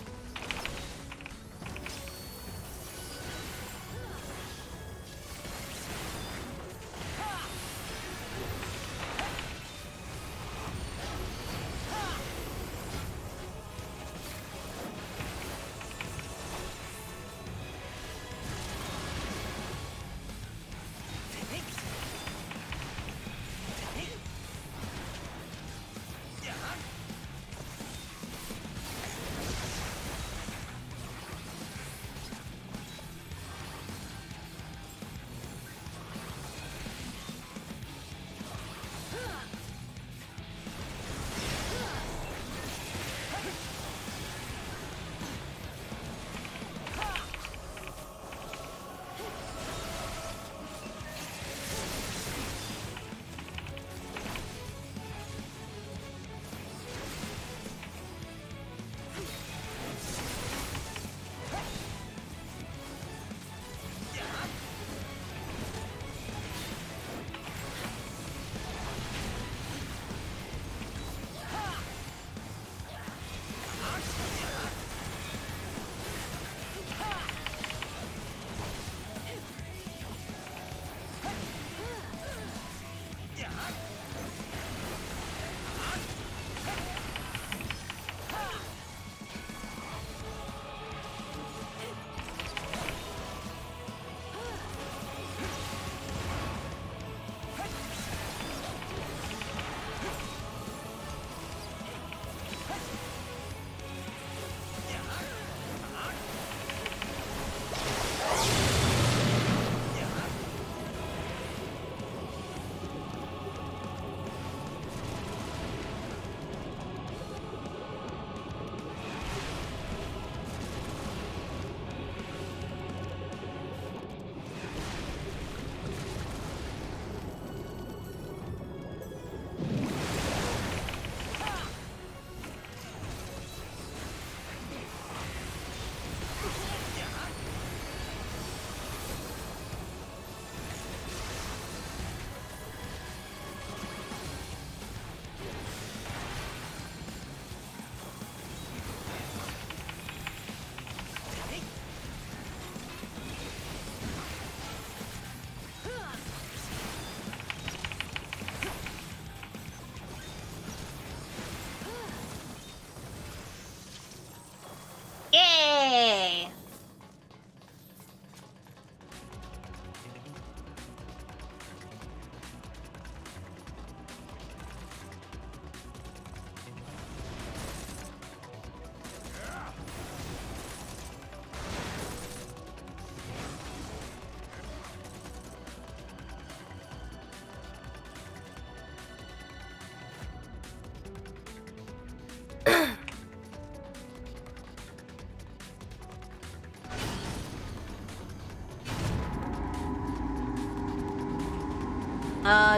Yay!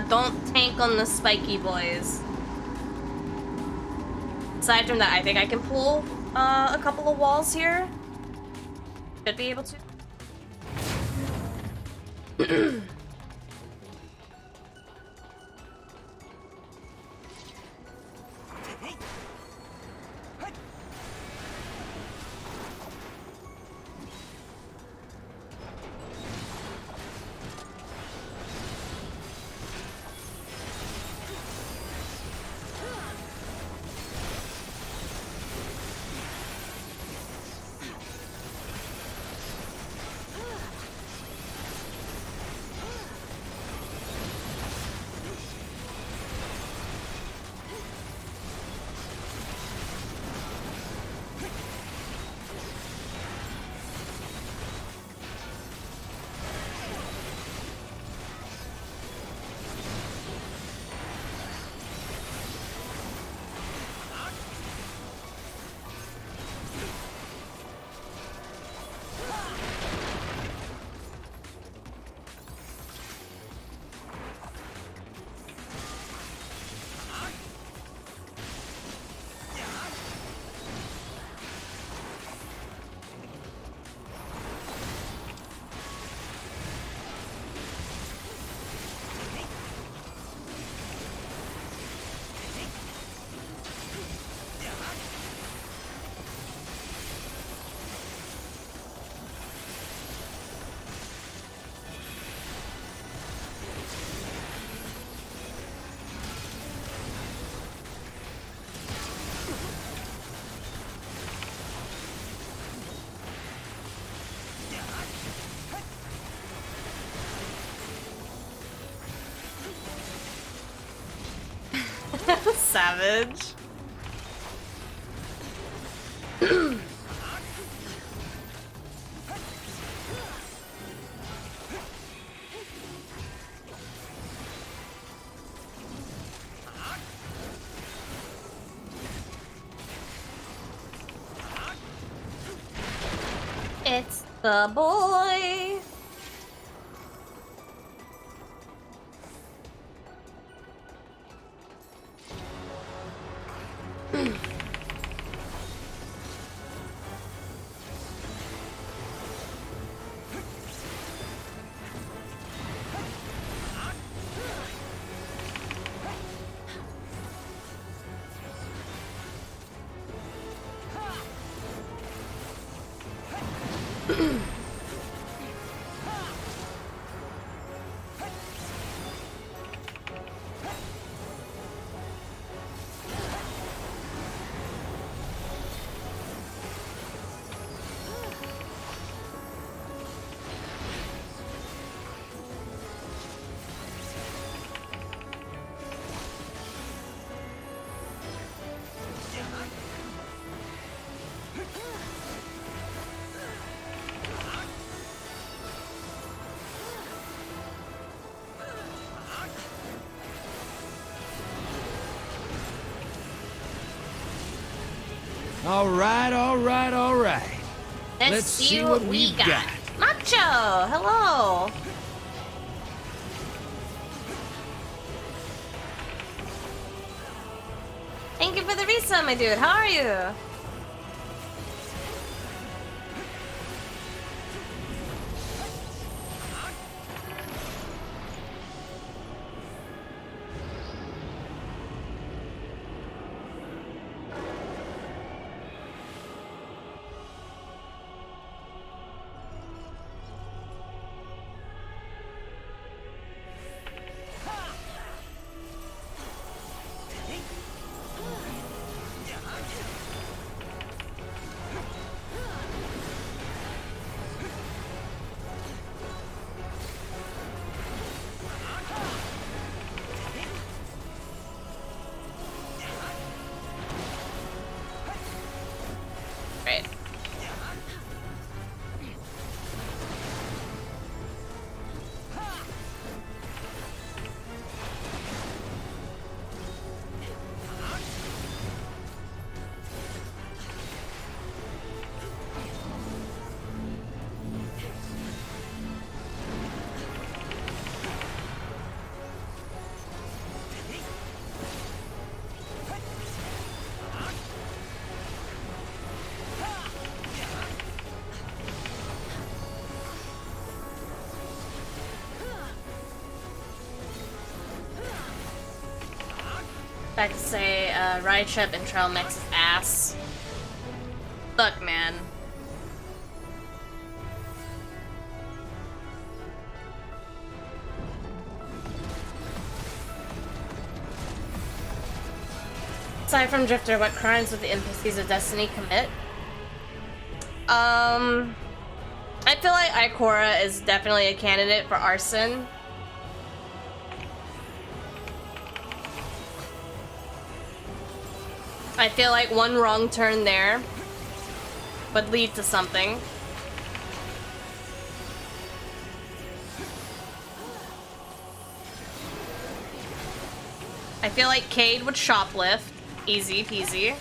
Don't tank on the spiky boys. Aside from that, I think I can pull a couple of walls here. Should be able to. savage. It's the boy. All right, all right, all right. Let's see what we got. Macho, hello. Thank you for the resub, my dude. How are you? Back to say, Rideship and Trail Mech's ass. Look, man. Aside from Drifter, what crimes would the NPCs of Destiny commit? I feel like Ikora is definitely a candidate for arson. I feel like one wrong turn there would lead to something. I feel like Cade would shoplift. Easy peasy.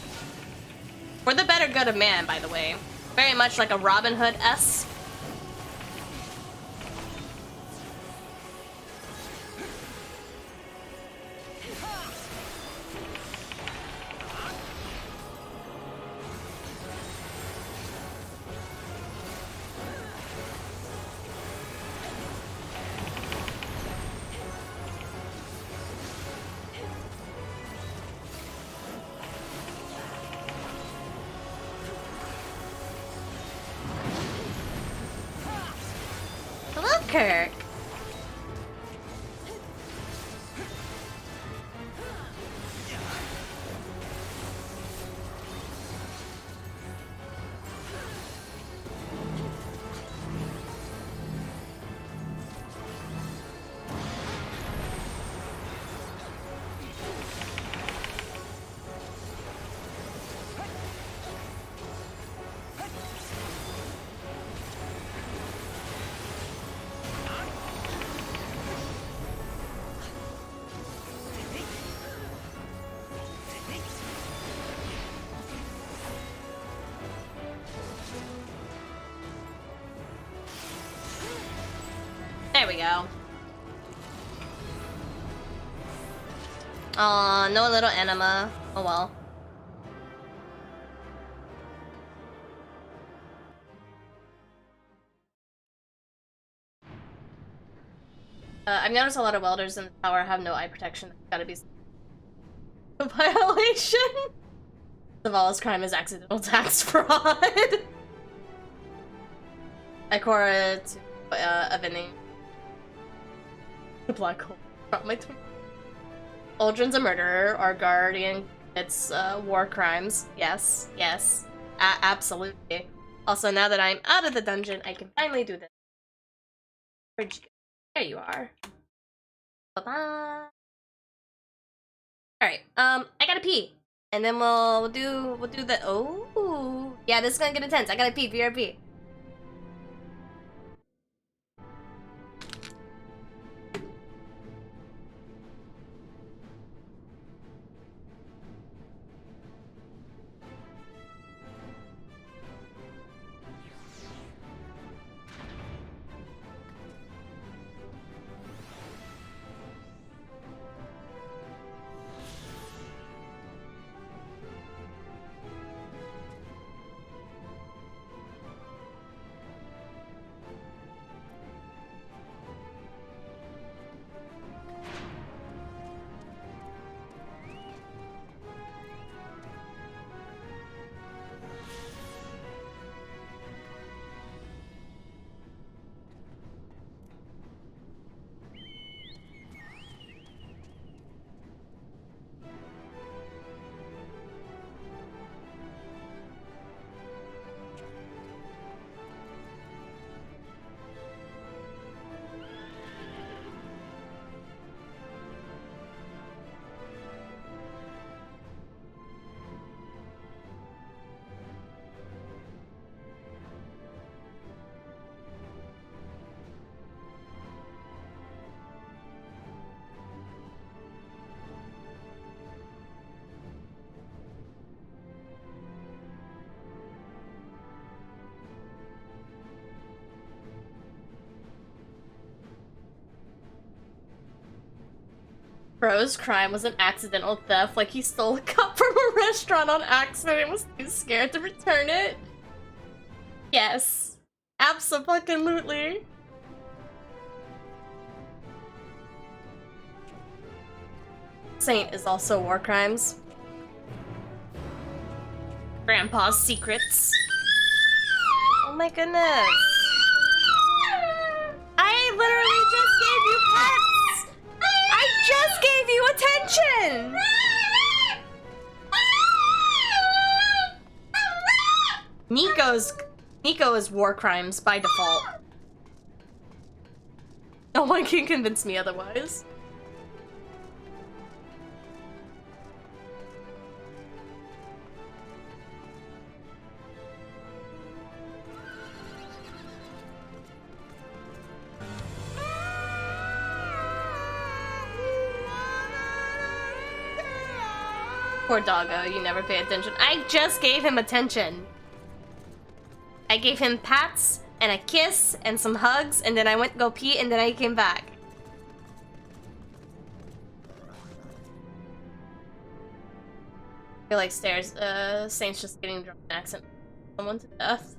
For the better good of man, by the way. Very much like a Robin Hood-esque. Kirk. we go. Aw, no little anima. Oh well. I've noticed a lot of welders in the tower have no eye protection. That's gotta be a violation. The smallest crime is accidental tax fraud. Ikora to Avini. The black hole. Drop my twin. Uldren's a murderer. Our guardian commits war crimes. Yes, yes. Absolutely. Also, now that I'm out of the dungeon, I can finally do this. Where'd you go? There you are. Bye-bye. Alright, I gotta pee. And then we'll do the oh yeah, this is gonna get intense. I gotta pee, BRB. Bro's crime was an accidental theft, like he stole a cup from a restaurant on accident and was too scared to return it. Yes. Abso-fucking-lutely. Saint is also war crimes. Grandpa's secrets. Oh my goodness. I literally just gave you pets! I just gave you attention! Nico is war crimes by default. No one can convince me otherwise. Poor doggo, you never pay attention. I just gave him attention. I gave him pats and a kiss and some hugs, and then I went to go pee, and then I came back. I feel like Saint's just getting drunk and accident someone to death.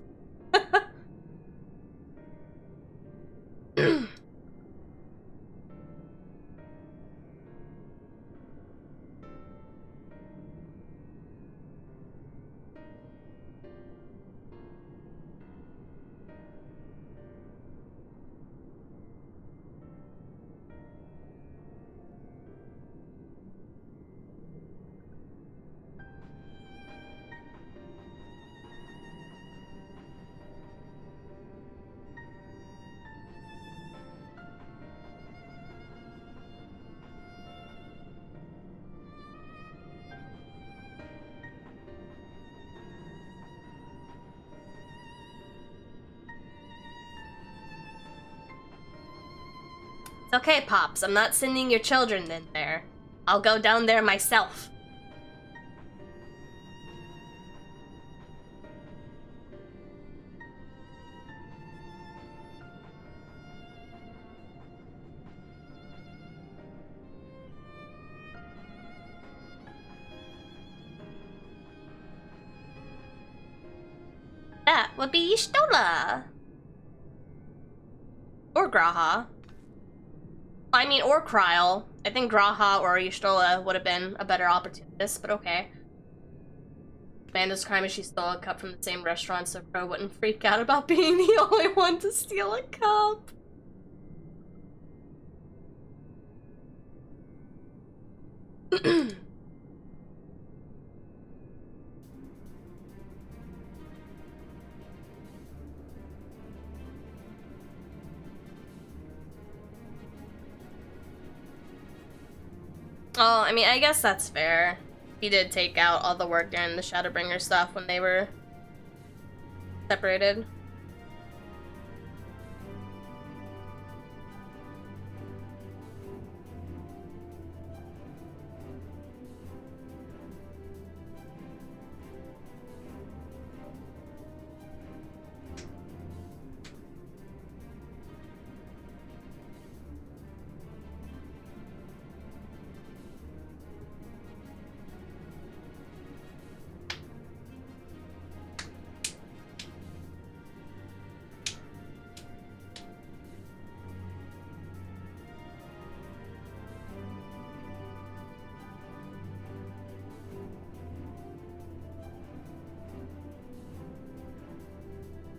Okay, Pops, I'm not sending your children in there. I'll go down there myself. That would be YSHTOLA. Or G'raha. I mean, or Kryle. I think G'raha or YSHTOLA would have been a better opportunist, but okay. Amanda's crime is she stole a cup from the same restaurant, so Crow wouldn't freak out about being the only one to steal a cup. Oh, I mean, I guess that's fair. He did take out all the work during the Shadowbringer stuff when they were separated.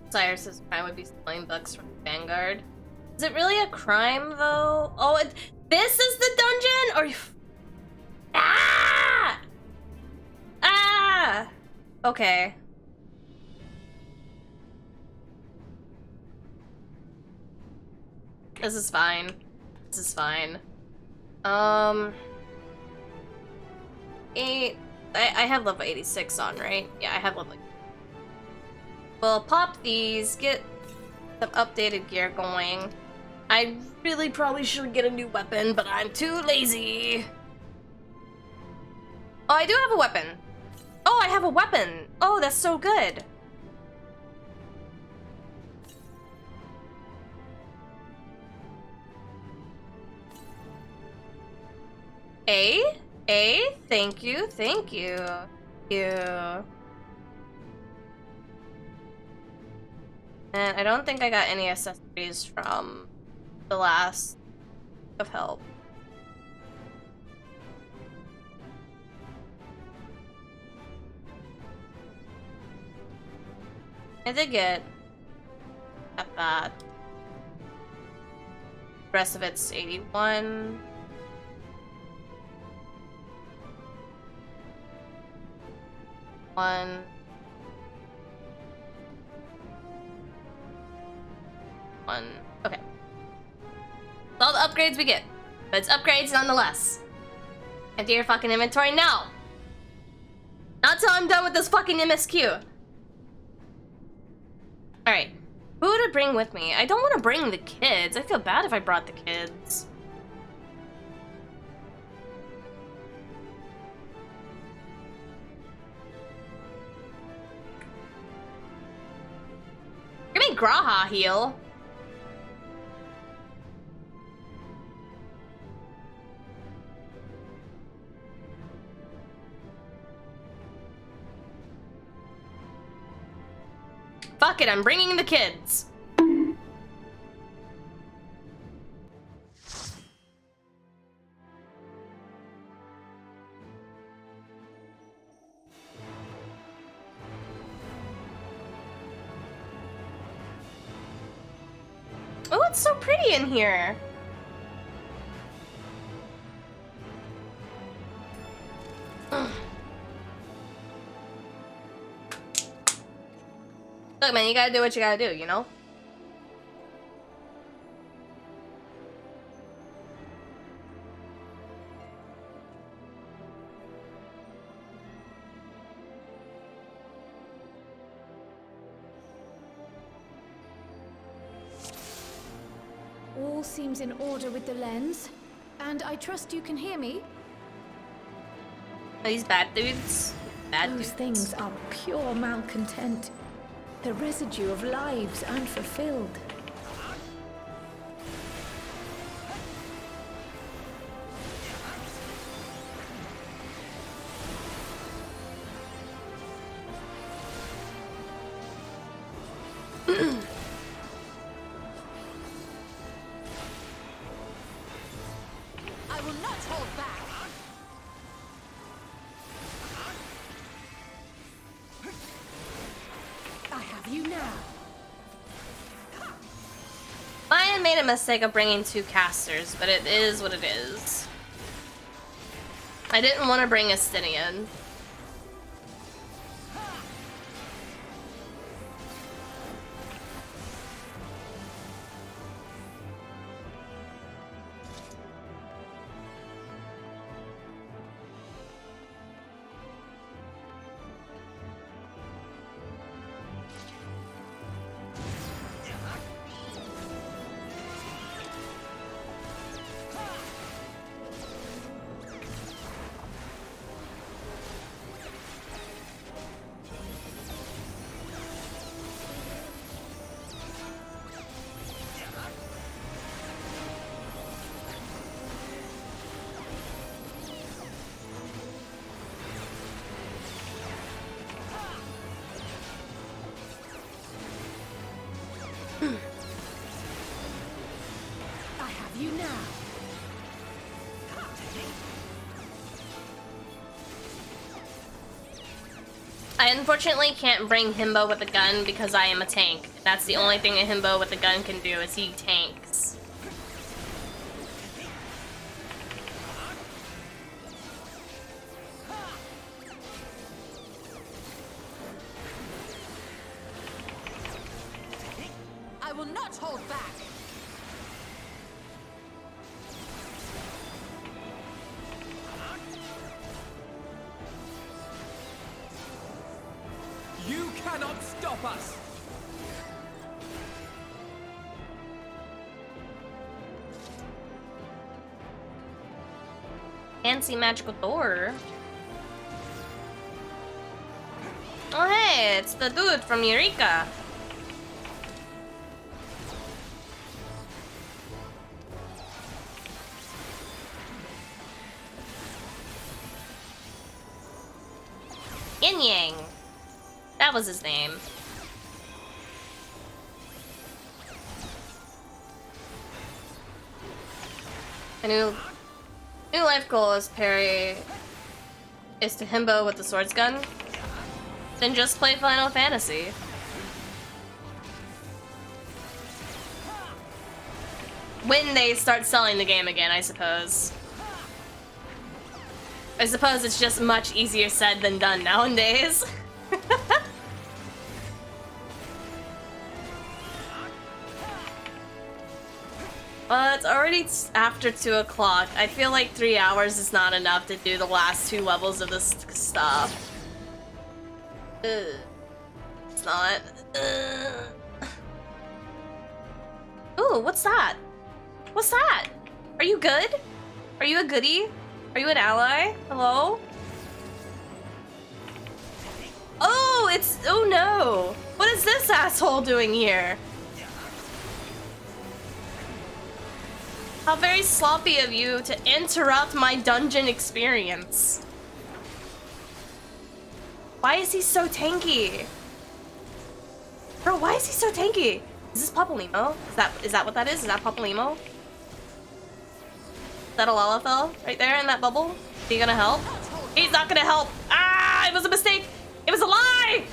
Cyrus's crime would be stealing books from Vanguard. Is it really a crime, though? Oh, this is the dungeon? Or you... Ah! Ah! Okay. This is fine. This is fine. I have level 86 on, right? Yeah, I have level... We'll pop these, get some updated gear going. I really probably should get a new weapon, but I'm too lazy. Oh, I do have a weapon. Oh, I have a weapon. Oh, that's so good. Thank you, thank you. And I don't think I got any accessories from the last of help. I did get that. The rest of it's 81. One. Okay. It's all the upgrades we get. But it's upgrades nonetheless. Empty your fucking inventory now! Not till I'm done with this fucking MSQ. Alright. Who to bring with me? I don't want to bring the kids. I feel bad if I brought the kids. Give me G'raha heal. Fuck it, I'm bringing the kids. Oh, it's so pretty in here. Ugh. Look, man, you gotta do what you gotta do, you know? All seems in order with the lens, and I trust you can hear me. Are these bad dudes? Those things are pure malcontent. The residue of lives unfulfilled. I will not hold back. I have you now. I made a mistake of bringing 2 casters, but it is what it is. I didn't want to bring a Stynian. I have you now. I unfortunately can't bring Himbo with a gun because I am a tank. That's the only thing a Himbo with a gun can do, is he tanks. I will not hold back. You cannot stop us! Fancy magical door. Oh hey, it's the dude from Eureka. Yin Yang. That was his name. A new life goal is parry is to Himbo with the swords gun. Then just play Final Fantasy. When they start selling the game again, I suppose. I suppose it's just much easier said than done nowadays. Well, it's already after 2 o'clock. I feel like 3 hours is not enough to do the last 2 levels of this stuff. It's not. Ooh, what's that? What's that? Are you good? Are you a goodie? Are you an ally? Hello? Oh, it's... Oh no! What is this asshole doing here? How very sloppy of you to interrupt my dungeon experience. Why is he so tanky? Bro, why is he so tanky? Is this Papalymo? Is that what that is? Is that Papalymo? Is that a Lalafell right there in that bubble? Is he gonna help? He's not gonna help. Ah, it was a mistake. It was a lie.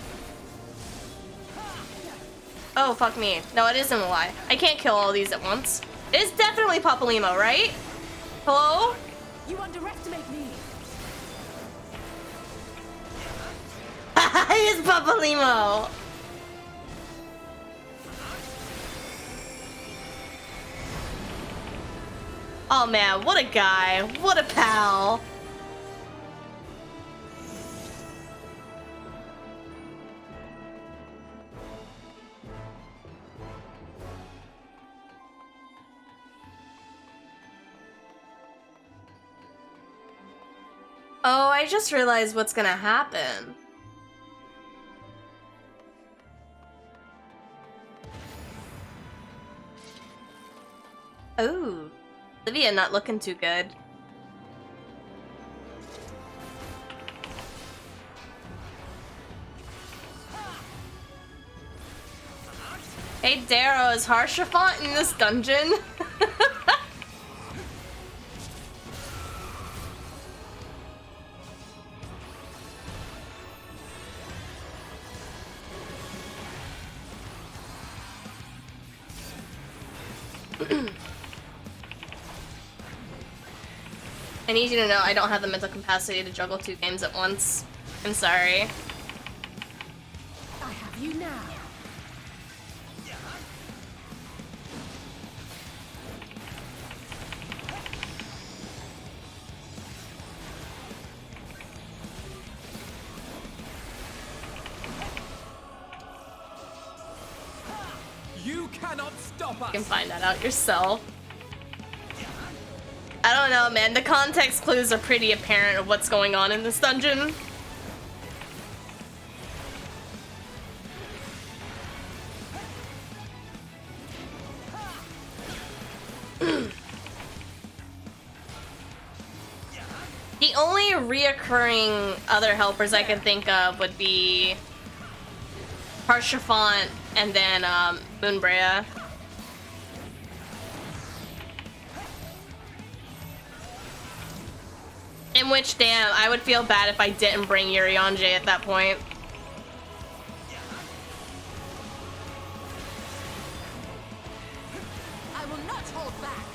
Oh, fuck me. No, it isn't a lie. I can't kill all these at once. It's definitely Papalymo, right? Hello? You underestimate me. It's Papalymo. Oh man, what a guy. What a pal. Oh, I just realized what's gonna happen. Oh, Olivia not looking too good. Hey Darrow, is Harshaphant in this dungeon? I need you to know I don't have the mental capacity to juggle 2 games at once. I'm sorry. I have you now. You cannot stop us. You can find that out yourself. I don't know, man. The context clues are pretty apparent of what's going on in this dungeon. The only reoccurring other helpers I can think of would be Harshaphant and then Moonbrea. In which, damn, I would feel bad if I didn't bring ᴄʀᴅɪᴛs at that point. I will not hold back.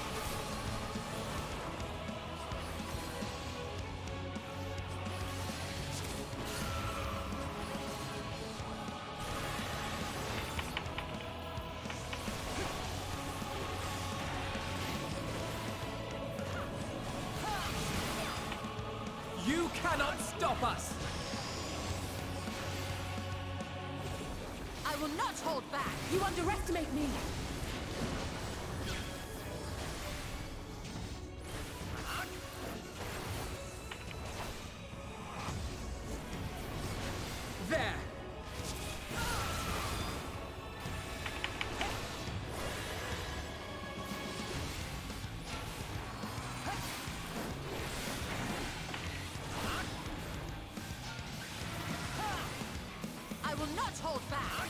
You cannot stop us. I will not hold back. You underestimate me. There. I will not hold back.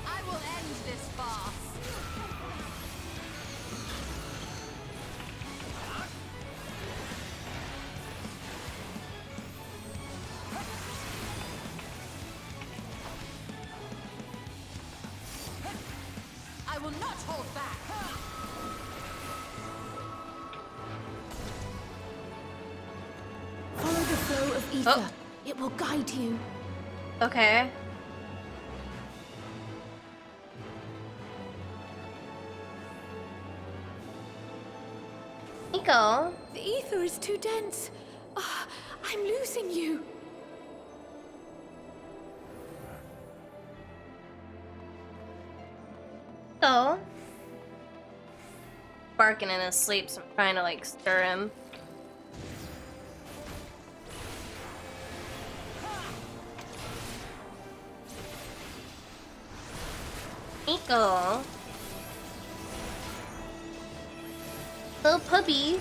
I will end this farce. I will not hold back. Follow the flow of ether. Oh. It will guide you. Okay. Nico. The ether is too dense. Ah, I'm losing you. Nico. Barking in his sleep, so I'm trying to like stir him. Nico. Little puppy.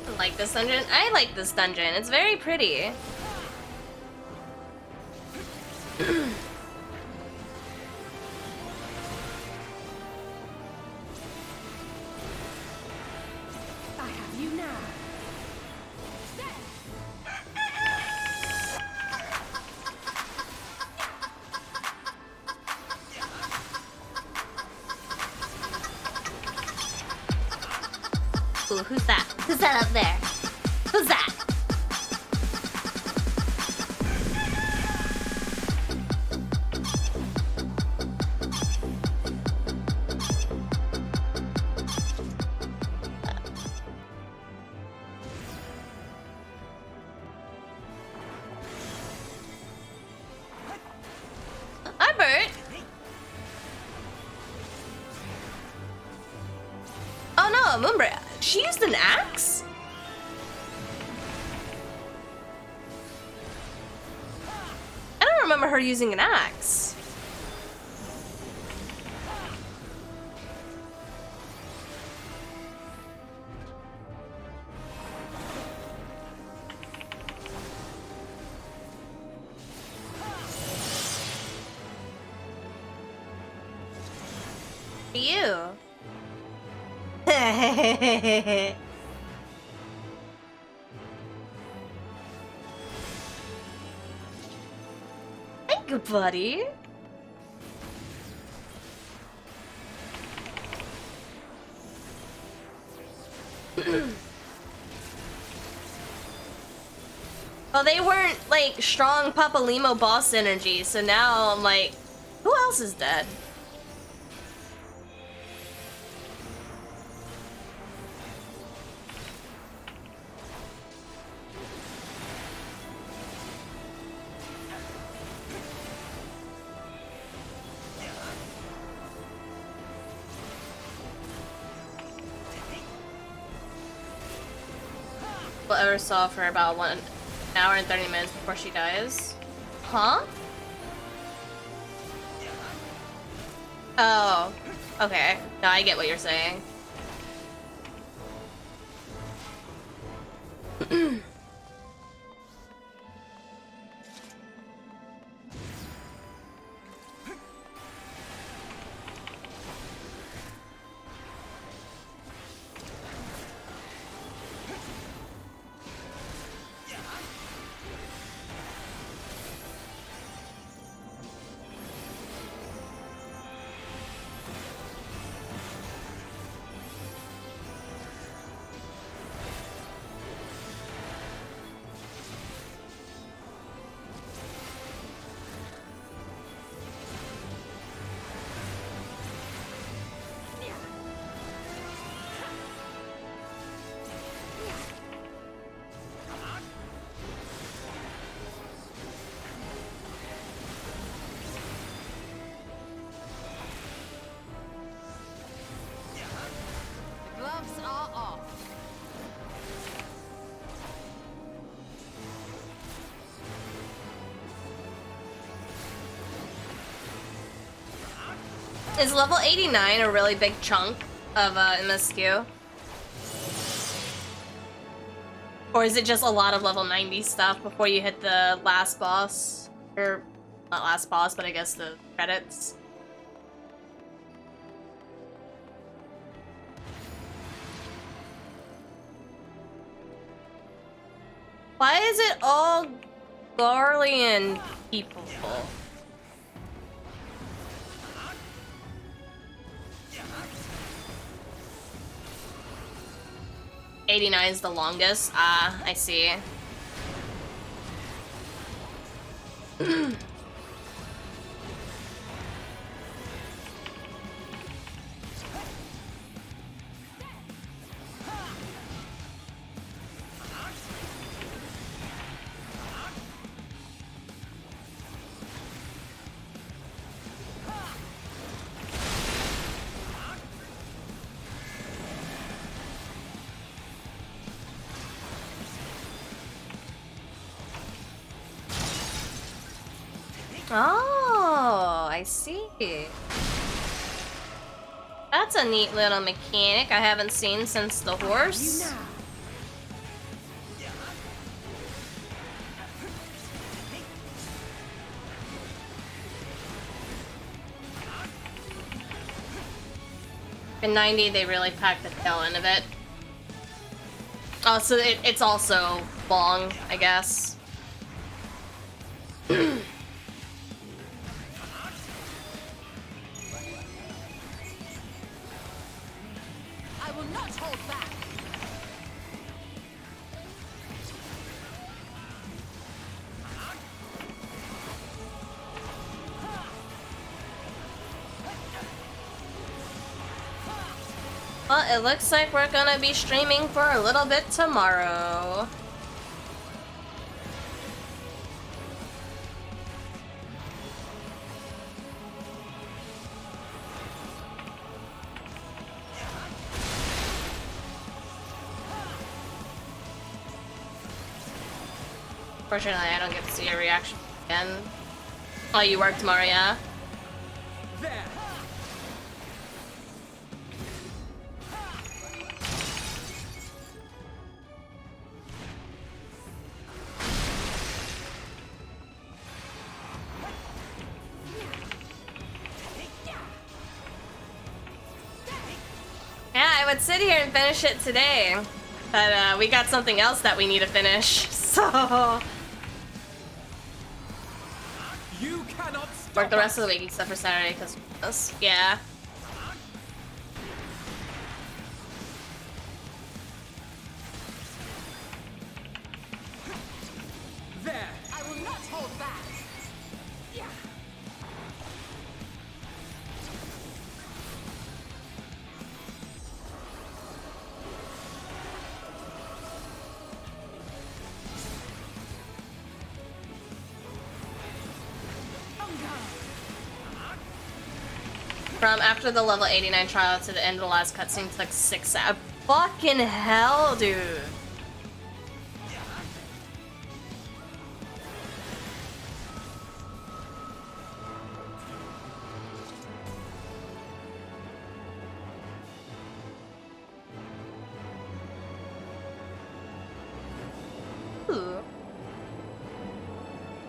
I like this dungeon. I like this dungeon. It's very pretty. I have you now. Ooh, who's that? Who's that up there? Who's that? Hi, Bert. Oh, Moonbreak. She used an axe? I don't remember her using an axe. You. Thank you, buddy. Well, they weren't like strong Papalimo boss energy, so now I'm like, who else is dead? We'll ever saw for about 1 hour and 30 minutes before she dies. Huh? Oh, okay. No, I get what you're saying. Is level 89 a really big chunk of MSQ? Or is it just a lot of level 90 stuff before you hit the last boss? Or, not last boss, but I guess the credits? Why is it all Garlean people? 89 is the longest. Ah, I see. Oh, I see. That's a neat little mechanic I haven't seen since the horse. In 90, they really packed the tail end of it. Oh, so it's also long, I guess. Well, it looks like we're gonna be streaming for a little bit tomorrow. Fortunately, I don't get to see your reaction again. Oh, you work tomorrow, yeah? There. Yeah, I would sit here and finish it today, but we got something else that we need to finish, so... You cannot stop work the rest of the week except for Saturday, because... yeah. There. I will not hold back. Yeah. From after the level 89 trial to the end of the last cutscene took 6 hours. Fucking hell, dude. Ooh.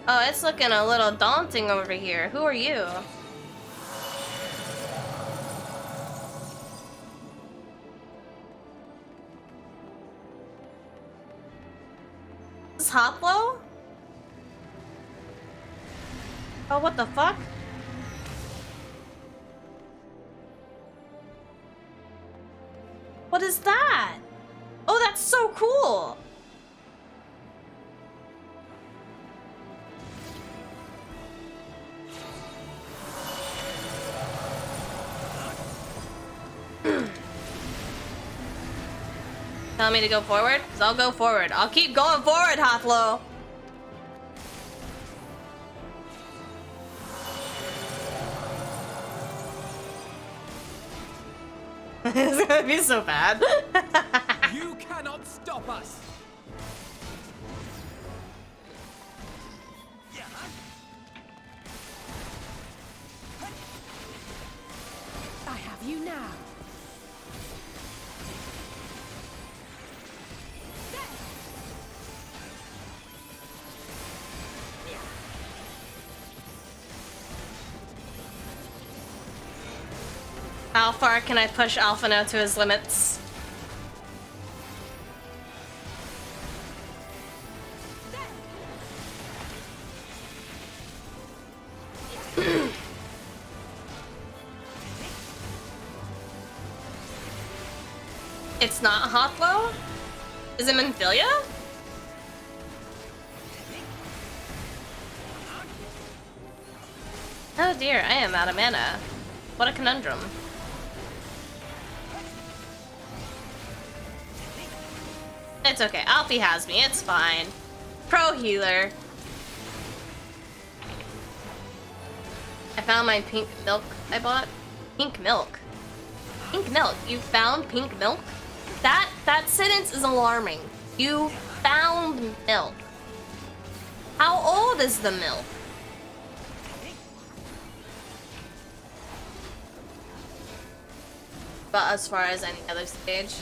Oh, it's looking a little daunting over here. Who are you? Is this Hoplo? Oh, what the fuck? What is that? Oh, that's so cool! Tell me to go forward? Because I'll go forward. I'll keep going forward, Hoplo! It's gonna be so bad. You cannot stop us. I have you now. How far can I push Alphino to his limits? It's not Hoplo? Is it Minfilia? Oh dear, I am out of mana. What a conundrum. It's okay, Alfie has me, it's fine. Pro healer. I found my pink milk I bought. Pink milk. Pink milk? You found pink milk? That sentence is alarming. You found milk. How old is the milk? But as far as any other stage.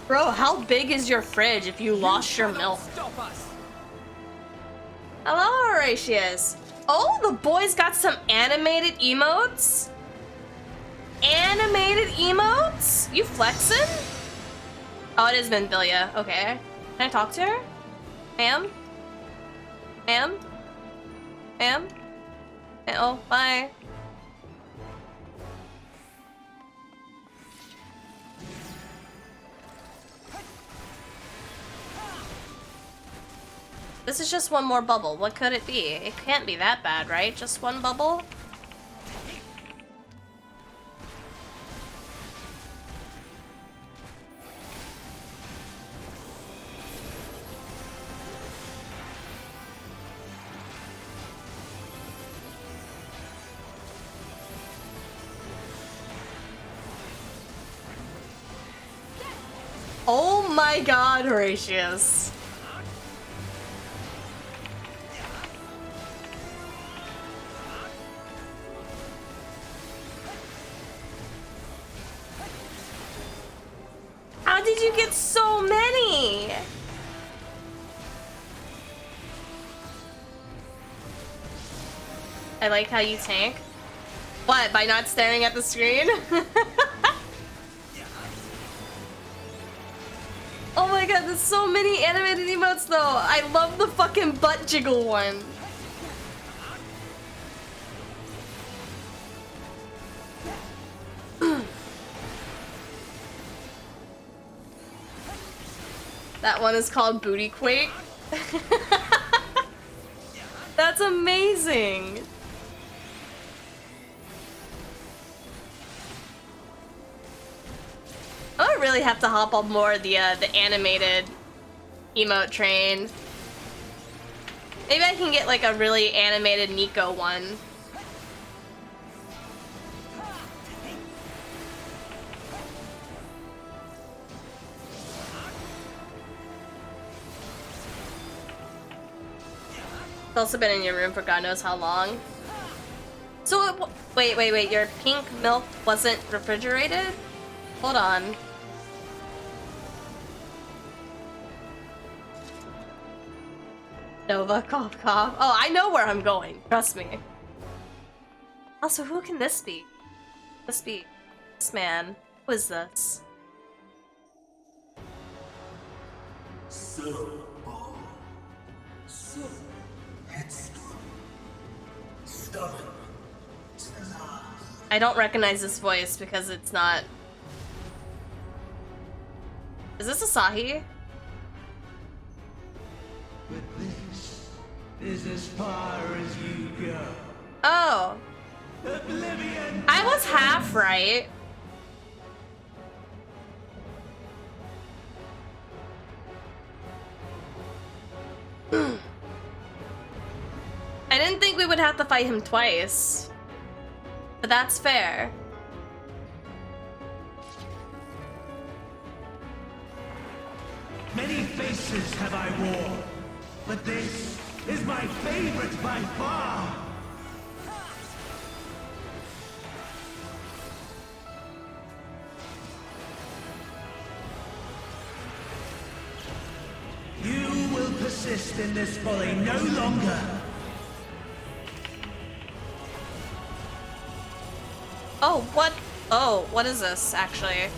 Bro, how big is your fridge if you lost your milk? Hello, Horatius. Oh, the boys got some animated emotes? Animated emotes? You flexing? Oh, it is Minfilia. Okay. Can I talk to her? Ma'am? Ma'am? Ma'am? Oh, bye. This is just one more bubble. What could it be? It can't be that bad, right? Just one bubble? my god, Horatius. How did you get so many? I like how you tank. What, by not staring at the screen? Oh my god, there's so many animated emotes though. I love the fucking butt jiggle one. That one is called Booty Quake. That's amazing. I would really have to hop on more of the animated emote train. Maybe I can get like a really animated Nico one. It's also been in your room for God knows how long. So, wait, your pink milk wasn't refrigerated? Hold on. Nova, cough, cough. Oh, I know where I'm going. Trust me. Also, who can this be? This man. Who is this? So bold. So headstrong. Stubborn to the last. I don't recognize this voice because it's not... Is this Asahi? But this is as far as you go. Oh. Oblivion. I was half right. I didn't think we would have to fight him twice. But that's fair. Many faces have I worn, but this is my favorite by far. You will persist in this folly no longer. Oh, what? Oh, what is this, actually?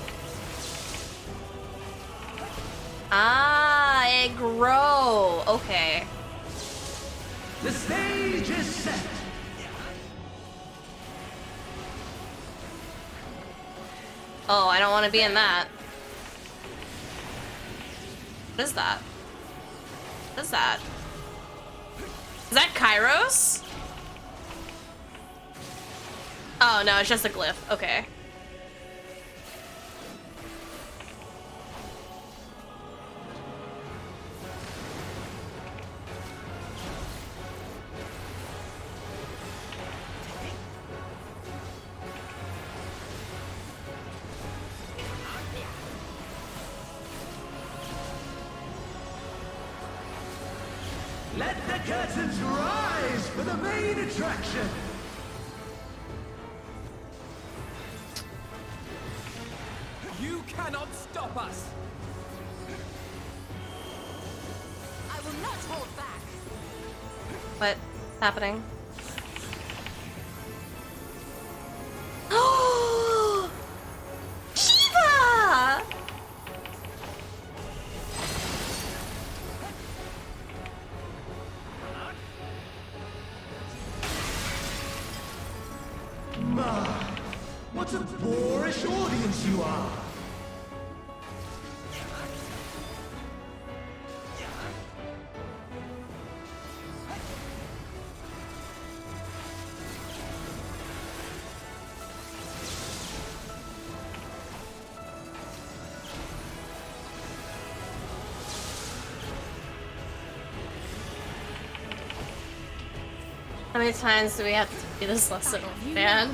Ah, it grow. Okay. The stage is set. Oh, I don't want to be in that. What is that? What is that? Is that Kairos? Oh, no, it's just a glyph. Okay. Let the curtains rise for the main attraction. You cannot stop us. I will not hold back. What's happening? Oh, Shiva! My, what a boorish audience you are. How many times do we have to do this lesson, man?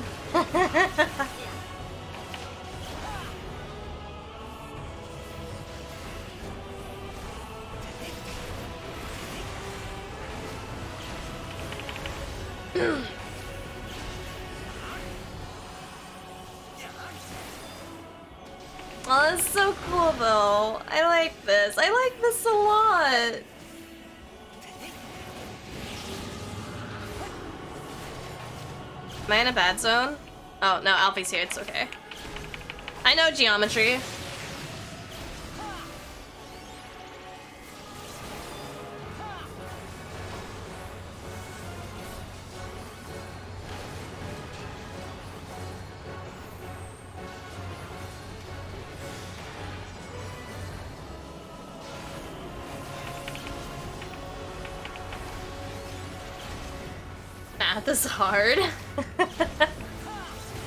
Oh, that's so cool though. I like this. I like this a lot. Am I in a bad zone? Oh, no, Alfie's here. It's okay. I know geometry. Math is hard.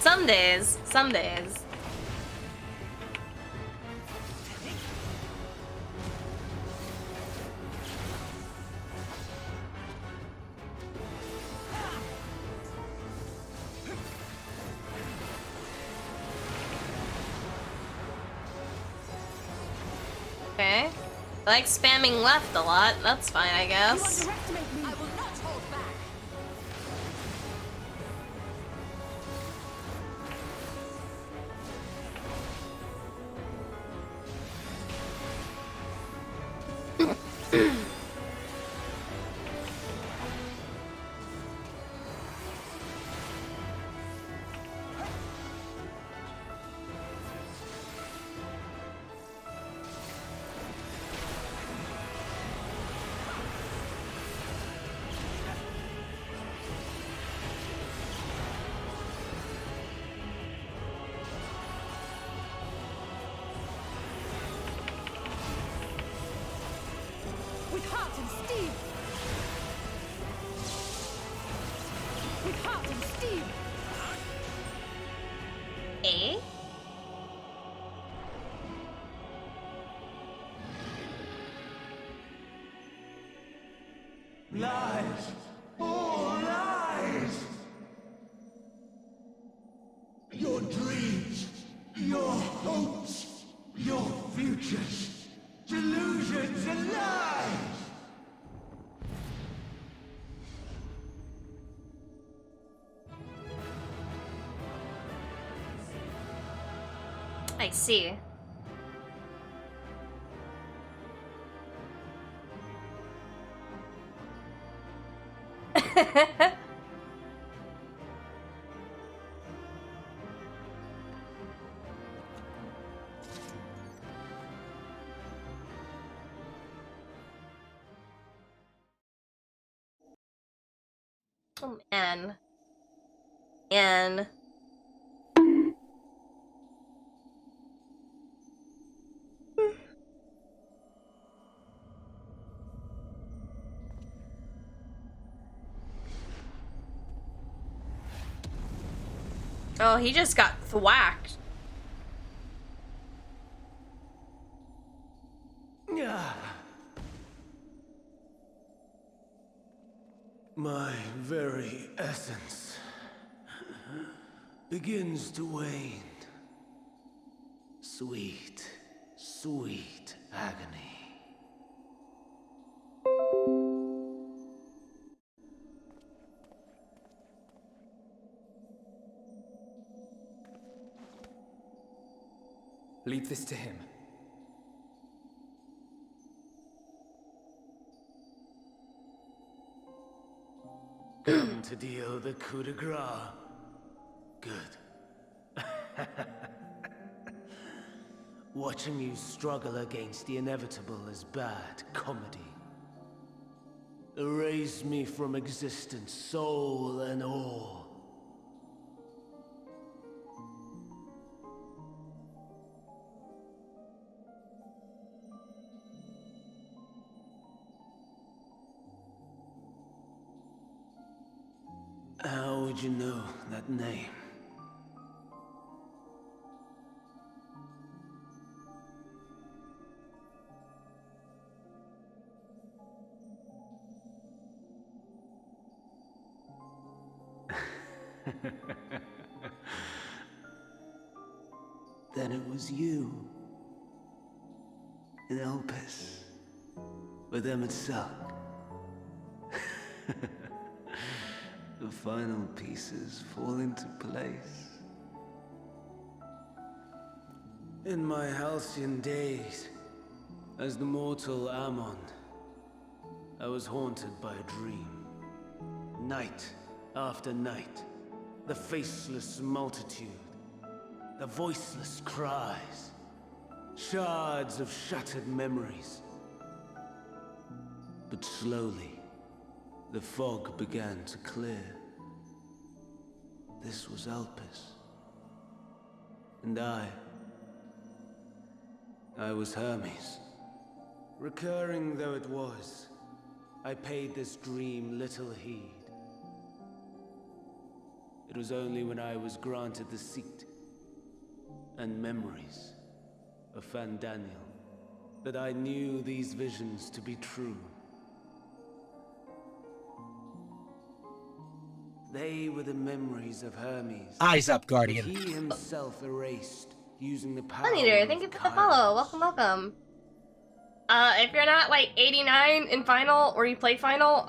Some days, some days. Okay. I like spamming left a lot. That's fine, I guess. With heart and steel! With heart and steel! Eh? Lies! All lies! Your dreams, your hopes, your futures, delusions and lies! I see. Oh man. And oh, he just got thwacked. My very essence begins to wane. Sweet, sweet agony. Leave this to him. Come to deal the coup de grace. Good. Watching you struggle against the inevitable is bad comedy. Erase me from existence, soul and all. How would you know that name? Then it was you. In Elpis. With Emmett Suck. the final pieces fall into place. In my halcyon days, as the mortal Ammon, I was haunted by a dream. Night after night, the faceless multitude, the voiceless cries, shards of shattered memories. But slowly, the fog began to clear. This was Elpis. And I was Hermes. Recurring though it was, I paid this dream little heed. It was only when I was granted the seat and memories of Fandaniel that I knew these visions to be true. They were the memories of Hermes. Eyes up, Guardian. He himself erased using the power Honeyeater, thank you for the follow. Welcome, welcome. If you're not like 89 in final or you play final,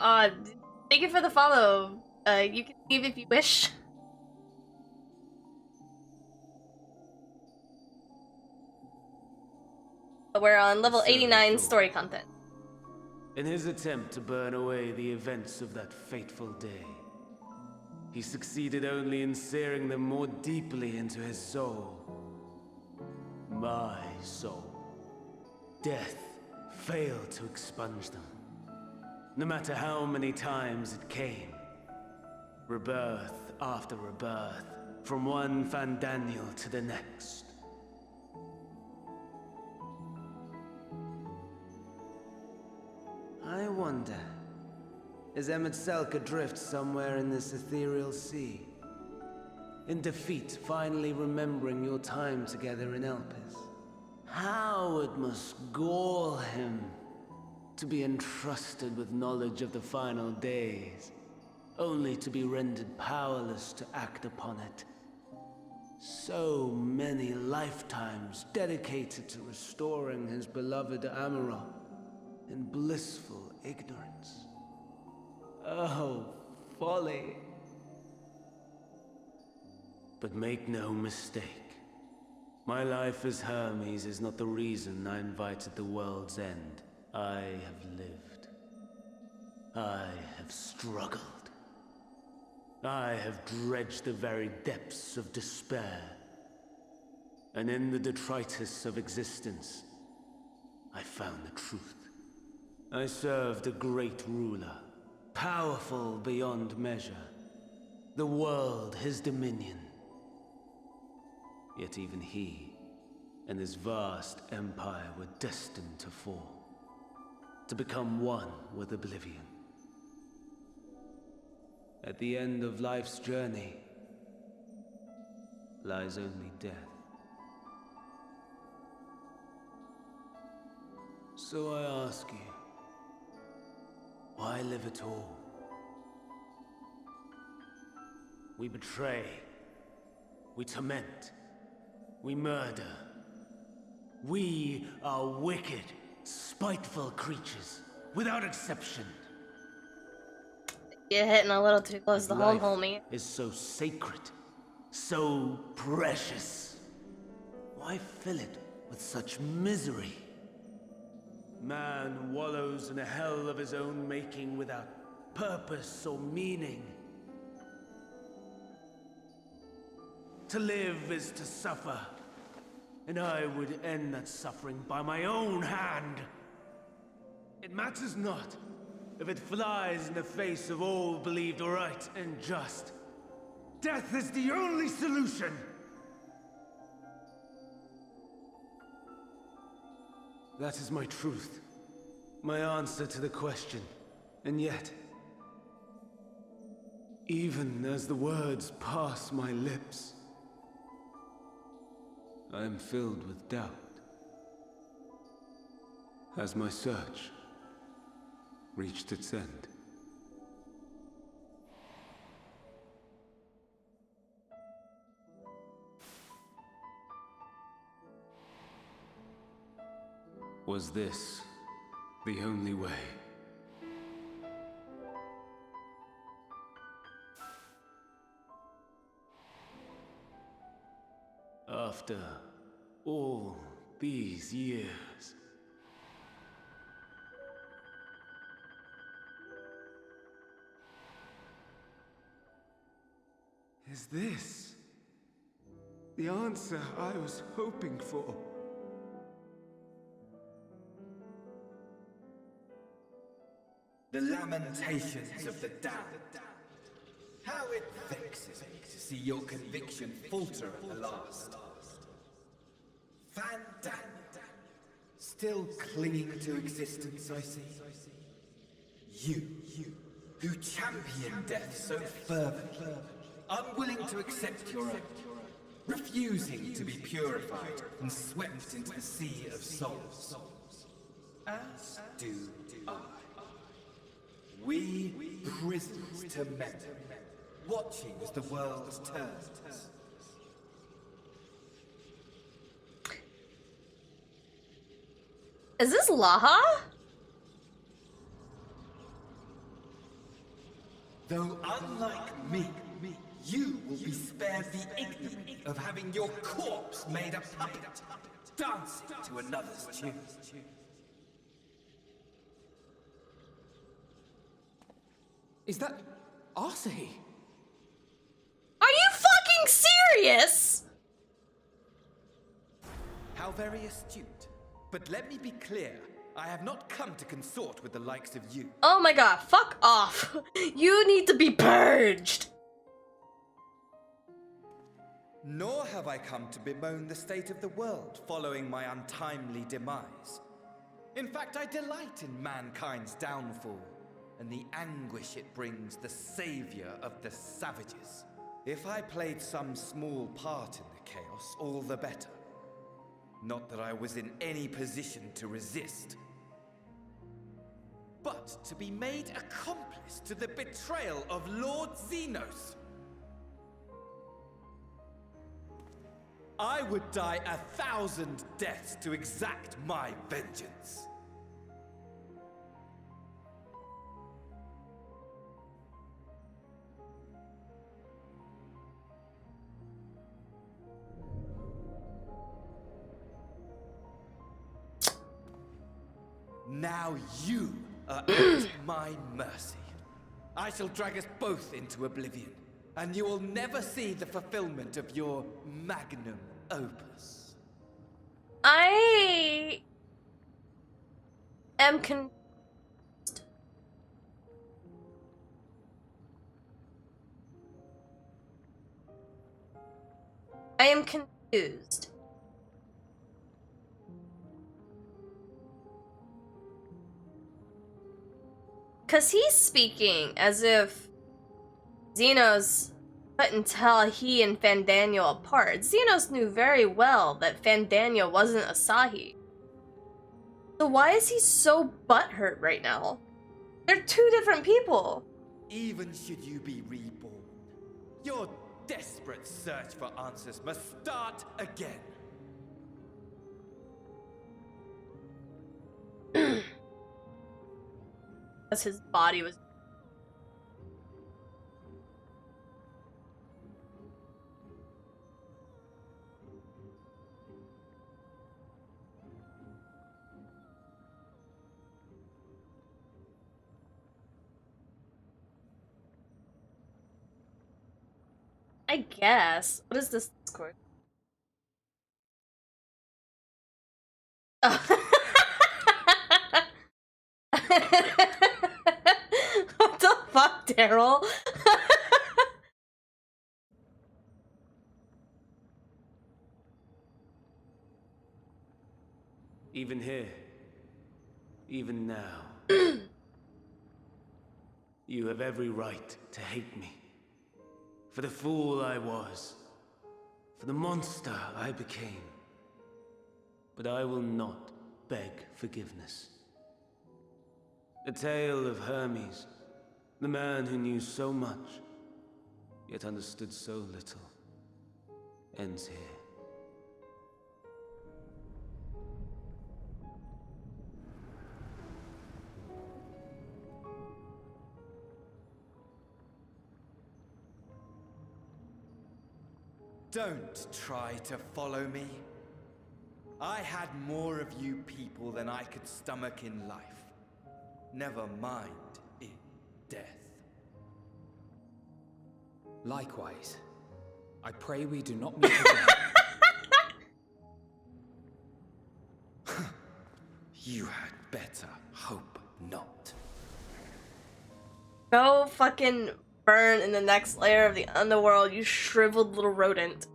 thank you for the follow. You can leave if you wish. We're on level 89 story content. In his attempt to burn away the events of that fateful day, he succeeded only in searing them more deeply into his soul. My soul. Death failed to expunge them. No matter how many times it came. Rebirth after rebirth, from one Fandaniel to the next. I wonder, is ᴄʀᴇᴅɪᴛs adrift somewhere in this ethereal sea? In defeat, finally remembering your time together in Elpis? How it must gall him to be entrusted with knowledge of the final days, only to be rendered powerless to act upon it. So many lifetimes dedicated to restoring his beloved Amarok in blissful ignorance. Oh, folly. But make no mistake. My life as Hermes is not the reason I invited the world's end. I have lived. I have struggled. I have dredged the very depths of despair. And in the detritus of existence, I found the truth. I served a great ruler, powerful beyond measure. The world his dominion. Yet even he and his vast empire were destined to fall, to become one with oblivion. At the end of life's journey lies only death. So I ask you, why live at all? We betray, we torment, we murder. We are wicked, spiteful creatures, without exception. You're hitting a little too close to home, Life homie. is so sacred, so precious. Why fill it with such misery? Man wallows in a hell of his own making without purpose or meaning. To live is to suffer, and I would end that suffering by my own hand. It matters not if it flies in the face of all believed right and just. Death is the only solution! That is my truth, my answer to the question. And yet, even as the words pass my lips, I am filled with doubt. Has my search reached its end? Was this the only way? After all these years. Is this the answer I was hoping for? The lamentations of the damned. How it vexes me to see your conviction falter at the last. Fantastic. Still clinging to existence, I see. You, who champion death so fervently, unwilling to accept your own, refusing to be purified and swept into the sea of souls. As do I. We prisoners to memory, watching as the world turns. Is this Laha? Though unlike me, you will be spared the ignominy of having your corpse made a puppet, dancing to another's tune. Is that Arsahi? Are you fucking serious? How very astute. But let me be clear, I have not come to consort with the likes of you. Oh my god, fuck off. You need to be purged. Nor have I come to bemoan the state of the world following my untimely demise. In fact, I delight in mankind's downfall and the anguish it brings the savior of the savages. If I played some small part in the chaos, all the better. Not that I was in any position to resist. But to be made accomplice to the betrayal of Lord Xenos. I would die 1,000 deaths to exact my vengeance. Now you are at my mercy. I shall drag us both into oblivion, and you will never see the fulfillment of your magnum opus. I am confused. Because he's speaking as if Xenos couldn't tell he and Fandaniel apart. Xenos knew very well that Fandaniel wasn't Asahi. So why is he so butthurt right now? They're two different people. Even should you be reborn, your desperate search for answers must start again. As his body was. I guess. What is this Discord? Oh. What the fuck, Daryl? Even here, even now, you have every right to hate me. For the fool I was, for the monster I became. But I will not beg forgiveness. The tale of Hermes, the man who knew so much, yet understood so little, ends here. Don't try to follow me. I had more of you people than I could stomach in life. Never mind in death. Likewise, I pray we do not meet again. You had better hope not. Go fucking burn in the next layer of the underworld, you shriveled little rodent.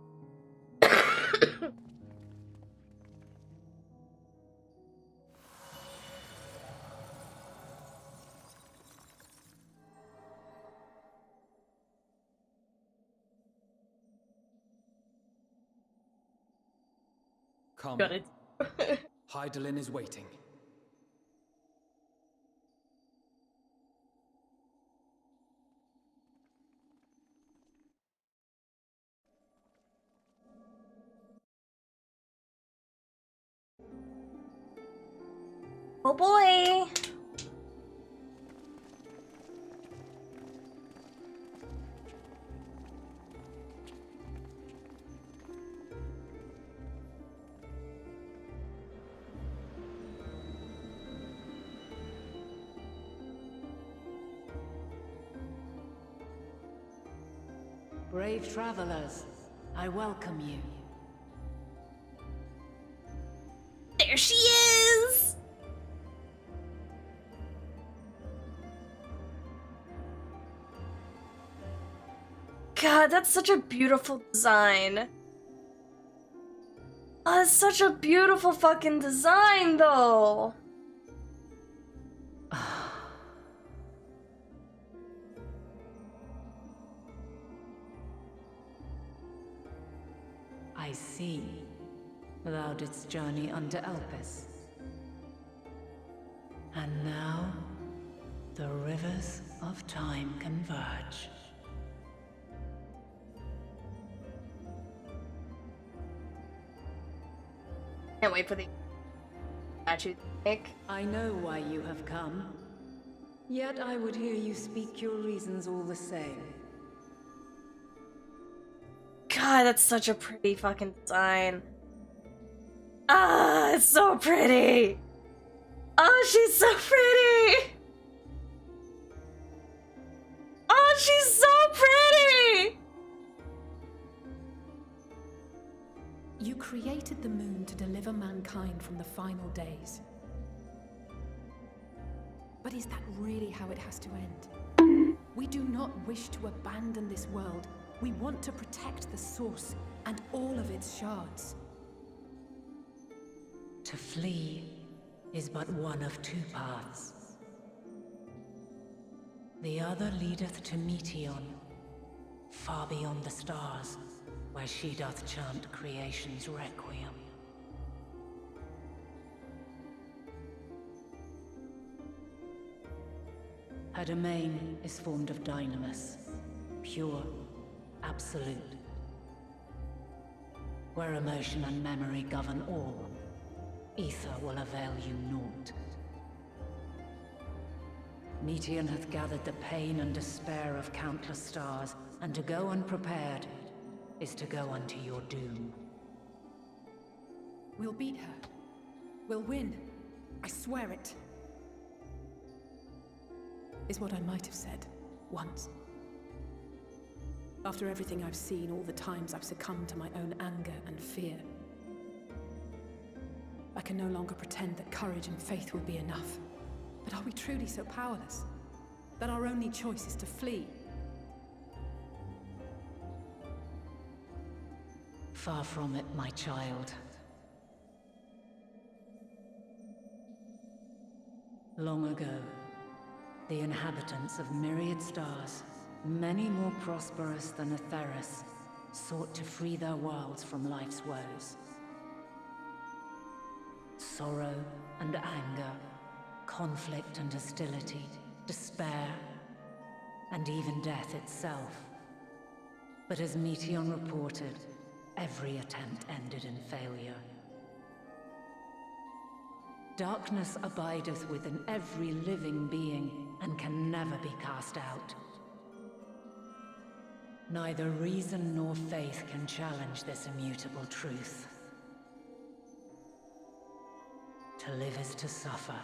Come. Got it. Hydaelyn is waiting. Oh boy! Brave travelers, I welcome you. There she is! God, that's such a beautiful design. Oh, that's such a beautiful fucking design, though. I see. Thou didst journey under Elpis. And now, the rivers of time converge. Can't wait for the statue to make. I know why you have come. Yet I would hear you speak your reasons all the same. God, that's such a pretty fucking design. Ah, it's so pretty. Oh, she's so pretty. Oh, she's so pretty. You created the moon to deliver mankind from the final days. But is that really how it has to end? We do not wish to abandon this world. We want to protect the source and all of its shards. To flee is but one of two paths. The other leadeth to Meteion, far beyond the stars, where she doth chant creation's requiem. Her domain is formed of dynamis, pure, absolute. Where emotion and memory govern all, ether will avail you naught. Meteion hath gathered the pain and despair of countless stars, and to go unprepared is to go unto your doom. We'll beat her. We'll win. I swear it. Is what I might have said once. After everything I've seen, all the times I've succumbed to my own anger and fear. I can no longer pretend that courage and faith will be enough. But are we truly so powerless? That our only choice is to flee? Far from it, my child. Long ago, the inhabitants of myriad stars, many more prosperous than Atheris, sought to free their worlds from life's woes. Sorrow and anger, conflict and hostility, despair, and even death itself. But as Meteion reported, every attempt ended in failure. Darkness abideth within every living being and can never be cast out. Neither reason nor faith can challenge this immutable truth. To live is to suffer.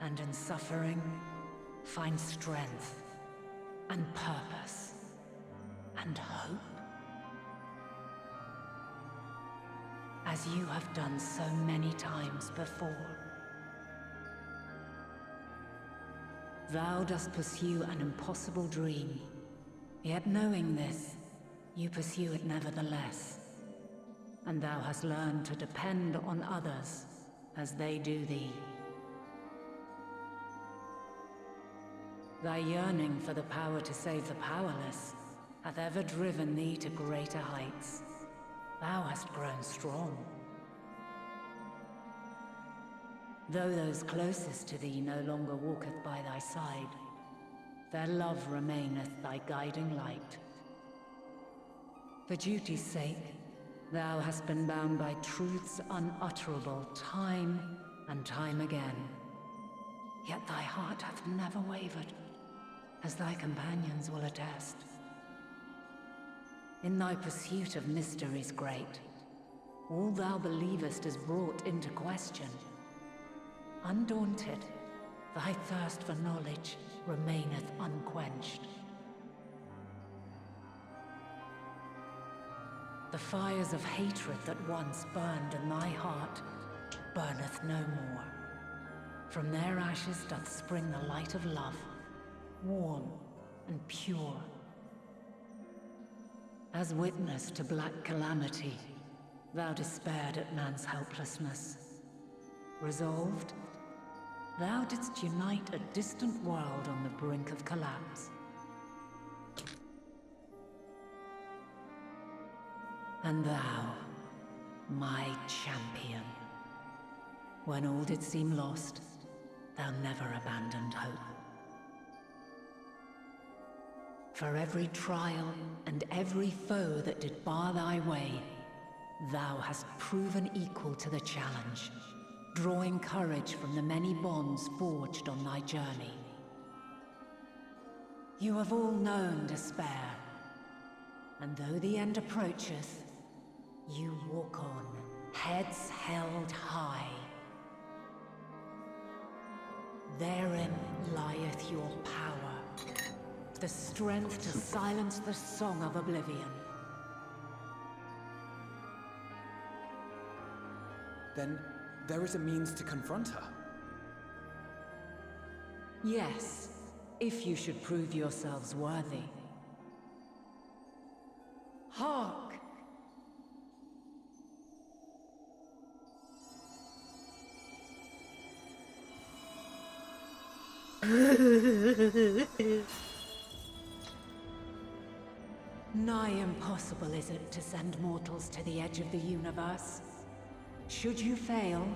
And in suffering, find strength and purpose and hope. As you have done so many times before. Thou dost pursue an impossible dream, yet knowing this, you pursue it nevertheless. And thou hast learned to depend on others as they do thee. Thy yearning for the power to save the powerless hath ever driven thee to greater heights. Thou hast grown strong. Though those closest to thee no longer walketh by thy side, their love remaineth thy guiding light. For duty's sake, thou hast been bound by truths unutterable time and time again. Yet thy heart hath never wavered, as thy companions will attest. In thy pursuit of mysteries great, all thou believest is brought into question. Undaunted, thy thirst for knowledge remaineth unquenched. The fires of hatred that once burned in thy heart burneth no more. From their ashes doth spring the light of love, warm and pure. As witness to black calamity, thou despaired at man's helplessness. Resolved, thou didst unite a distant world on the brink of collapse. And thou, my champion, when all did seem lost, thou never abandoned hope. For every trial and every foe that did bar thy way, thou hast proven equal to the challenge, drawing courage from the many bonds forged on thy journey. You have all known despair, and though the end approacheth, you walk on, heads held high. Therein lieth your power, the strength to silence the song of oblivion. Then there is a means to confront her. Yes, if you should prove yourselves worthy. Hark! Nigh impossible is it to send mortals to the edge of the universe. Should you fail,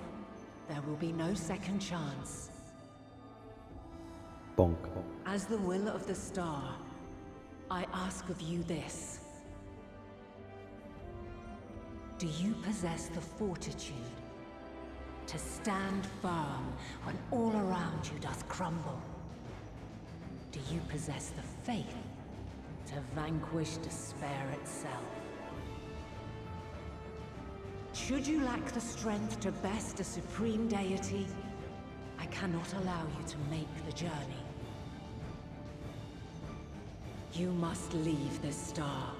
there will be no second chance. Bonk. As the will of the star, I ask of you this. Do you possess the fortitude to stand firm when all around you doth crumble? Do you possess the faith to vanquish despair itself? Should you lack the strength to best a supreme deity, I cannot allow you to make the journey. You must leave this star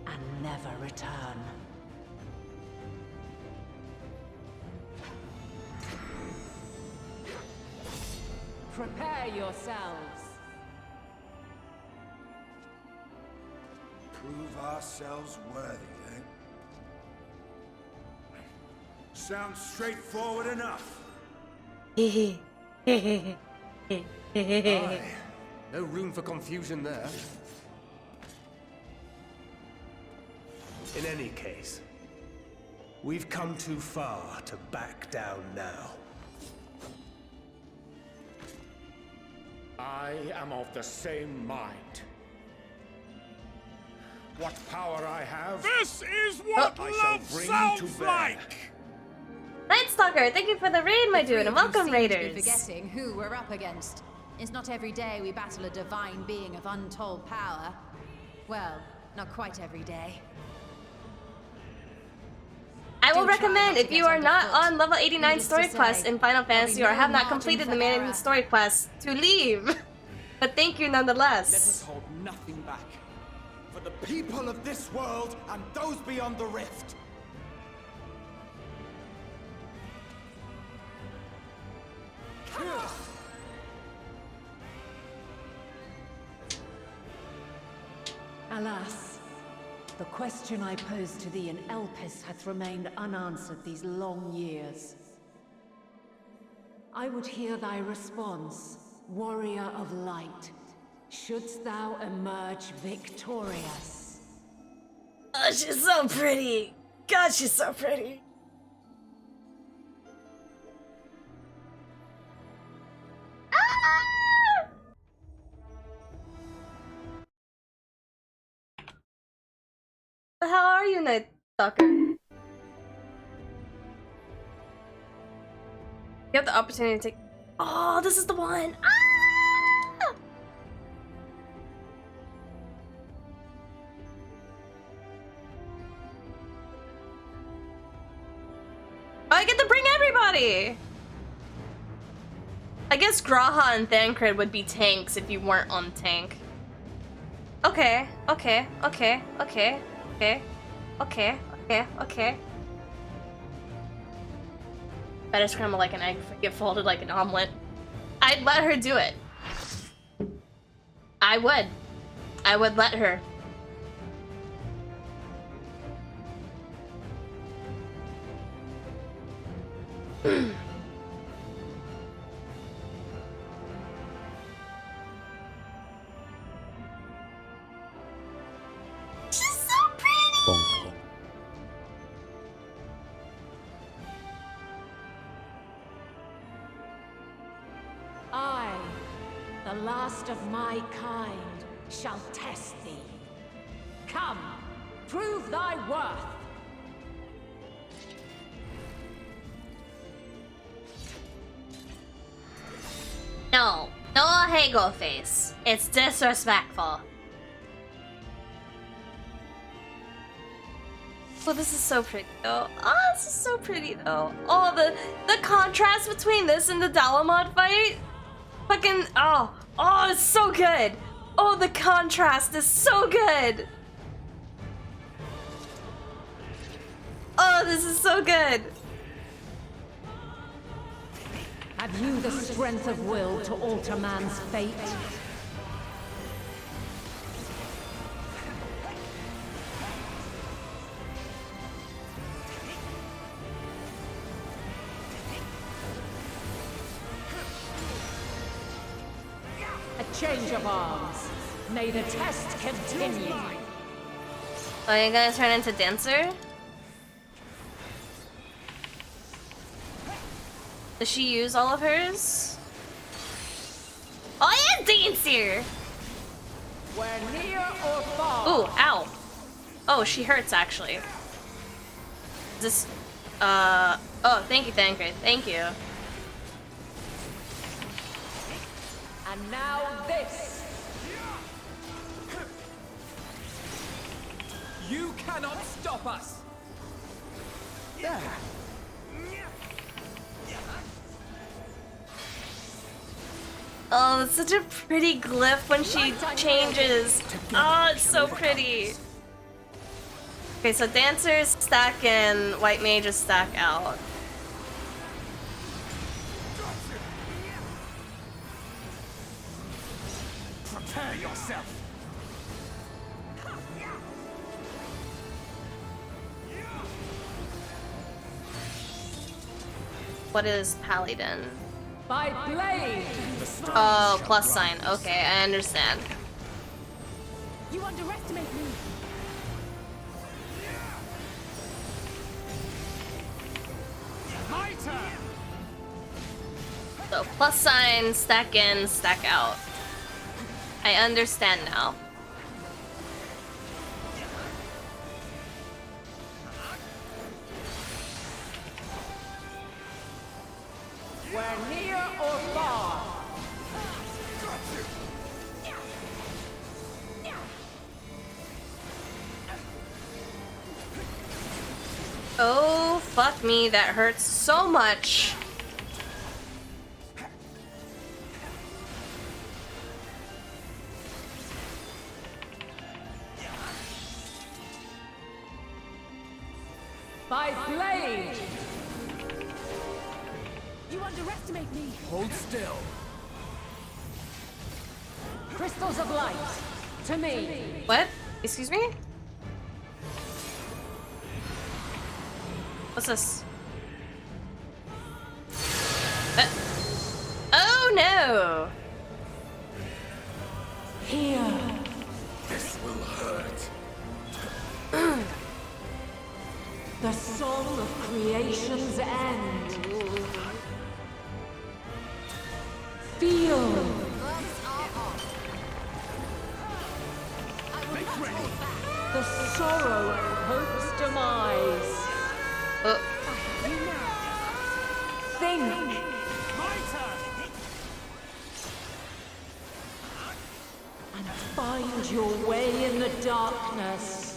and never return. Prepare yourselves. Prove ourselves worthy, eh? Sounds straightforward enough. Aye. No room for confusion there. In any case, we've come too far to back down now. I am of the same mind. What power I have, This is what I shall love bring sounds to bear. like! Lightstalker, thank you for the raid, my dude, and welcome, You seem to be raiders. forgetting who we're up against. It's not every day we battle a divine being of untold power. Well, not quite every day. I will recommend, if you are not on level 89 story quest in Final Fantasy or have not completed the main story quest, to leave. But thank you nonetheless. Let us hold nothing back. For the people of this world and those beyond the rift. Alas, the question I posed to thee in Elpis hath remained unanswered these long years. I would hear thy response, warrior of light. Shouldst thou emerge victorious? Oh, she's so pretty. God, she's so pretty. Ah! How are you, Night Stalker? You have the opportunity to take. Oh, this is the one. Ah! I get to bring everybody! I guess Graha and Thancred would be tanks if you weren't on tank. Okay, okay, okay, okay, okay, okay, okay, okay. Better scramble like an egg, get folded like an omelet. I'd let her do it. I would. I would let her. She's so pretty! I, the last of my kind, shall test thee. Come, prove thy worth! No, no Hagel face. It's disrespectful. Oh, this is so pretty though. Oh, this is so pretty though. Oh, the contrast between this and the Dalamod fight. Fucking, oh, it's so good. Oh, the contrast is so good. Oh, this is so good. Have you the strength of will to alter man's fate? A change of arms. May the test continue. Oh, you're gonna turn into Dancer? Does she use all of hers? Oh yeah, Dancer! We're near or far. Ooh, ow. Oh, she hurts actually. Is this oh, thank you, Thancred. Thank you. And now this. You cannot stop us. Yeah. Oh, it's such a pretty glyph when she changes. Oh, it's so pretty. Okay, so Dancers stack in, White Mages stack out. Prepare yourself. What is Paladin? By blade. Oh, plus sign. Okay, I understand. You underestimate me. My turn. So plus sign, stack in, stack out. I understand now. We're near or far. fuck me, that hurts so much. By blade! You underestimate me. Hold still. Crystals of light. To me. What? Excuse me? What's this? Oh no! Here. This will hurt. The song of creation's end. Feel. The sorrow of hope's demise. Think. And find your way in the darkness.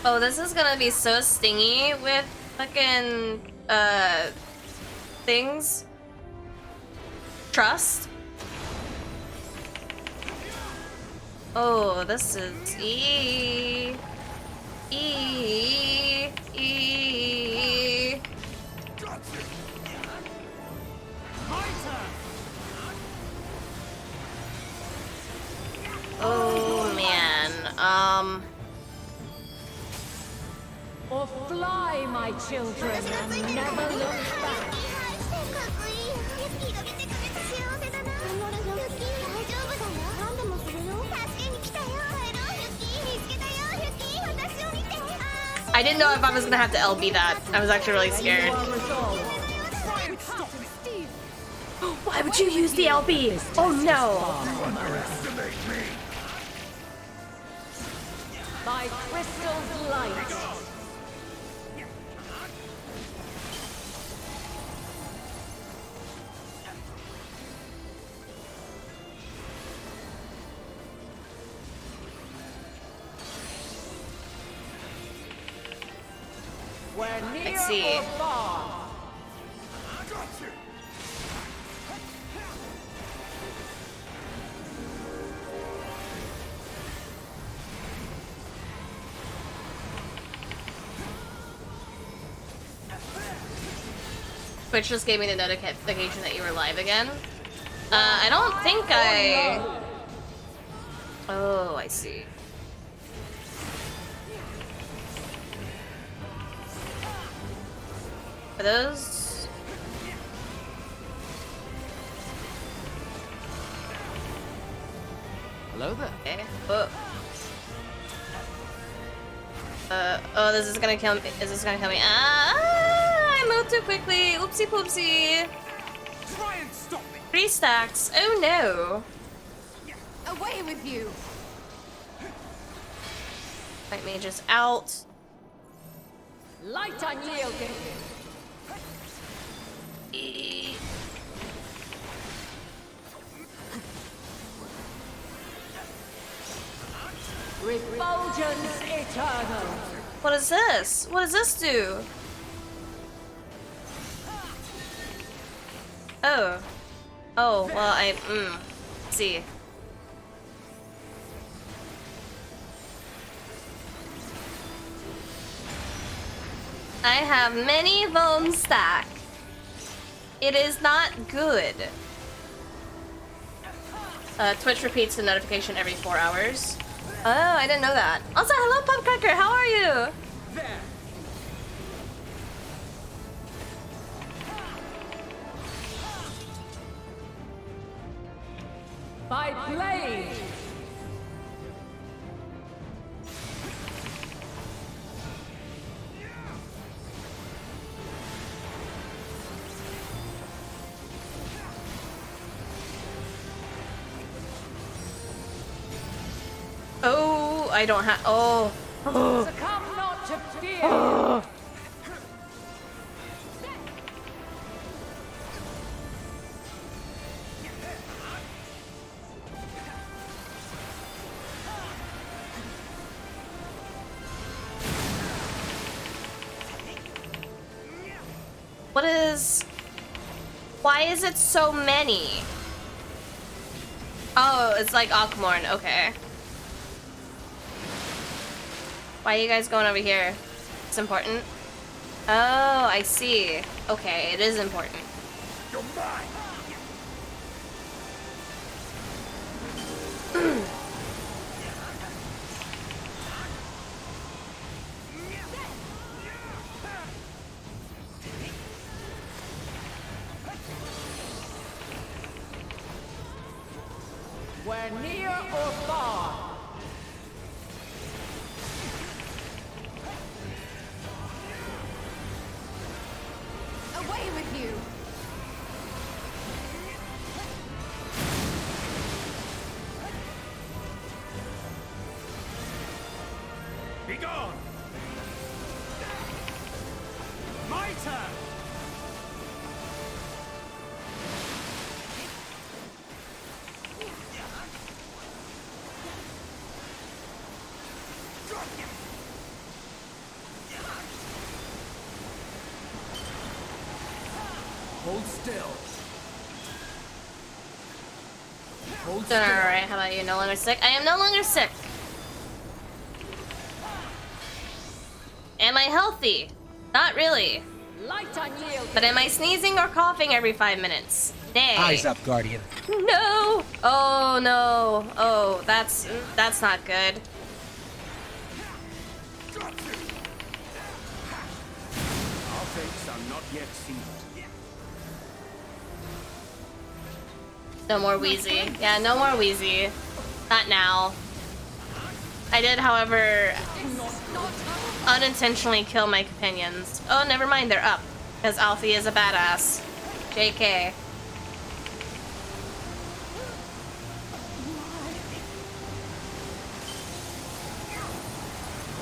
Oh, this is gonna be so stingy with fucking things. Trust. Oh, this is E. Oh man. Or fly, my children, and never look back. I didn't know if I was gonna have to LB that. I was actually really scared. Why would you use the LB? Oh no! By crystal's light. I see. Twitch just gave me the notification that you were live again. I don't think I... Oh, I see. Are those... Hello there. Okay. Oh, this is gonna kill me. Is this gonna kill me? I moved too quickly. Oopsie poopsie. Try and stop me. 3 stacks. Oh no. Away with you. White mage is out. Light unyielding. Refulgence eternal. What is this? What does this do? Oh. Oh, well, see. I have many bone stack. It is not good. Twitch repeats the notification every 4 hours. Oh, I didn't know that. Also, hello, Pumpcracker. How are you? There. By blade. I don't have. Oh. Oh. Succumb not to fear. Oh. What is... Why is it so many? Oh, it's like Akmorn, okay. Why are you guys going over here? It's important. Oh, I see. Okay, it is important. You're mine. We're near or far. Away with you. Be gone. My turn. Hold still. Hold still. Alright, how about you? No longer sick? I am no longer sick. Am I healthy? Not really. Light unyielding. But am I sneezing or coughing every 5 minutes? Nay. Eyes up, Guardian. No! Oh no. Oh, that's not good. Our fates are not yet sealed. No more Wheezy. Yeah, no more Wheezy. Not now. I did, however, unintentionally kill my companions. Oh, never mind, they're up. Because Alfie is a badass. JK.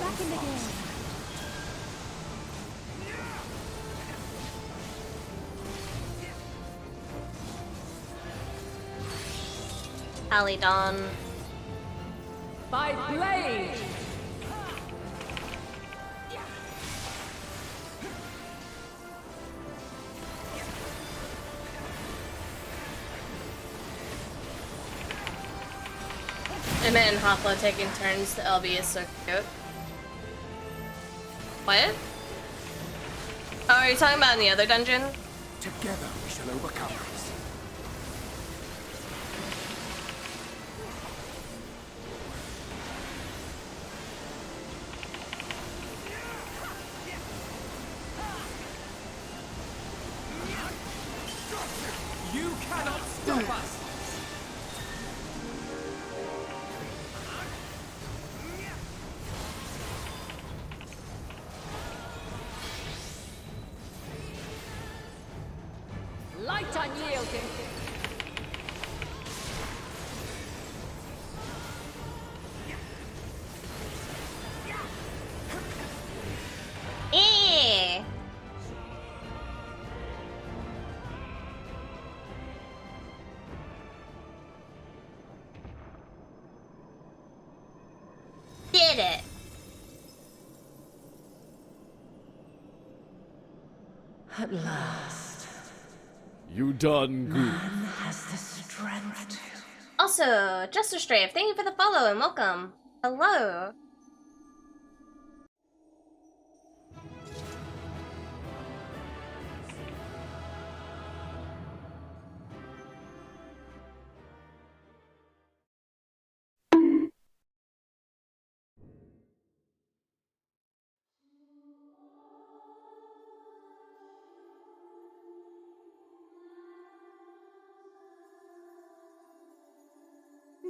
Back in the game. Alidon. By blade. Emma and Hopla taking turns to LB is so cute. What? Oh, are you talking about in the other dungeon? Together we shall overcome this. You cannot stop us. Light unyielding. Eh. Did it. At last. You done good. Man has the strength to. Also, Jester Strafe, thank you for the follow and welcome. Hello.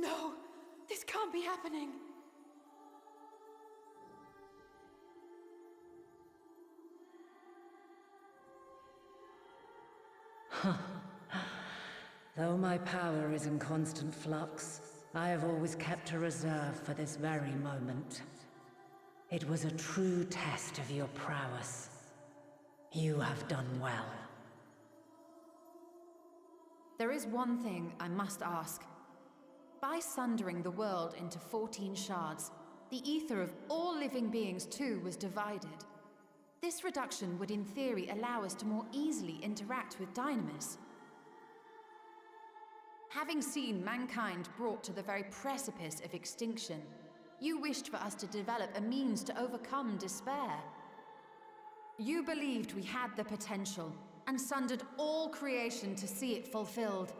No, this can't be happening. Though my power is in constant flux, I have always kept a reserve for this very moment. It was a true test of your prowess. You have done well. There is one thing I must ask. By sundering the world into 14 shards, the ether of all living beings too was divided. This reduction would in theory allow us to more easily interact with Dynamis. Having seen mankind brought to the very precipice of extinction, you wished for us to develop a means to overcome despair. You believed we had the potential, and sundered all creation to see it fulfilled,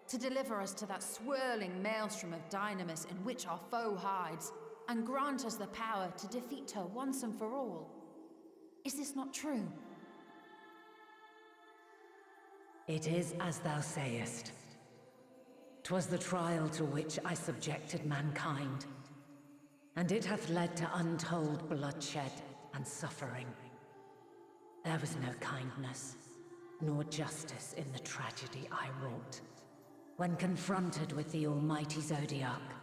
to deliver us to that swirling maelstrom of Dynamis in which our foe hides, and grant us the power to defeat her once and for all. Is this not true? It is as thou sayest. 'Twas the trial to which I subjected mankind, and it hath led to untold bloodshed and suffering. There was no kindness, nor justice in the tragedy I wrought. When confronted with the almighty Zodiac,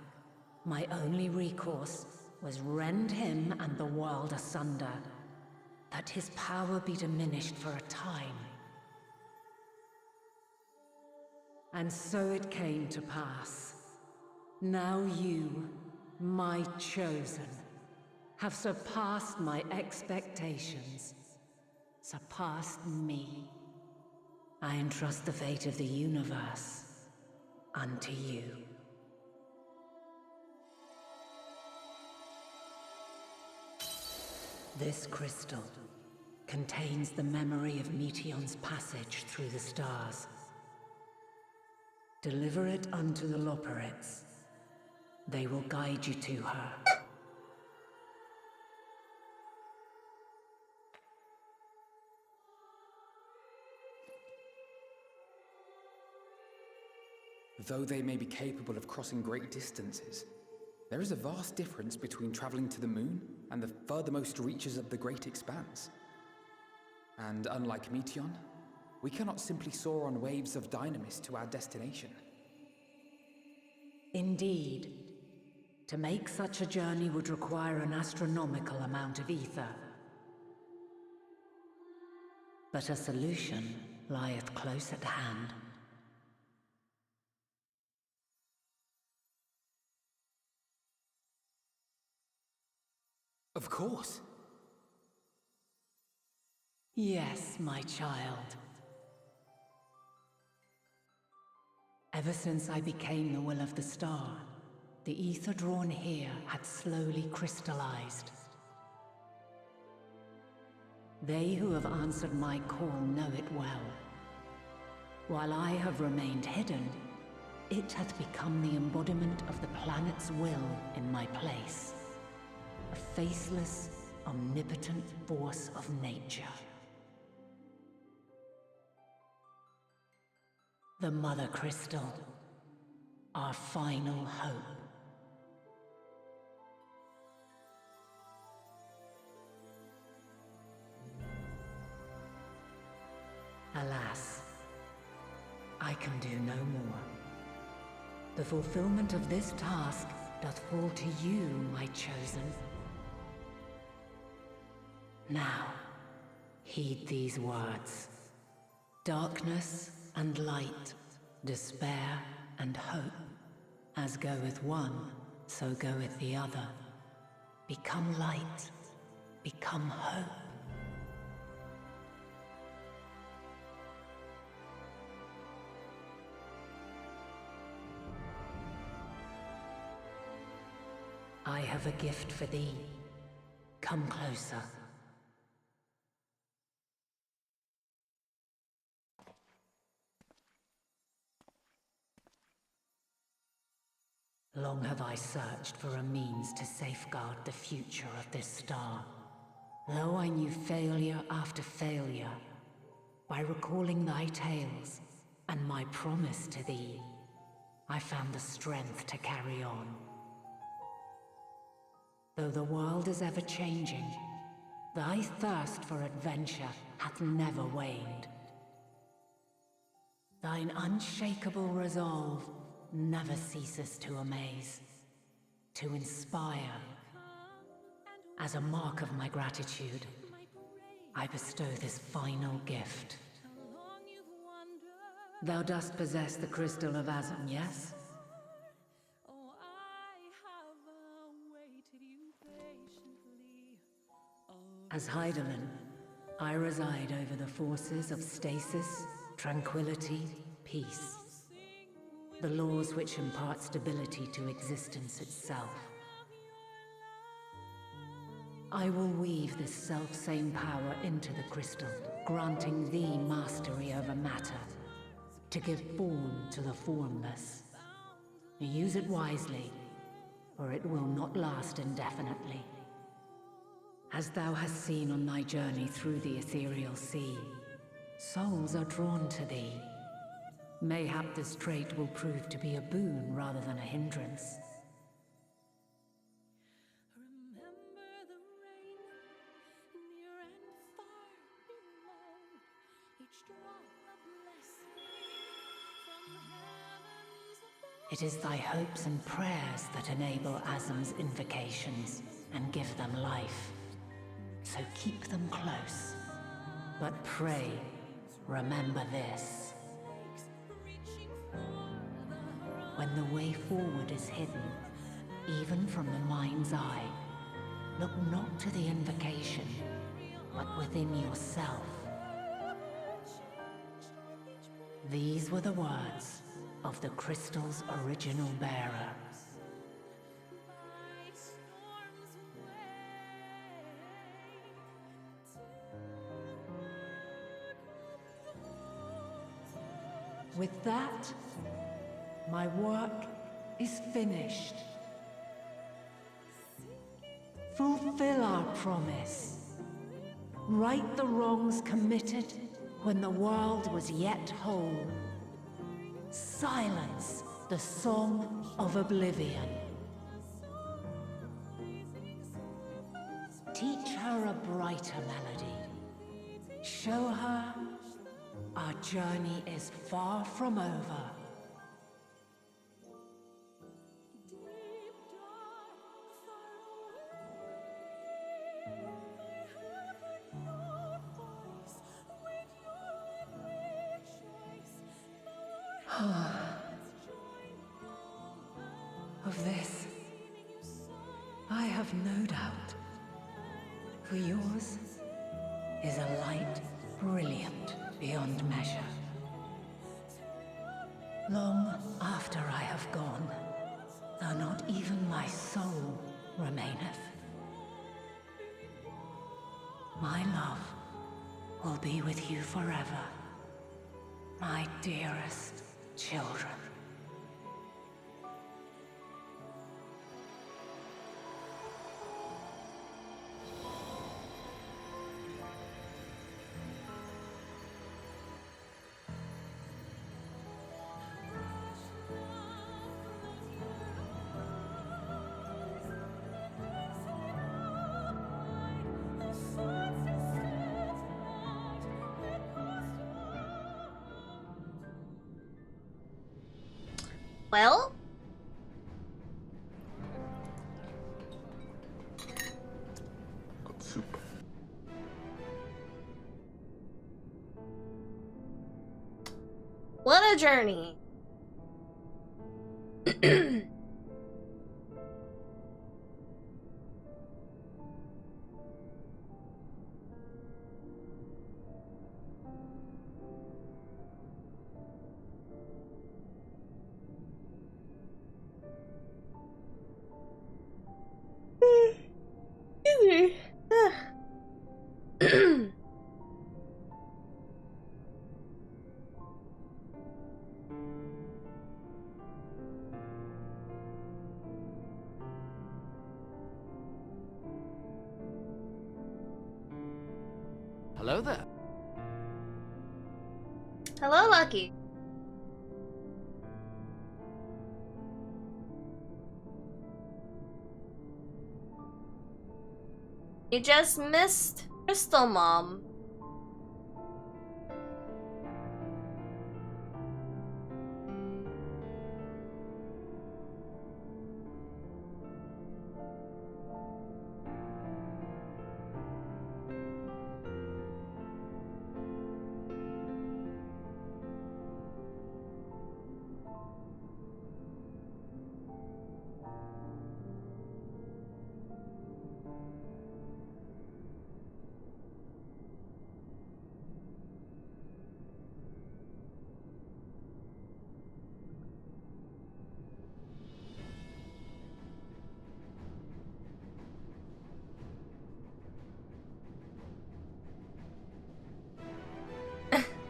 my only recourse was rend him and the world asunder, that his power be diminished for a time. And so it came to pass. Now you, my chosen, have surpassed my expectations, surpassed me. I entrust the fate of the universe unto you. This crystal contains the memory of Meteyon's passage through the stars. Deliver it unto the ḻopēṛits. They will guide you to her. Though they may be capable of crossing great distances, there is a vast difference between traveling to the moon and the furthermost reaches of the great expanse. And unlike Meteyon, we cannot simply soar on waves of Dynamis to our destination. Indeed. To make such a journey would require an astronomical amount of ether. But a solution lieth close at hand. Of course. Yes, my child. Ever since I became the will of the star, the ether drawn here had slowly crystallized. They who have answered my call know it well. While I have remained hidden, it hath become the embodiment of the planet's will in my place. A faceless, omnipotent force of nature. The Mother Crystal, our final hope. Alas, I can do no more. The fulfillment of this task doth fall to you, my chosen. Now, heed these words. Darkness and light, despair and hope. As goeth one, so goeth the other. Become light, become hope. I have a gift for thee. Come closer. Long have I searched for a means to safeguard the future of this star. Though I knew failure after failure, by recalling thy tales and my promise to thee, I found the strength to carry on. Though the world is ever changing, thy thirst for adventure hath never waned. Thine unshakable resolve never ceases to amaze, to inspire. As a mark of my gratitude, I bestow this final gift. Thou dost possess the crystal of Azum, yes? As Hydaelyn, I reside over the forces of stasis, tranquility, peace. The laws which impart stability to existence itself. I will weave this self-same power into the crystal, granting thee mastery over matter, to give form to the formless. Use it wisely, or it will not last indefinitely. As thou hast seen on thy journey through the ethereal sea, souls are drawn to thee. Mayhap this trait will prove to be a boon rather than a hindrance. It is thy hopes and prayers that enable Azum's invocations and give them life. So keep them close. But pray, remember this. When the way forward is hidden, even from the mind's eye, look not to the invocation, but within yourself. These were the words of the crystal's original bearer. With that, my work is finished. Fulfill our promise. Right the wrongs committed when the world was yet whole. Silence the song of oblivion. Teach her a brighter melody. Show her our journey is far from over. Of this, I have no doubt, for yours is a light brilliant beyond measure. Long after I have gone, though not even my soul remaineth, my love will be with you forever, my dearest children. Well? Got soup. What a journey. Hello there. Hello, Lucky. You just missed Crystal Mom.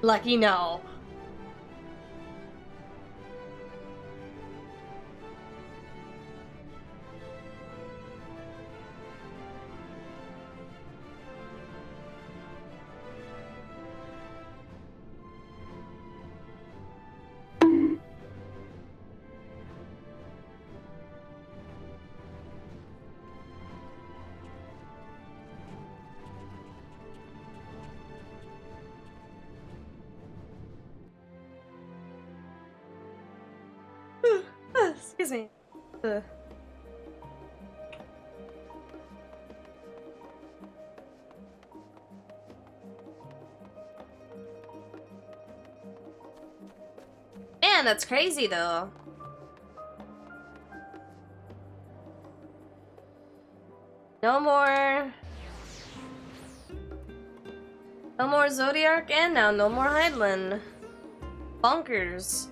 Lucky no. Excuse me. Ugh. Man, that's crazy though. No more Zodiac, and now no more Heidland. Bonkers.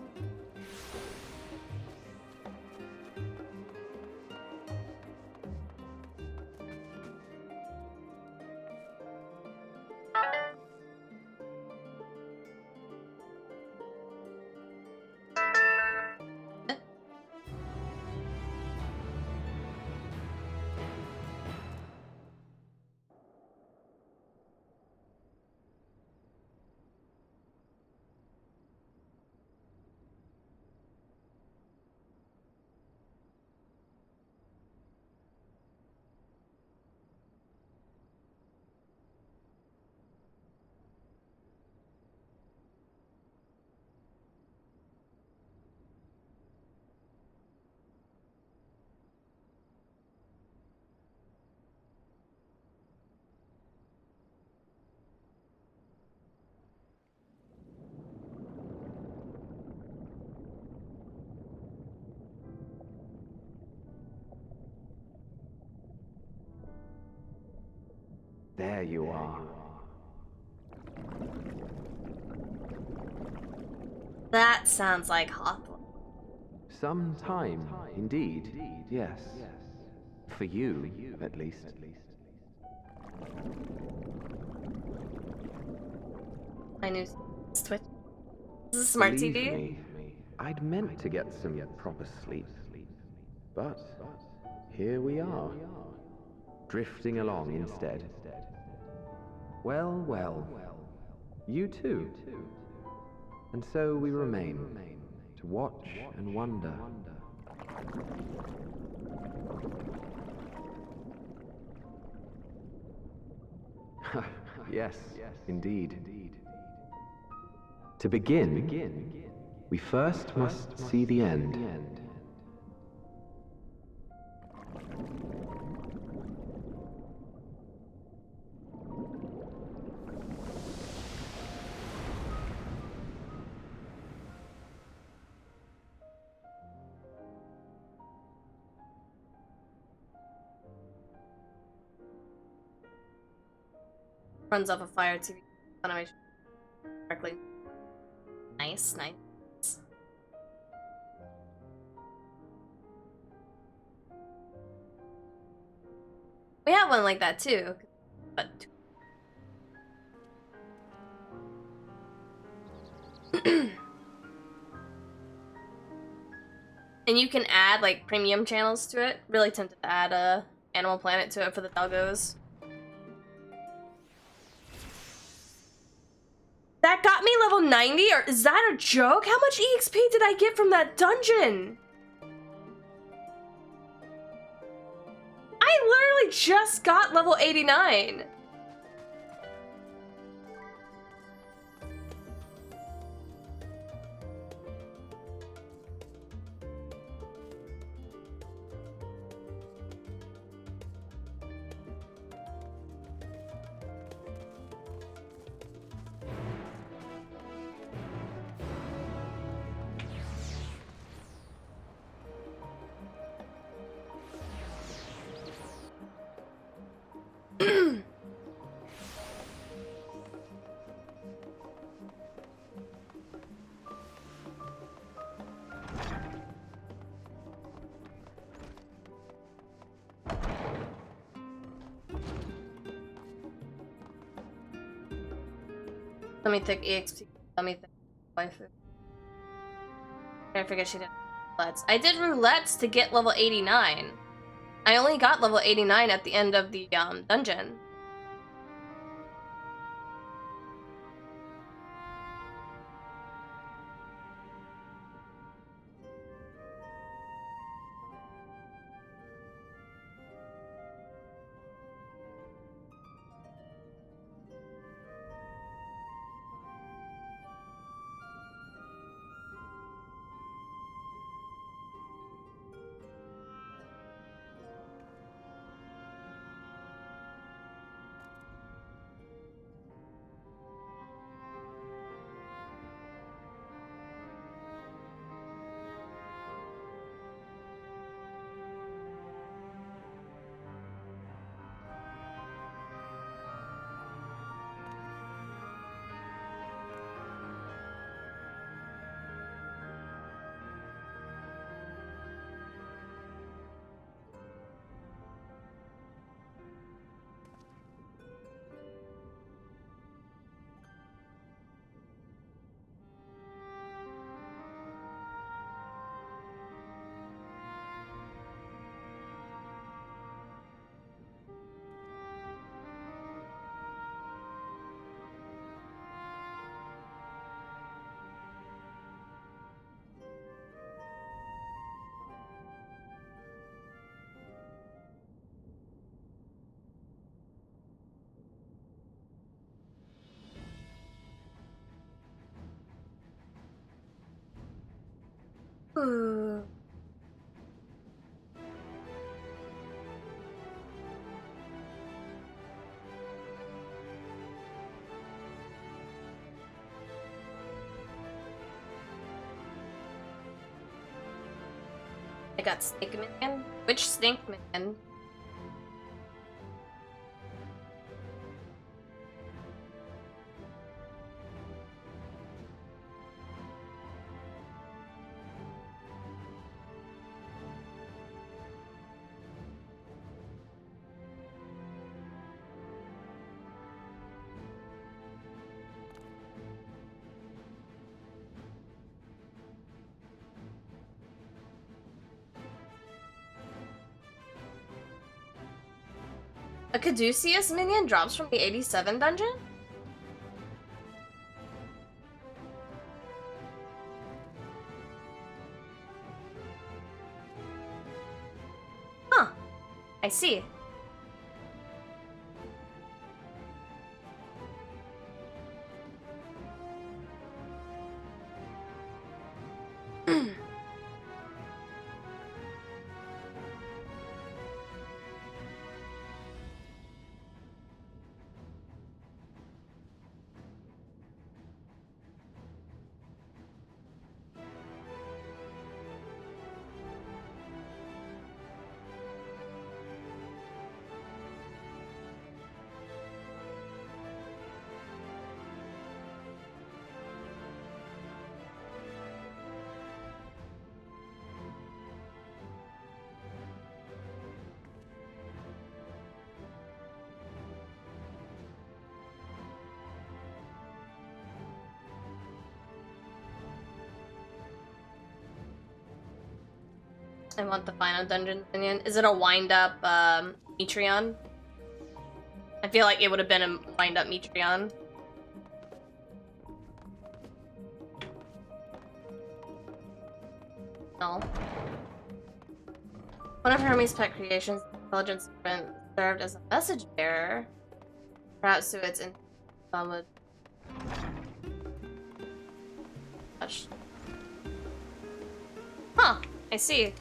There you are. That sounds like Hawthorne. Some time, indeed. Yes. For you, at least. My new Switch. This is a smart Believe TV. me, I'd meant to get some proper sleep. But here we are. Drifting along instead. Well, well. You too. And so we remain, to watch and wonder. Yes, indeed. To begin, we first must see the end. Runs off a fire TV animation correctly. Nice, nice. We have one like that too, but and you can add like premium channels to it. Really tempted to add Animal Planet to it for the doggos. That got me level 90, or is that a joke? How much EXP did I get from that dungeon? I literally just got level 89. Let me take EXP Let me think. Waifu. I forget she did roulettes. I did roulettes to get level 89. I only got level 89 at the end of the dungeon. Ooh. I got Snake Minion. Which Snake Minion? A Caduceus minion drops from the 87 dungeon? Huh. I see. I want the final dungeon minion. Is it a wind-up Metreon? I feel like it would have been a wind-up Metreon. No. One of Hermes' pet creations, the intelligence servant, served as a message bearer. Perhaps to its would. Huh, I see.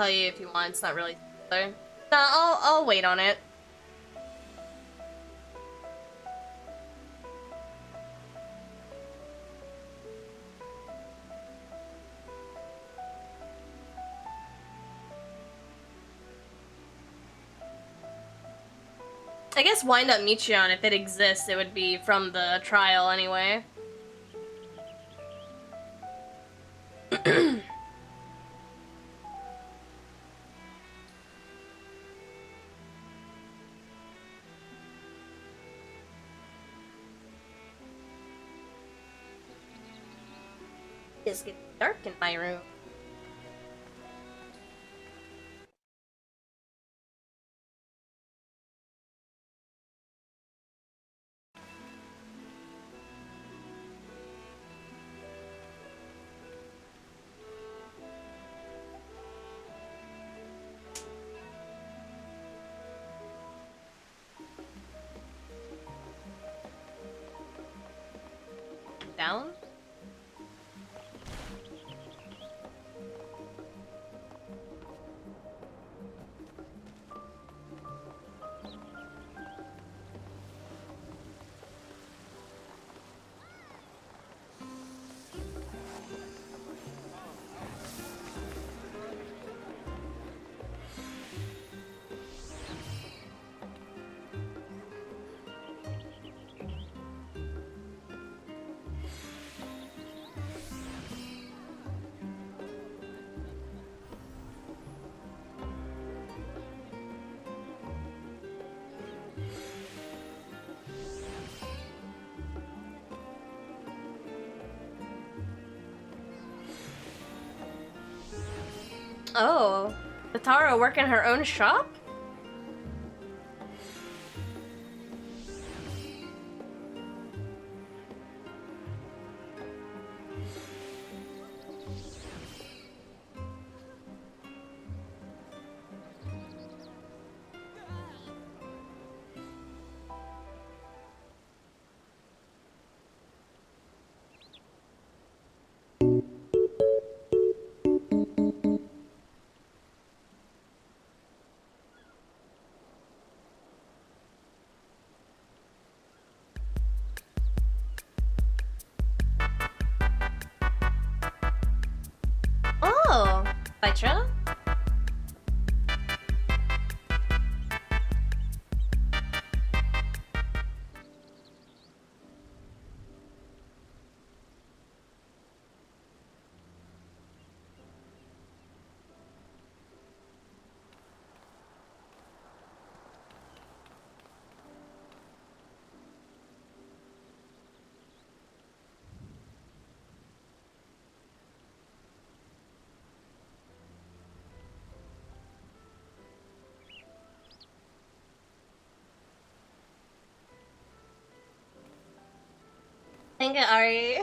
tell you if you want. It's not really spoiler. No, I'll wait on it. I guess Wind Up ᴄʀᴅɪᴛs, if it exists, it would be from the trial anyway. It's getting dark in my room. Down? Oh, Vatara working her own shop? Oh, Vitra? Thank you, Ari.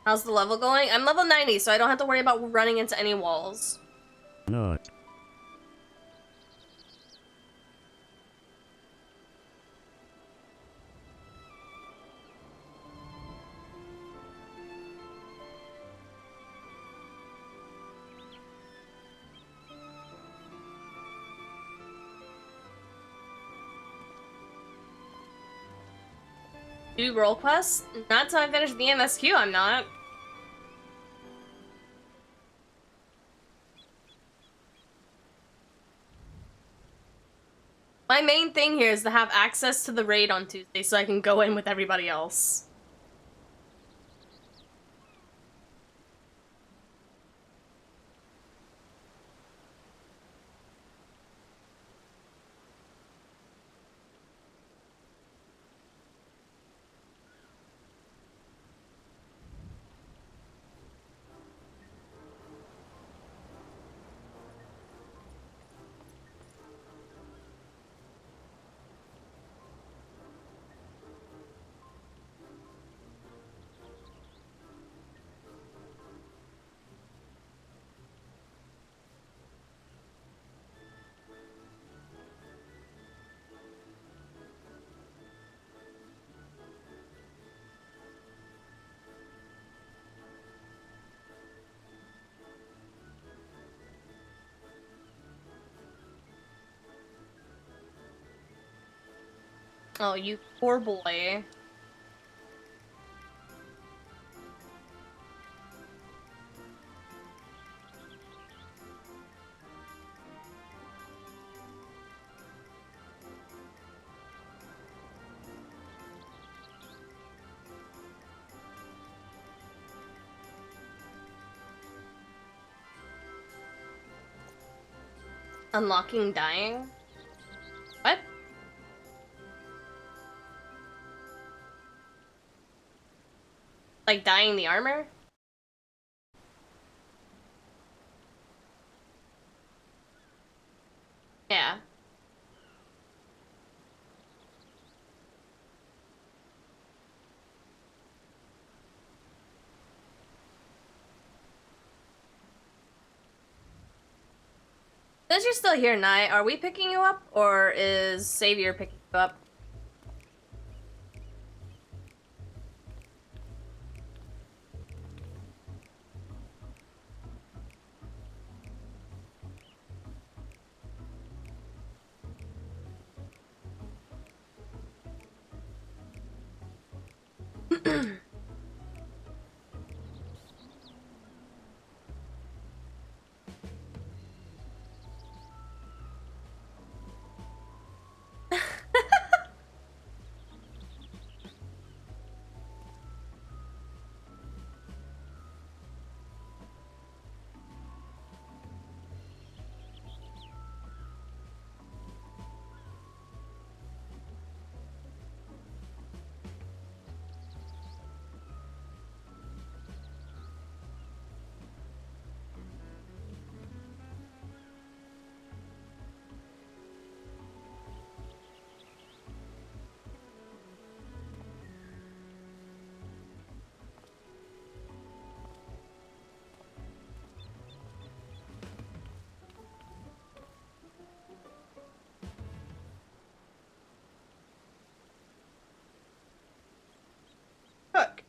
How's the level going? I'm level 90, so I don't have to worry about running into any walls. No. Do role quests? Not till I finish the MSQ, I'm not. My main thing here is to have access to the raid on Tuesday so I can go in with everybody else. Oh, you poor boy. Unlocking dying? What? Like dyeing the armor? Yeah. Since you're still here, Nye, are we picking you up, or is Savior picking you up? Look.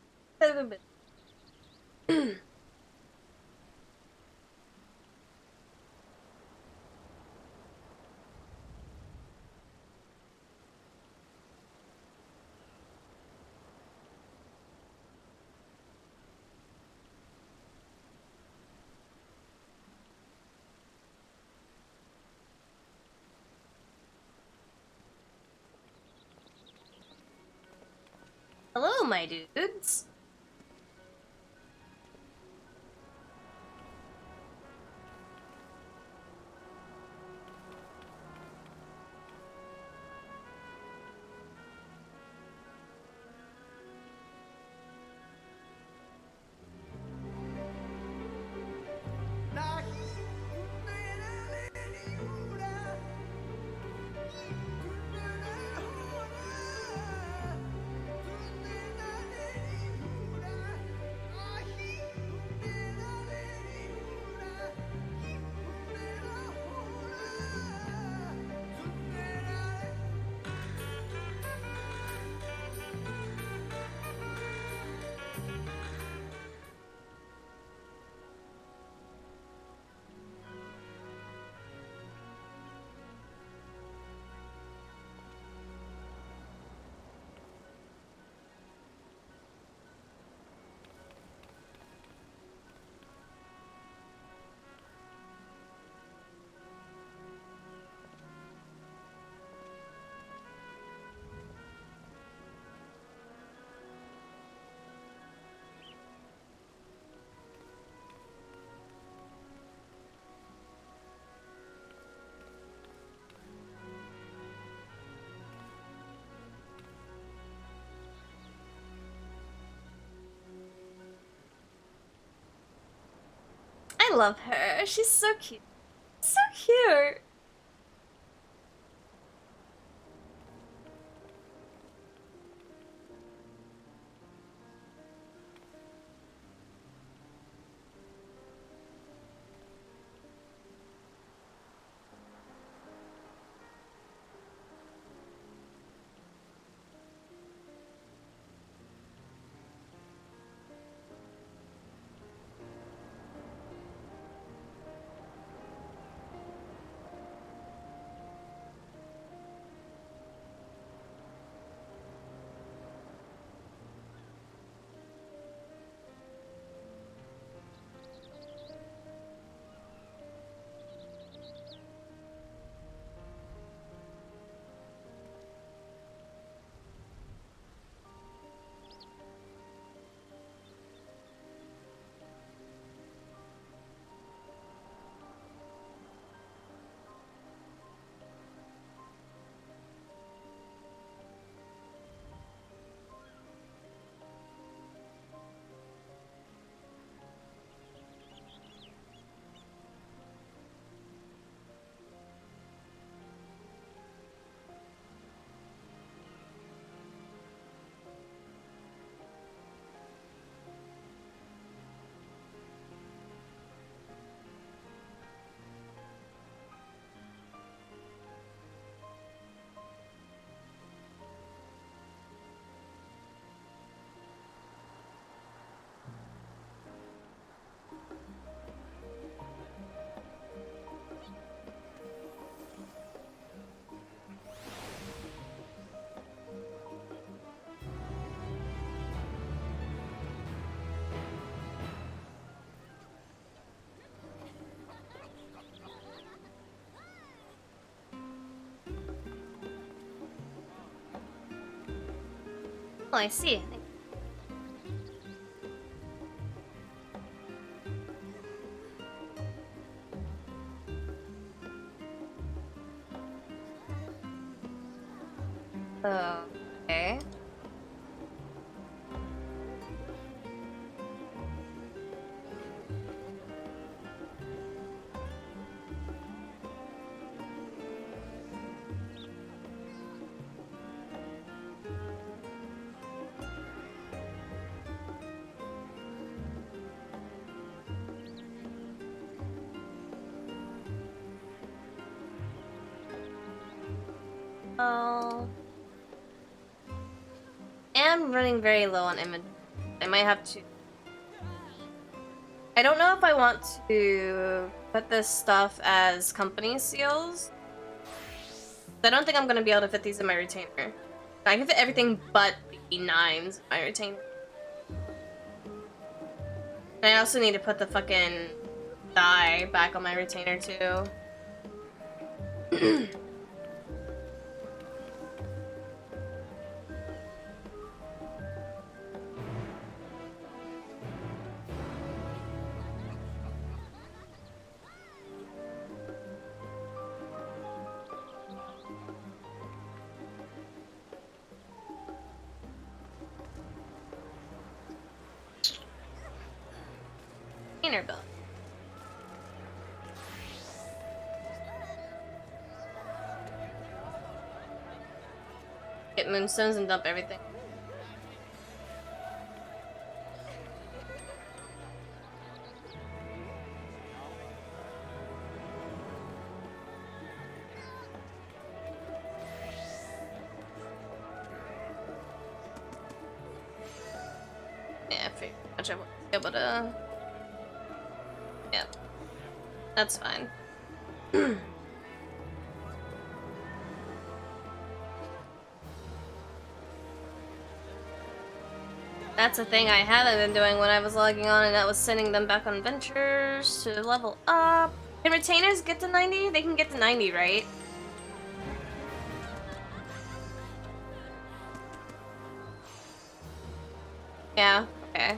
Hello, my dudes. I love her. She's so cute. So cute. Oh, I see. Okay. Oh. I'm running very low on inventory. I might have to. I don't know if I want to put this stuff as company seals. I don't think I'm gonna be able to fit these in my retainer. I can fit everything but the E9s in my retainer. And I also need to put the fucking die back on my retainer too. Inner build. Get moonstones and dump everything. Yeah, I figured I won't be able to. Yeah, that's fine. That's a thing I haven't been doing when I was logging on, and that was sending them back on ventures to level up. Can retainers get to 90? They can get to 90, right? Yeah, okay.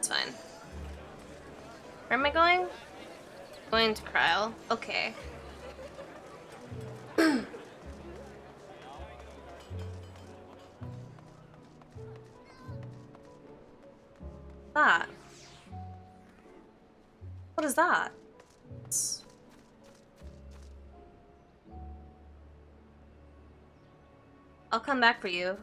Fine. Where am I going? Going to Cryle. Okay. That. What is that? I'll come back for you.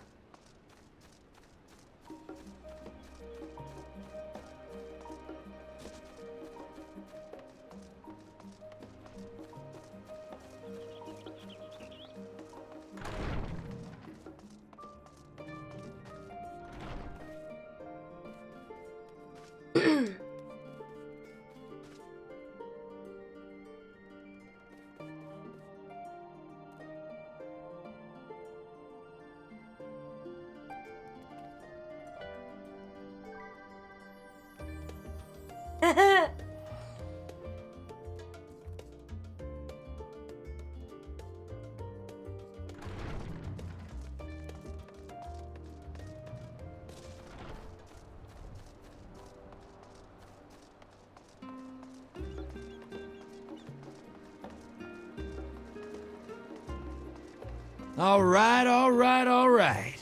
All right.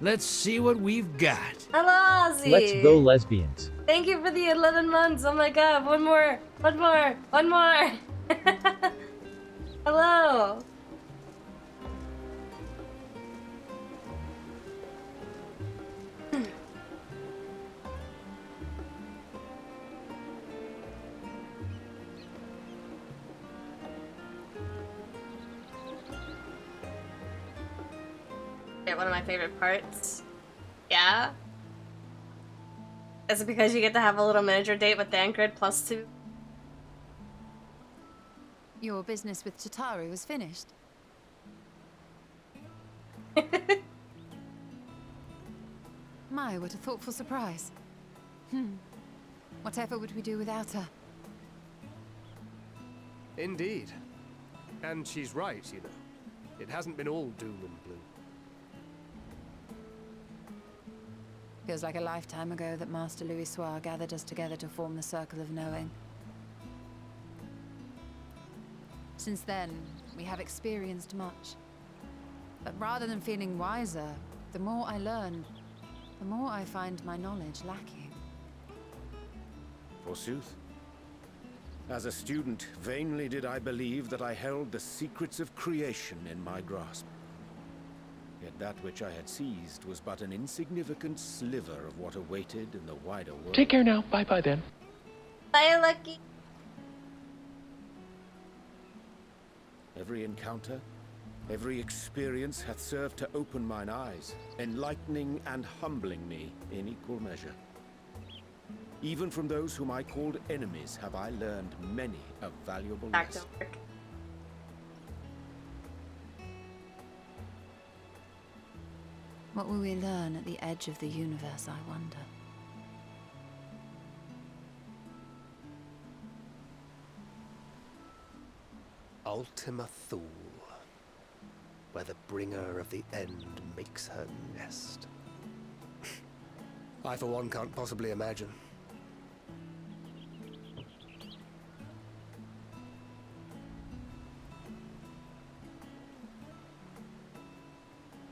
Let's see what we've got. Hello, Ozzy. Let's go, lesbians. Thank you for the 11 months. Oh my god, one more. Hello. One of my favorite parts. Yeah? Is it because you get to have a little miniature date with Thancred +2? Your business with Chitauri was finished. My, what a thoughtful surprise. Whatever would we do without her? Indeed. And she's right, you know. It hasn't been all doom and gloom. Feels like a lifetime ago that Master louis gathered us together to form the Circle of Knowing. Since then, we have experienced much. But rather than feeling wiser, the more I learn, the more I find my knowledge lacking. Forsooth. As a student, vainly did I believe that I held the secrets of creation in my grasp. Yet that which I had seized was but an insignificant sliver of what awaited in the wider world. Take care now. Bye-bye then. Bye, Lucky. Every encounter, every experience hath served to open mine eyes, enlightening and humbling me in equal measure. Even from those whom I called enemies have I learned many a valuable lesson. What will we learn at the edge of the universe, I wonder? Ultima Thule, where the bringer of the end makes her nest. I, for one, can't possibly imagine.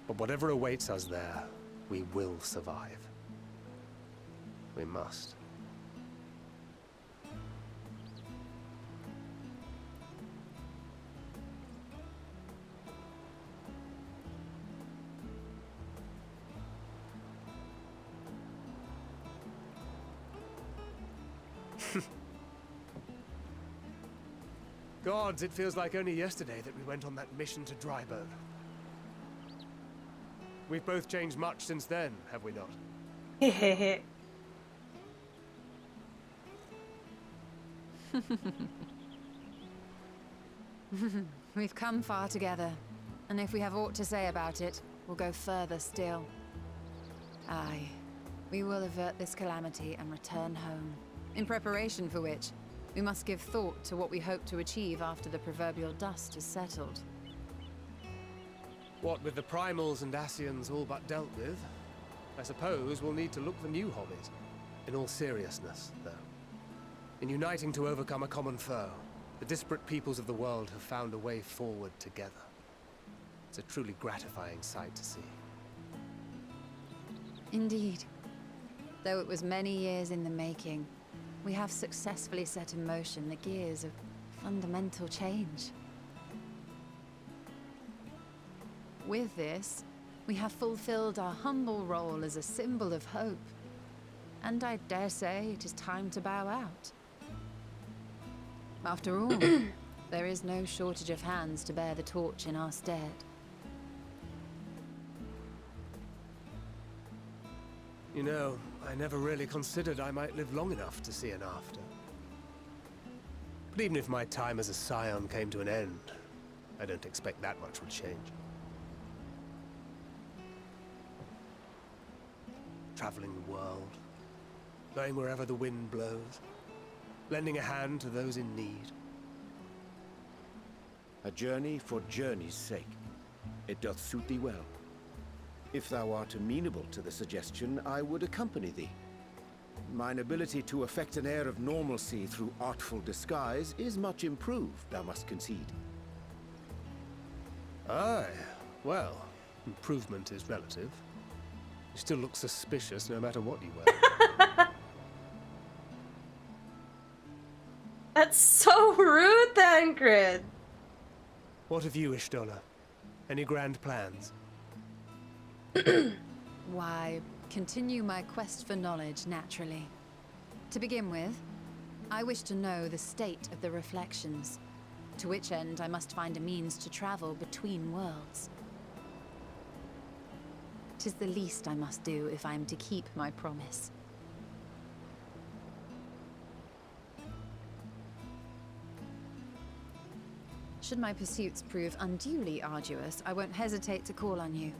But whatever awaits us there, we will survive. We must. Gods, it feels like only yesterday that we went on that mission to Dryburn. We've both changed much since then, have we not? We've come far together, and if we have aught to say about it, we'll go further still. Aye, we will avert this calamity and return home, in preparation for which, we must give thought to what we hope to achieve after the proverbial dust is settled. What with the primals and Ascians all but dealt with, I suppose we'll need to look for new hobbies. In all seriousness, though. In uniting to overcome a common foe, the disparate peoples of the world have found a way forward together. It's a truly gratifying sight to see. Indeed. Though it was many years in the making, we have successfully set in motion the gears of fundamental change. With this, we have fulfilled our humble role as a symbol of hope. And I dare say it is time to bow out. After all, there is no shortage of hands to bear the torch in our stead. You know, I never really considered I might live long enough to see an after. But even if my time as a scion came to an end, I don't expect that much would change. Traveling the world, going wherever the wind blows, lending a hand to those in need. A journey for journey's sake. It doth suit thee well. If thou art amenable to the suggestion, I would accompany thee. Mine ability to effect an air of normalcy through artful disguise is much improved, thou must concede. Aye, well, improvement is relative. You still look suspicious no matter what you wear. That's so rude, Thancred. What of you, Y'shtola? Any grand plans? Why, continue my quest for knowledge, naturally. To begin with, I wish to know the state of the reflections, to which end I must find a means to travel between worlds. is the least I must do if I am to keep my promise. Should my pursuits prove unduly arduous, I won't hesitate to call on you.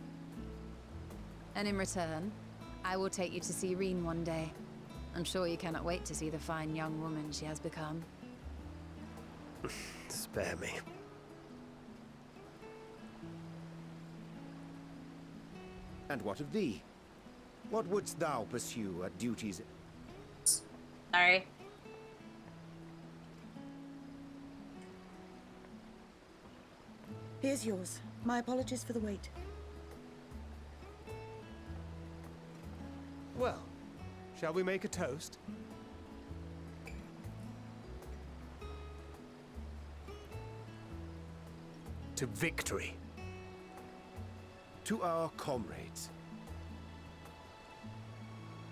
And in return, I will take you to see Rych one day. I'm sure you cannot wait to see the fine young woman she has become. Spare me. And what of thee? What wouldst thou pursue at duties? Sorry. Here's yours. My apologies for the wait. Well, shall we make a toast? To victory. To our comrades.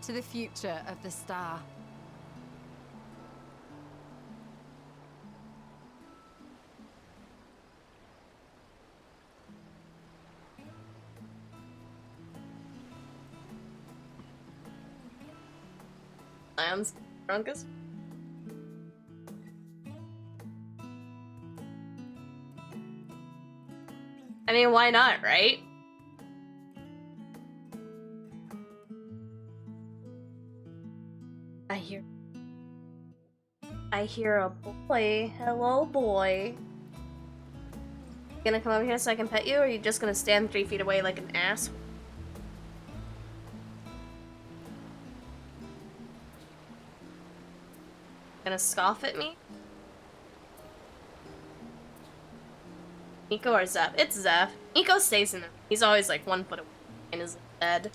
To the future of the star. Lambs, drunkest. I mean, why not, right? I hear a boy. Hello, boy. Gonna come over here so I can pet you, or are you just gonna stand 3 feet away like an ass? Gonna scoff at me? Nico or Zeph? It's Zeph. Nico stays in there. He's always like 1 foot away in his bed.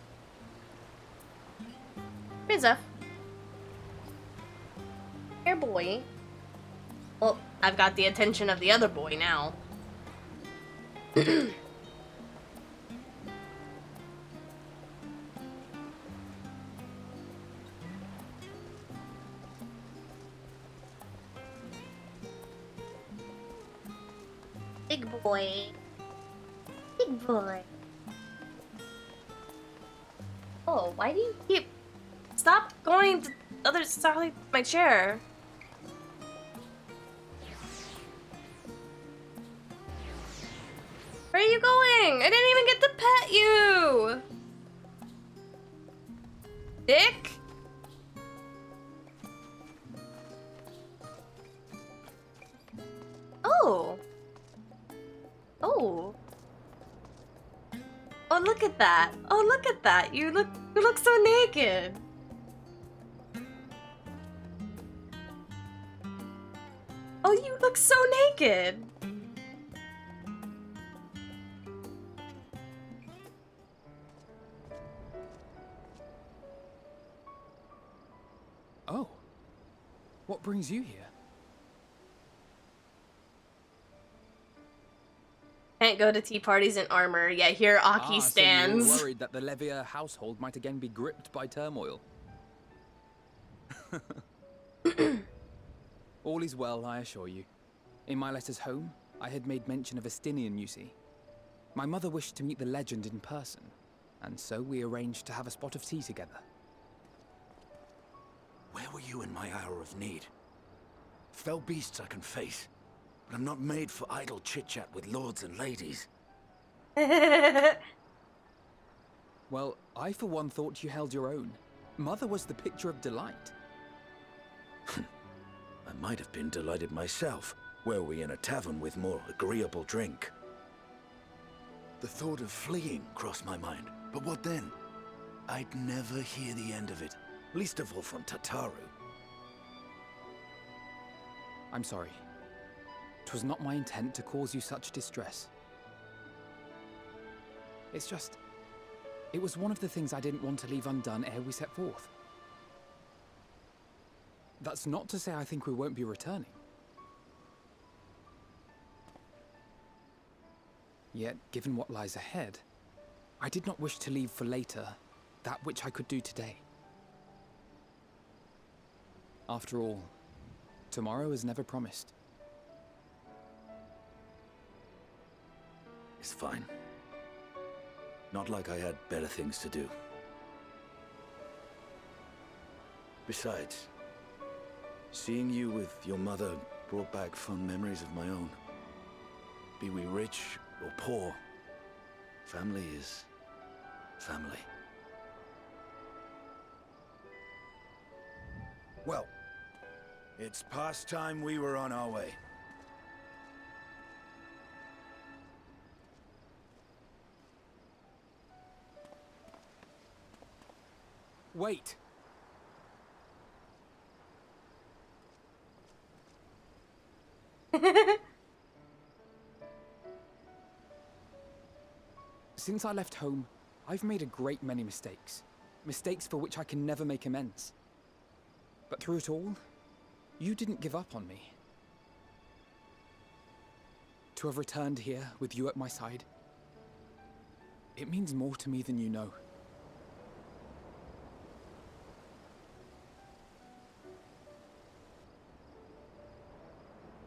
Here, Zeph. Here, boy. Well, I've got the attention of the other boy now. Big boy. Big boy. Oh, why do you keep... Stop going to the other side of my chair. Where are you going? I didn't even get to pet you! Dick? Oh. Oh. Oh, look at that. Oh, look at that. You look so naked. Oh, you look so naked. Oh. What brings you here? Can't go to tea parties in armor. Yeah, here Aki stands. So you were worried that the Levier household might again be gripped by turmoil. All is well, I assure you. In my letters home, I had made mention of Estinian, you see. My mother wished to meet the legend in person, and so we arranged to have a spot of tea together. Where were you in my hour of need? Fell beasts I can face, but I'm not made for idle chit-chat with lords and ladies. Well, I for one thought you held your own. Mother was the picture of delight. I might have been delighted myself, were we in a tavern with more agreeable drink. The thought of fleeing crossed my mind, but what then? I'd never hear the end of it, least of all from Tataru. I'm sorry. 'Twas not my intent to cause you such distress. It's just... it was one of the things I didn't want to leave undone ere we set forth. That's not to say I think we won't be returning. Yet, given what lies ahead, I did not wish to leave for later that which I could do today. After all, tomorrow is never promised. It's fine. Not like I had better things to do. Besides, seeing you with your mother brought back fond memories of my own. Be we rich or poor, family is family. Well, it's past time we were on our way. Wait. Since I left home, I've made a great many mistakes. Mistakes for which I can never make amends. But through it all, you didn't give up on me. To have returned here with you at my side, it means more to me than you know.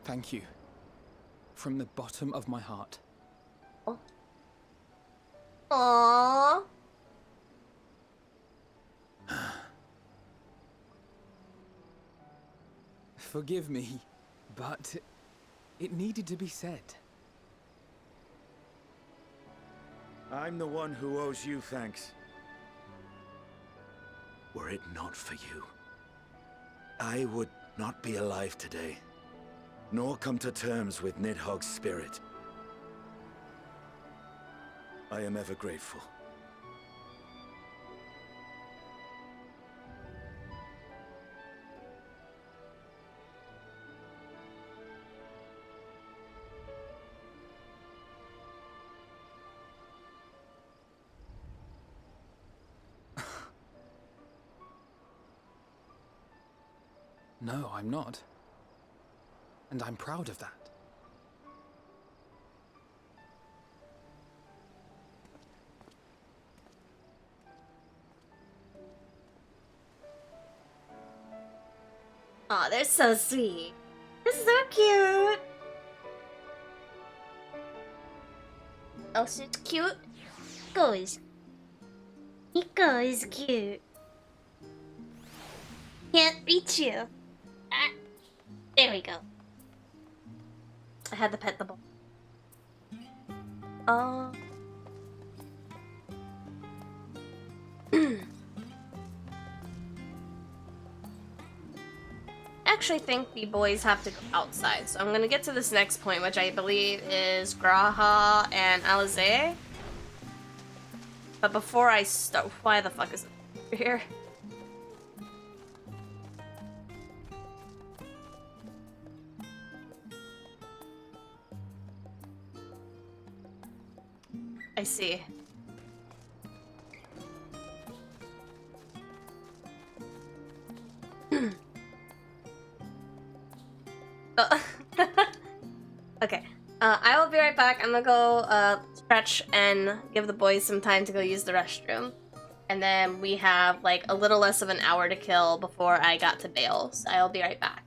Thank you. From the bottom of my heart. Aww. Forgive me, but it needed to be said. I'm the one who owes you thanks. Were it not for you, I would not be alive today, nor come to terms with Nidhogg's spirit. I am ever grateful. No, I'm not. And I'm proud of that. Aw, they're so sweet. They're so cute. Oh, she's cute. Goes. Nico is cute. Can't reach you. Ah, there we go. I had to pet the ball. Oh. Actually think the boys have to go outside, so I'm gonna get to this next point, which I believe is Graha and Alizé. But before I start, why the fuck is it here? I see. Oh. Okay. I will be right back. I'm gonna go stretch and give the boys some time to go use the restroom. And then we have like a little less of an hour to kill before I got to bail. So I'll be right back.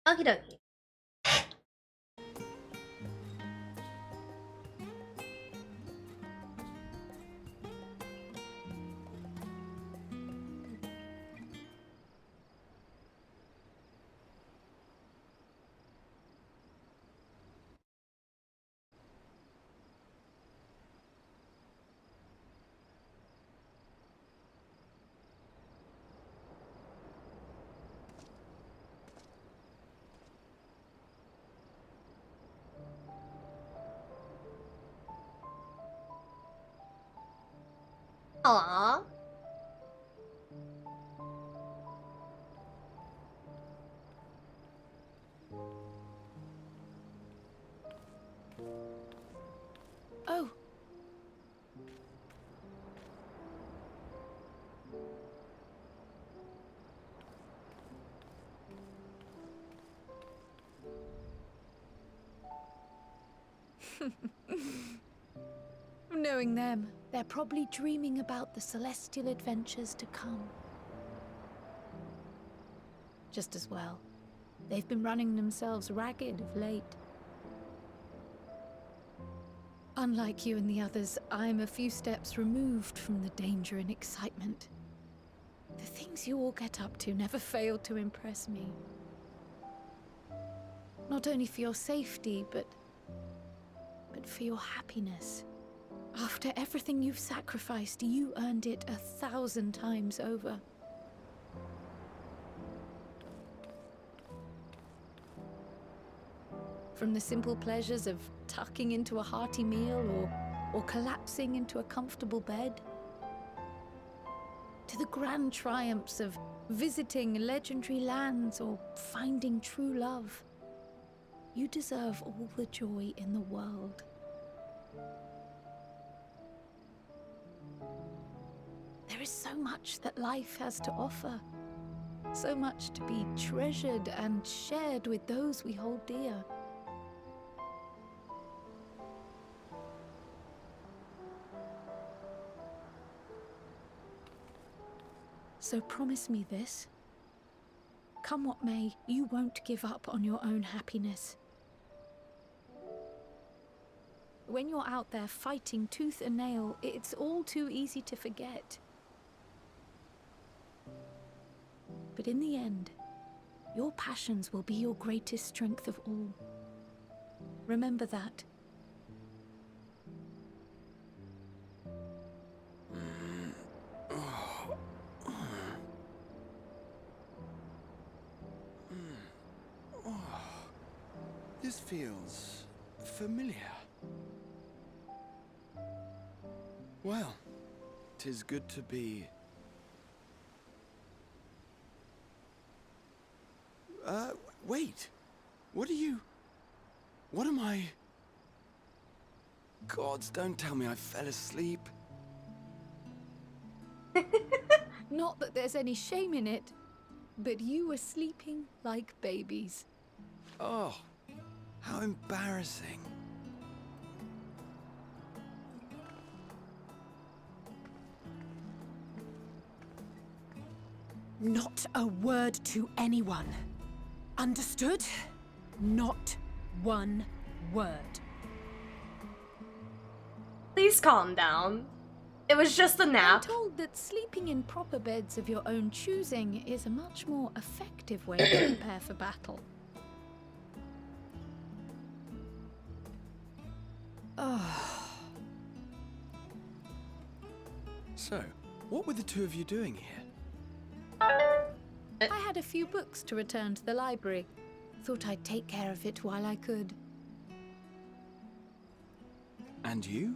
Okie dokie. Aww. Oh. Knowing them, they're probably dreaming about the celestial adventures to come. Just as well. They've been running themselves ragged of late. Unlike you and the others, I'm a few steps removed from the danger and excitement. The things you all get up to never fail to impress me. Not only for your safety, but for your happiness. After everything you've sacrificed, you earned it 1,000 times over. From the simple pleasures of tucking into a hearty meal or collapsing into a comfortable bed, to the grand triumphs of visiting legendary lands or finding true love, you deserve all the joy in the world. There is so much that life has to offer, so much to be treasured and shared with those we hold dear. So promise me this. Come what may, you won't give up on your own happiness. When you're out there fighting tooth and nail, it's all too easy to forget. But in the end, your passions will be your greatest strength of all. Remember that. This feels familiar. Well, 'tis good to be... wait. What am I... Gods, don't tell me I fell asleep. Not that there's any shame in it, but you were sleeping like babies. Oh, how embarrassing. Not a word to anyone. Understood? Not one word. Please calm down. It was just a nap. I'm told that sleeping in proper beds of your own choosing is a much more effective way to prepare for battle. Oh. So, what were the two of you doing here? I had a few books to return to the library. Thought I'd take care of it while I could. And you?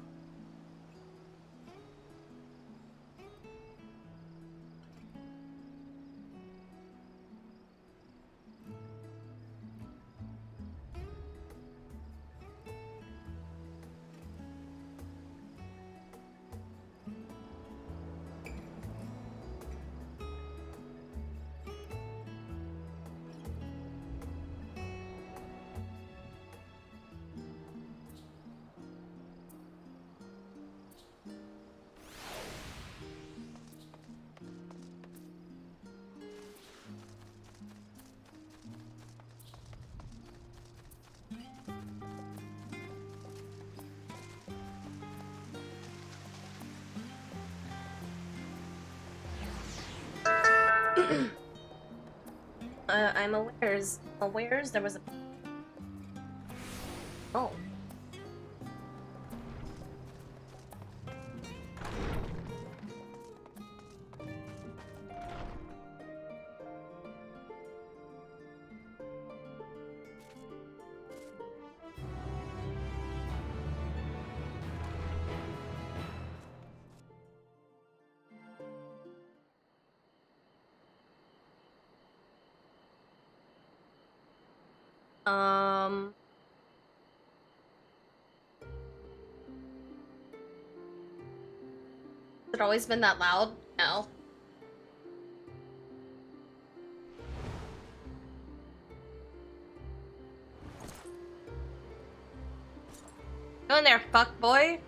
I'm awares there was a... Oh. Has it always been that loud? No. Go in there, fuck boy.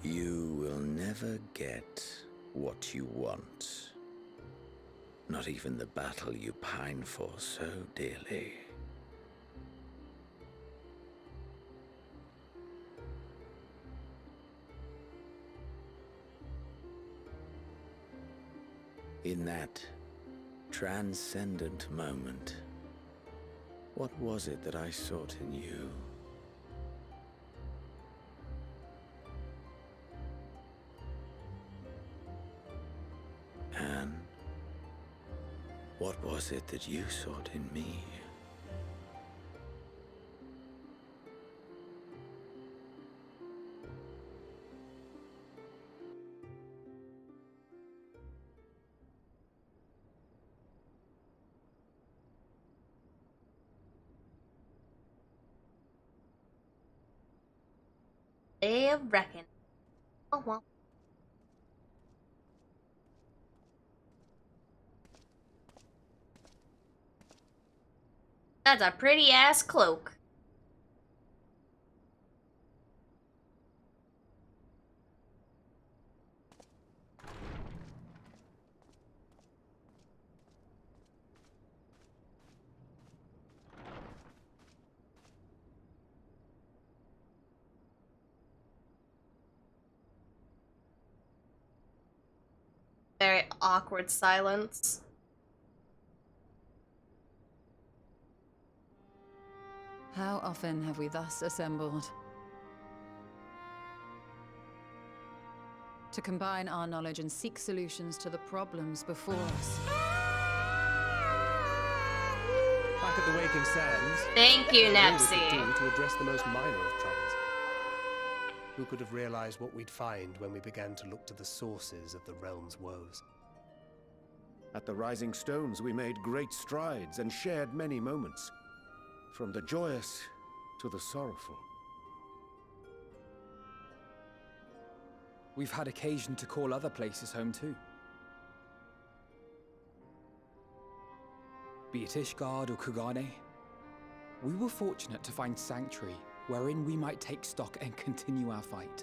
You will never get what you want. Not even the battle you pine for so dearly. In that transcendent moment, what was it that I sought in you? And what was it that you sought in me? Day of Reckoning. Oh well. That's a pretty ass cloak. Very awkward silence. How often have we thus assembled? To combine our knowledge and seek solutions to the problems before us. Back at the Waking Sands. Thank you, we all we Nepsy. could do to address the most minor of troubles. Who could have realized what we'd find when we began to look to the sources of the realm's woes? At the Rising Stones, we made great strides and shared many moments. From the joyous to the sorrowful. We've had occasion to call other places home too. Be it Ishgard or Kugane, we were fortunate to find sanctuary wherein we might take stock and continue our fight.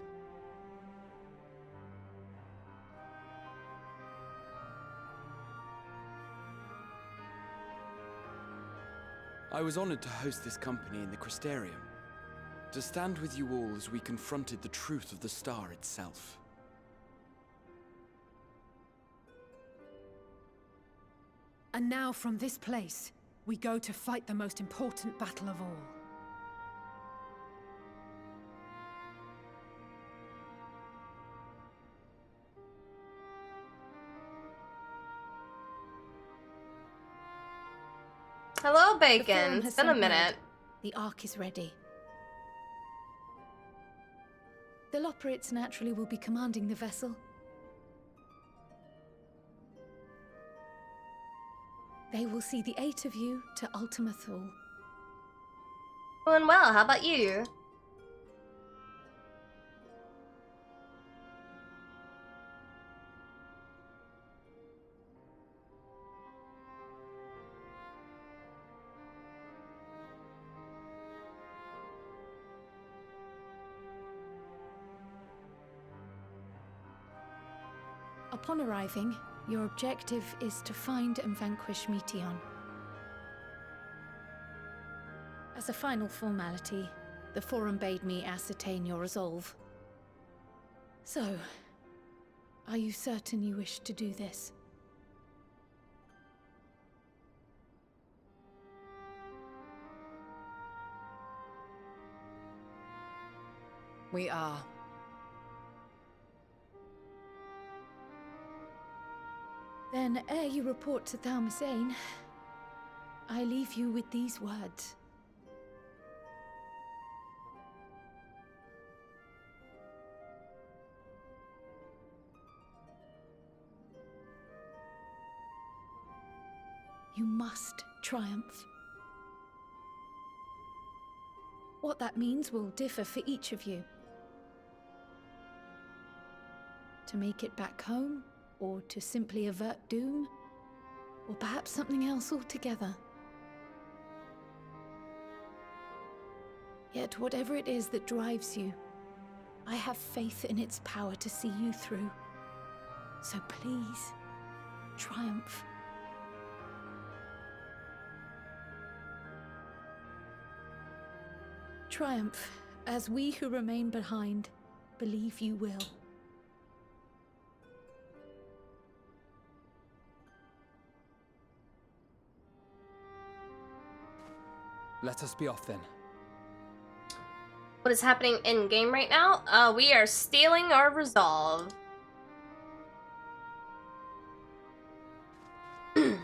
I was honored to host this company in the Crystarium, to stand with you all as we confronted the truth of the star itself. And now from this place, we go to fight the most important battle of all. Hello, The Bacon. Forum It's has been a sent minute. word. The Ark is ready. The ᴂᴇᴅɪᴛs naturally will be commanding the vessel. They will see the 8 of you to Ultima Thule. Doing well. How about you? Upon arriving, your objective is to find and vanquish Meteion. As a final formality, the Forum bade me ascertain your resolve. So, are you certain you wish to do this? We are. Then, ere you report to ᴛᴇᴅɪᴛs, I leave you with these words. You must triumph. What that means will differ for each of you. To make it back home, or to simply avert doom, or perhaps something else altogether. Yet whatever it is that drives you, I have faith in its power to see you through. So please, triumph. Triumph, as we who remain behind believe you will. Let us be off then. What is happening in game right now? We are stealing our resolve. Wait.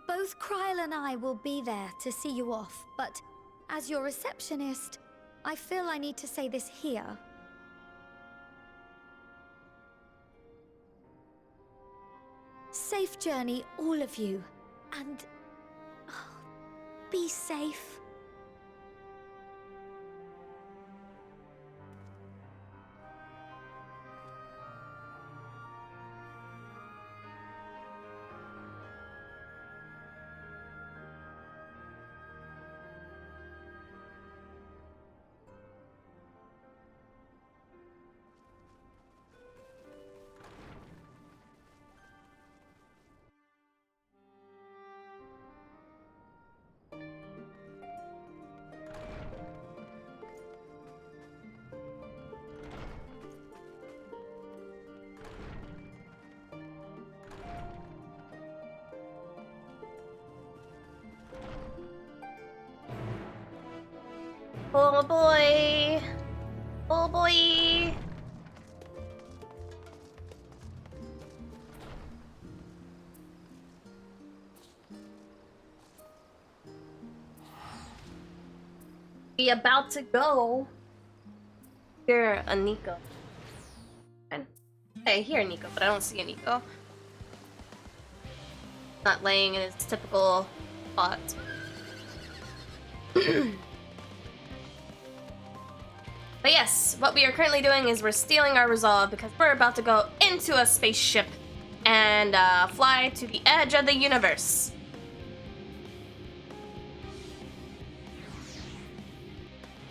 Both Kryl and I will be there to see you off, but as your receptionist, I feel I need to say this here. Safe journey, all of you, and be safe. Oh boy. Oh boy. We about to go. Hear a Nico. I hear a Nico, but I don't see a Nico. Not laying in his typical spot. But yes, what we are currently doing is we're stealing our resolve because we're about to go into a spaceship and fly to the edge of the universe.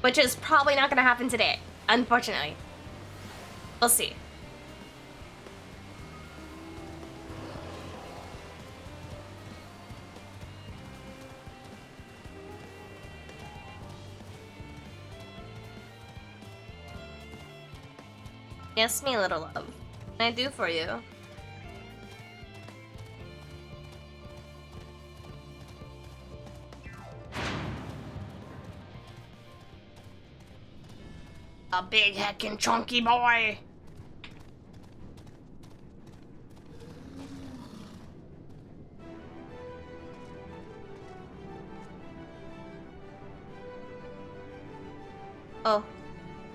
Which is probably not going to happen today, unfortunately. We'll see. Yes, me, little love. What can I do for you? A big heckin' chunky boy! Oh,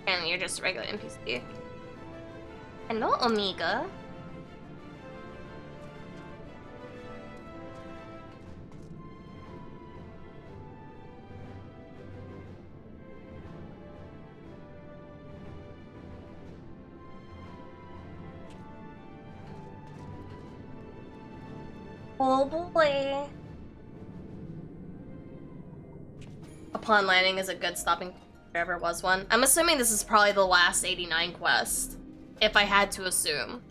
apparently you're just a regular NPC. Hello, Omega. Oh boy. Upon landing is a good stopping point if there ever was one. I'm assuming this is probably the last 89 quest, if I had to assume.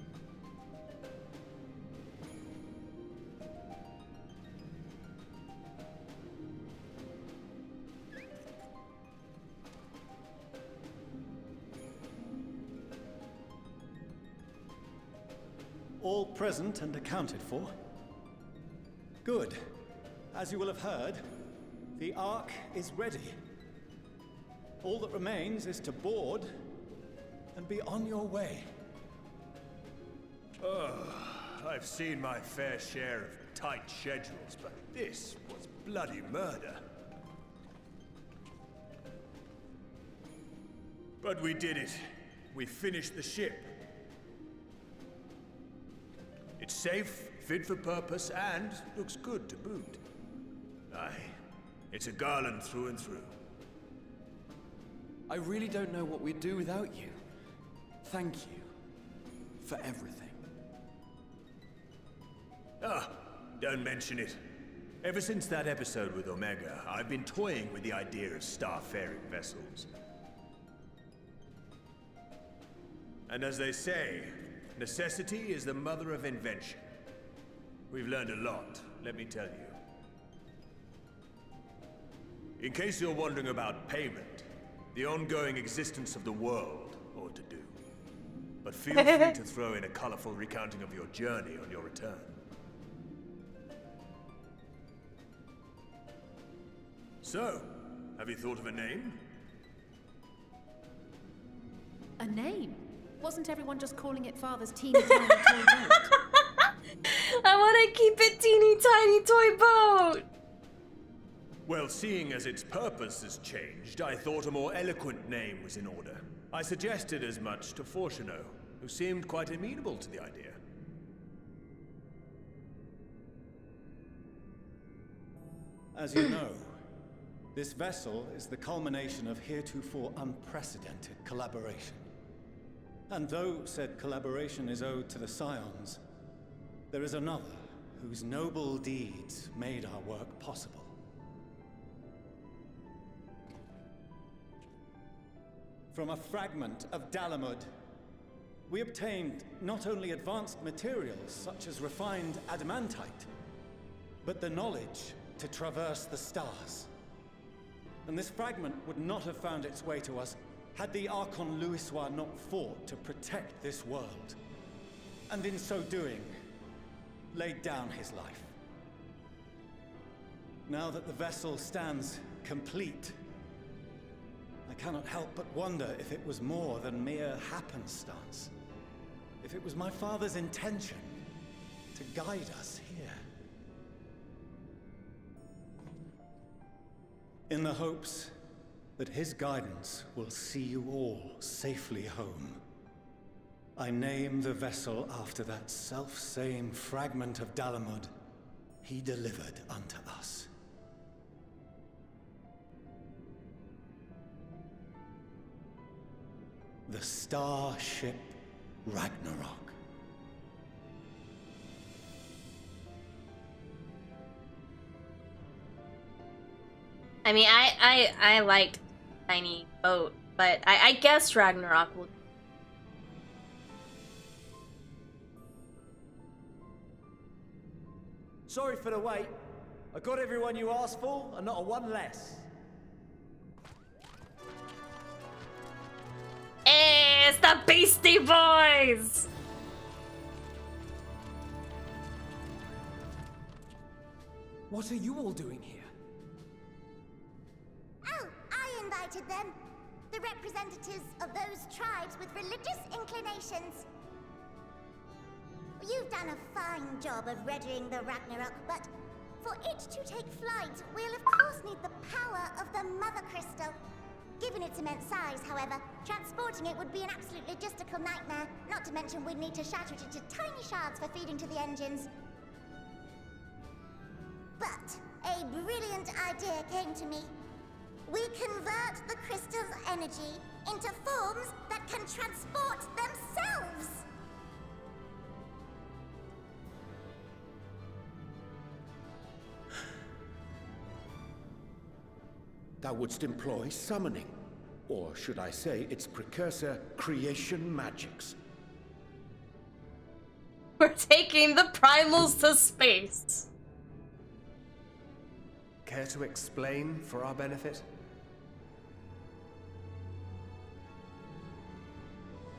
All present and accounted for? Good. As you will have heard, the Ark is ready. All that remains is to board and be on your way. I've seen my fair share of tight schedules, but this was bloody murder. But we did it. We finished the ship. It's safe, fit for purpose, and looks good to boot. Aye, it's a garland through and through. I really don't know what we'd do without you. Thank you for everything. Ah, don't mention it. Ever since that episode with Omega, I've been toying with the idea of star-faring vessels. And as they say, necessity is the mother of invention. We've learned a lot, let me tell you. In case you're wondering about payment, the ongoing existence of the world ought to do. But feel free to throw in a colorful recounting of your journey on your return. So, have you thought of a name? A name? Wasn't everyone just calling it Father's teeny tiny toy boat? I want to keep it teeny tiny toy boat! Well, seeing as its purpose has changed, I thought a more eloquent name was in order. I suggested as much to ᴄᴇᴅᴛs, who seemed quite amenable to the idea. As you know, this vessel is the culmination of heretofore unprecedented collaboration. And though said collaboration is owed to the Scions, there is another whose noble deeds made our work possible. From a fragment of Dalamud, we obtained not only advanced materials such as refined adamantite, but the knowledge to traverse the stars. And this fragment would not have found its way to us had the Archon Louisoix not fought to protect this world, and in so doing, laid down his life. Now that the vessel stands complete, I cannot help but wonder if it was more than mere happenstance. If it was my father's intention to guide us here. In the hopes that his guidance will see you all safely home, I name the vessel after that self-same fragment of Dalamud he delivered unto us. The starship Ragnarok. I mean, I liked Tiny Boat, but I guess Ragnarok will. Sorry for the wait. I got everyone you asked for, and not a one less. It's the Beastie Boys! What are you all doing here? Oh, I invited them. The representatives of those tribes with religious inclinations. You've done a fine job of readying the Ragnarok, but for it to take flight, we'll of course need the power of the Mother Crystal. Given its immense size, however, transporting it would be an absolute logistical nightmare, not to mention we'd need to shatter it into tiny shards for feeding to the engines. But a brilliant idea came to me. We convert the crystal's energy into forms that can transport themselves! thou wouldst employ summoning. Or should I say its precursor, creation magics. We're taking the primals to space. Care to explain for our benefit?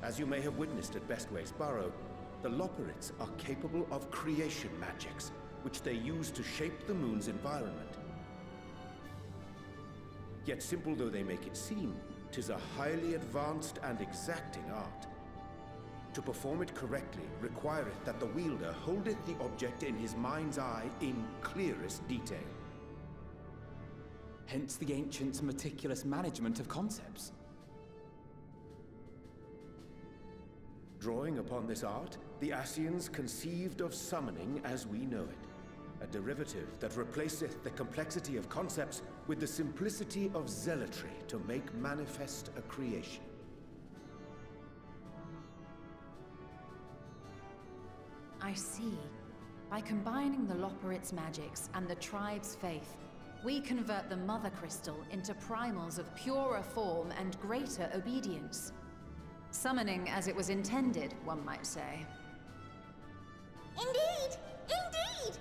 As you may have witnessed at Bestways Burrow, the ḻōpirids are capable of creation magics, which they use to shape the moon's environment. Yet simple though they make it seem, 'tis a highly advanced and exacting art. To perform it correctly requireth that the wielder holdeth the object in his mind's eye in clearest detail. Hence the ancients' meticulous management of concepts. Drawing upon this art, the Ascians conceived of summoning as we know it, a derivative that replaceth the complexity of concepts with the simplicity of zealotry to make manifest a creation. I see. By combining the ḻōpirids' magics and the tribe's faith, we convert the Mother Crystal into primals of purer form and greater obedience. Summoning as it was intended, one might say. Indeed! Indeed!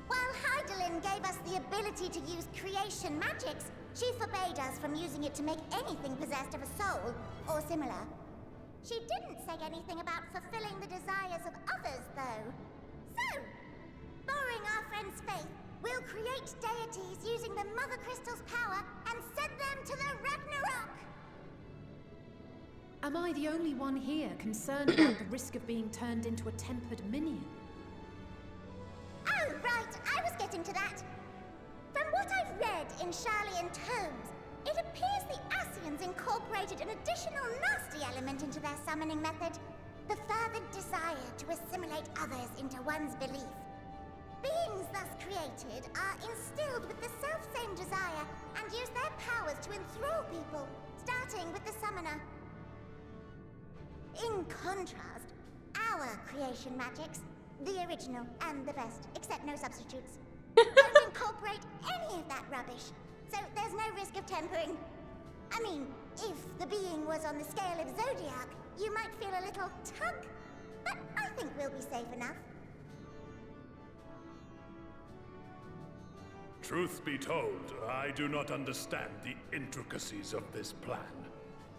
While Hydaelyn gave us the ability to use creation magics, she forbade us from using it to make anything possessed of a soul, or similar. She didn't say anything about fulfilling the desires of others, though. So, borrowing our friend's faith, we'll create deities using the Mother Crystal's power and send them to the Ragnarok! Am I the only one here concerned about the risk of being turned into a tempered minion? Oh, right, I was getting to that. From what I've read in Sharlayan tomes, it appears the Ascians incorporated an additional nasty element into their summoning method, the fervent desire to assimilate others into one's belief. Beings thus created are instilled with the self-same desire and use their powers to enthrall people, starting with the summoner. In contrast, our creation magics, the original and the best, except no substitutes, don't incorporate any of that rubbish, so there's no risk of tempering. I mean, if the being was on the scale of Zodiac, you might feel a little tug, but I think we'll be safe enough. Truth be told, I do not understand the intricacies of this plan.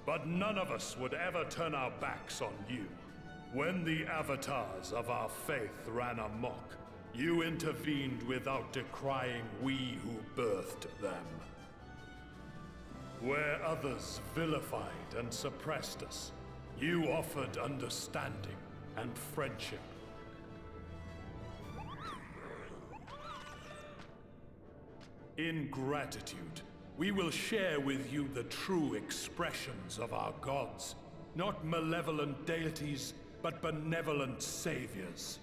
But none of us would ever turn our backs on you. When the avatars of our faith ran amok, you intervened without decrying we who birthed them. Where others vilified and suppressed us, you offered understanding and friendship. In gratitude, we will share with you the true expressions of our gods. Not malevolent deities, but benevolent saviors.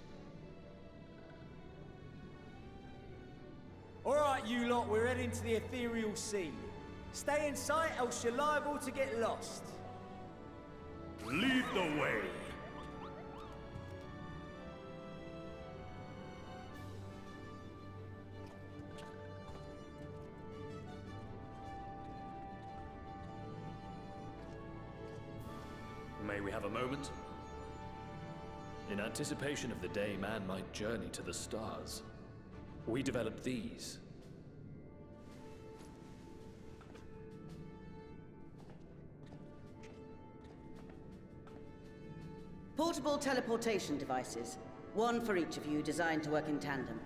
Alright, you lot, we're heading to the ethereal sea. Stay in sight, else you're liable to get lost. Lead the way. May we have a moment? In anticipation of the day man might journey to the stars, we developed these. Portable teleportation devices, one for each of you, designed to work in tandem.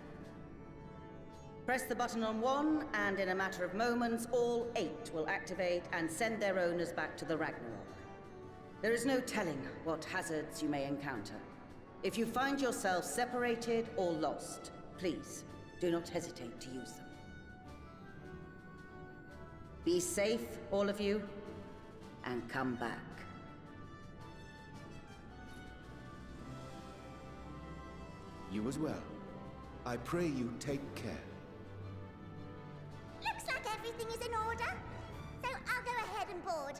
Press the button on one, and in a matter of moments, all 8 will activate and send their owners back to the Ragnarok. There is no telling what hazards you may encounter. If you find yourself separated or lost, please do not hesitate to use them. Be safe, all of you, and come back. You as well. I pray you take care. Looks like everything is in order, so I'll go ahead and board.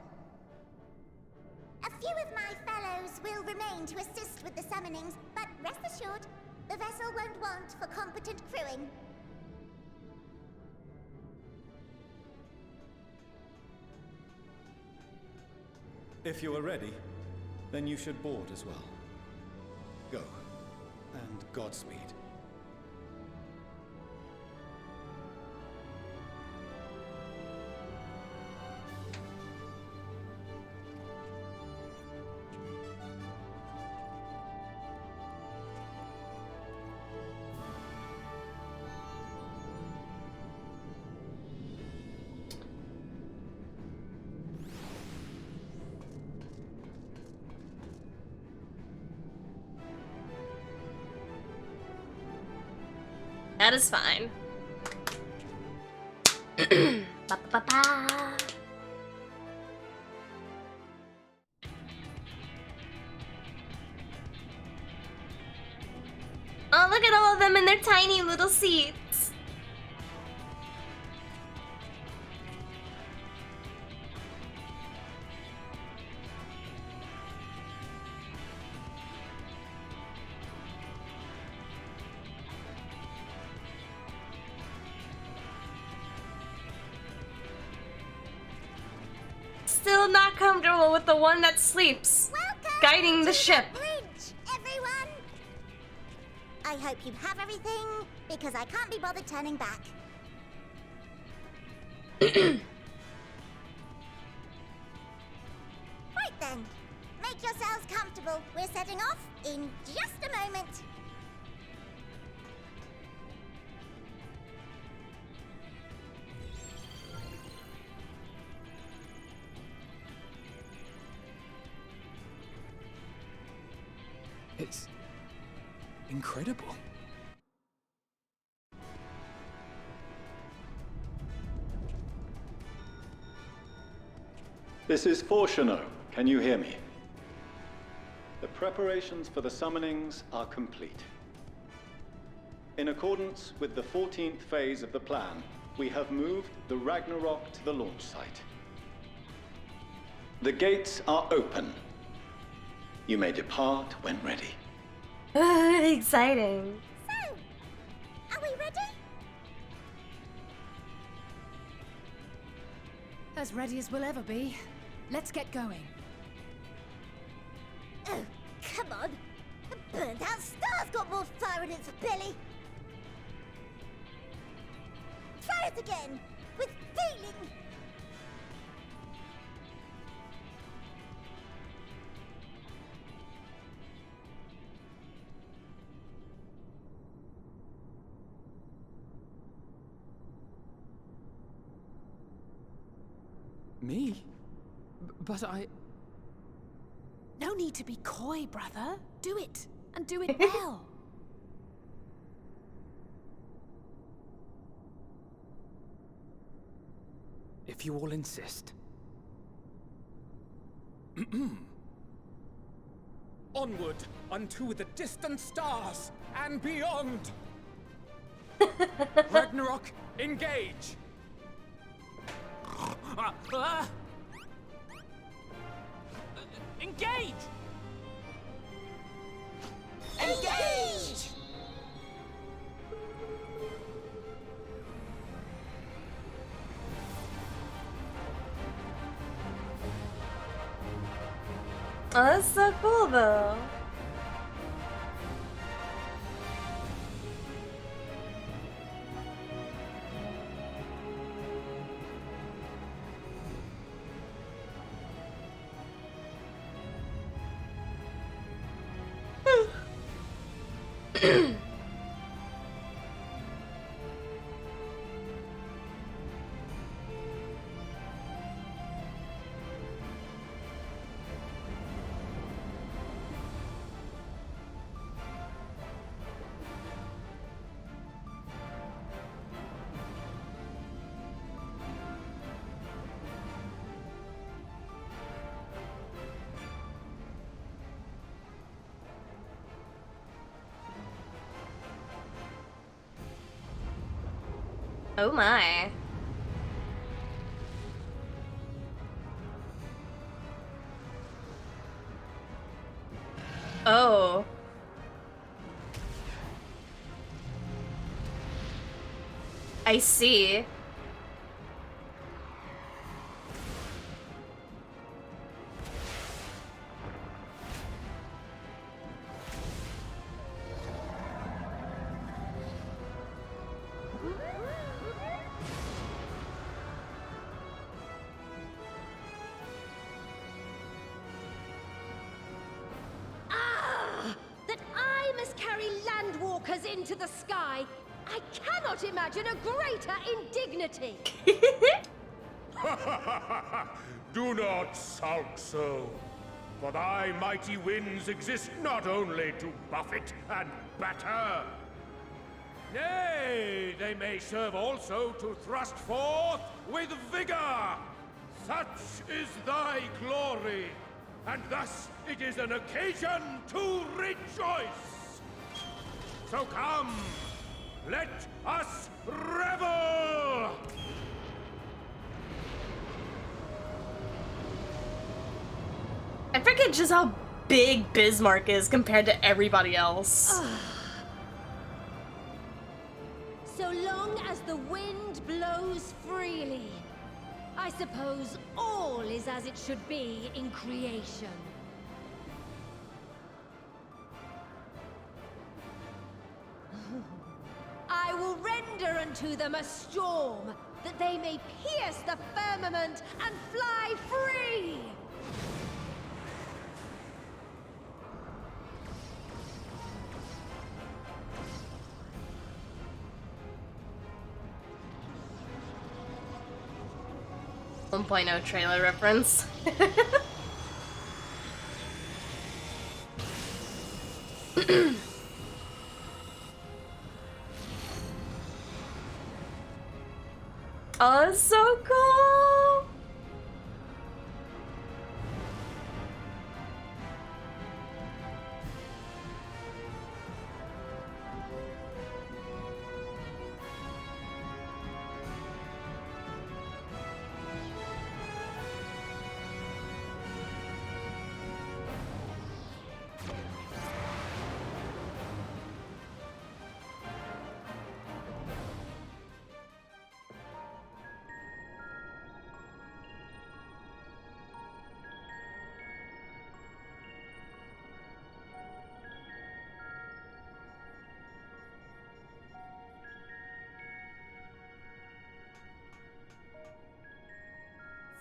A few of my fellows will remain to assist with the summonings, but rest assured, the vessel won't want for competent crewing. If you are ready, then you should board as well. Go, and Godspeed. That is fine. Ba-ba-ba-ba. Oh, look at all of them in their tiny little seats. Still not comfortable with the one that sleeps, guiding the ship. Bridge, everyone! I hope you have everything, because I can't be bothered turning back. Right then, make yourselves comfortable. We're setting off in just a moment. It's incredible. This is ḽ². Can you hear me? The preparations for the summonings are complete. In accordance with the 14th phase of the plan, we have moved the Ragnarok to the launch site. The gates are open. You may depart when ready. Exciting. So, are we ready? As ready as we'll ever be. Let's get going. Oh, come on. The burnt-out star's got more fire in its belly. Try it again, with feeling. Me? But I... No need to be coy, brother. Do it, and do it well. If you all insist. Onward unto the distant stars and beyond! Ragnarok, engage! Engage! Engage! Oh, that's so cool though. Oh my. Oh. I see. Endwalkers into the sky, I cannot imagine a greater indignity. Do not sulk so, for thy mighty winds exist not only to buffet and batter. Nay, they may serve also to thrust forth with vigor. Such is thy glory, and thus it is an occasion to rejoice. So come, let us revel! I forget just how big Bismarck is compared to everybody else. So long as the wind blows freely, I suppose all is as it should be in creation. I will render unto them a storm, that they may pierce the firmament and fly free! Trailer reference. Oh, that's so cool!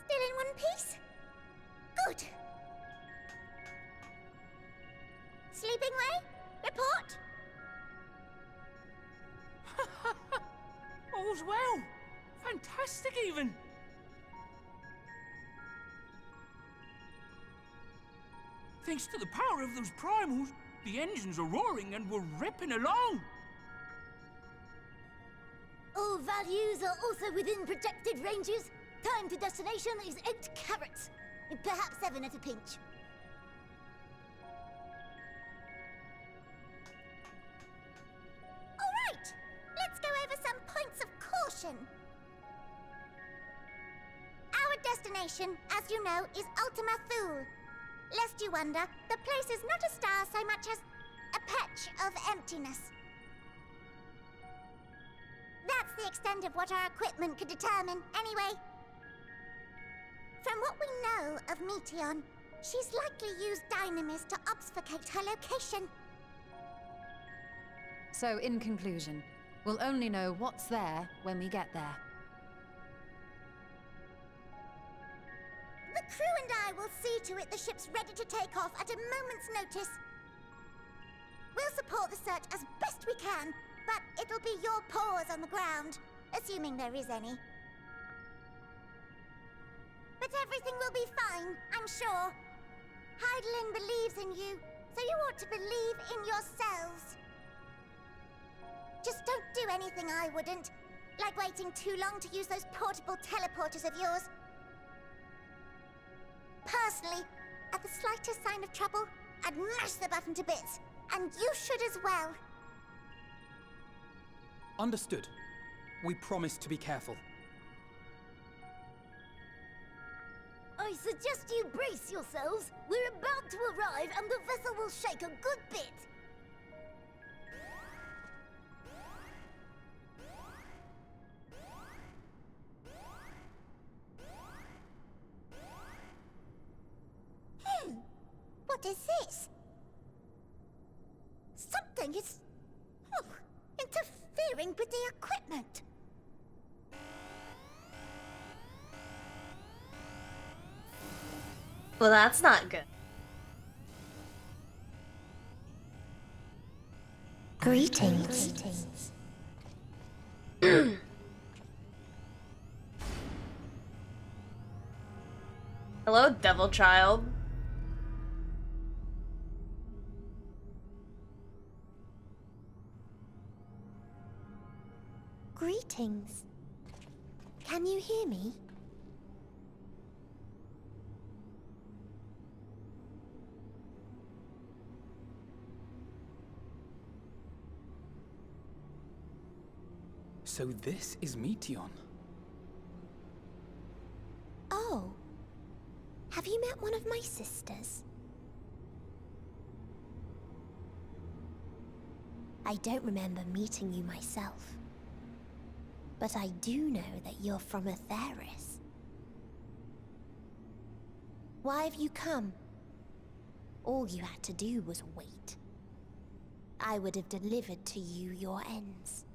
Still in one piece? Good. Sleeping way? Report? All's well. Fantastic, even. Thanks to the power of those primals, the engines are roaring and we're ripping along. All values are also within projected ranges. Time to destination is 8 carats. Perhaps 7 at a pinch. Alright! Let's go over some points of caution. Our destination, as you know, is Ultima Thule. Lest you wonder, the place is not a star so much as a patch of emptiness. That's the extent of what our equipment could determine, anyway. From what we know of Meteion, she's likely used dynamis to obfuscate her location. So, in conclusion, we'll only know what's there when we get there. The crew and I will see to it the ship's ready to take off at a moment's notice. We'll support the search as best we can, but it'll be your paws on the ground, assuming there is any. But everything will be fine, I'm sure. Hydaelyn believes in you, so you ought to believe in yourselves. Just don't do anything I wouldn't, like waiting too long to use those portable teleporters of yours. Personally, at the slightest sign of trouble, I'd mash the button to bits, and you should as well. Understood. We promise to be careful. I suggest you brace yourselves. We're about to arrive and the vessel will shake a good bit. What is this? Something is interfering with the equipment. Well, that's not good. Greetings. Hello, devil child. Greetings. Can you hear me? So this is Meteion. Oh. Have you met one of my sisters? I don't remember meeting you myself. But I do know that you're from Etheris. Why have you come? All you had to do was wait. I would have delivered to you your ends.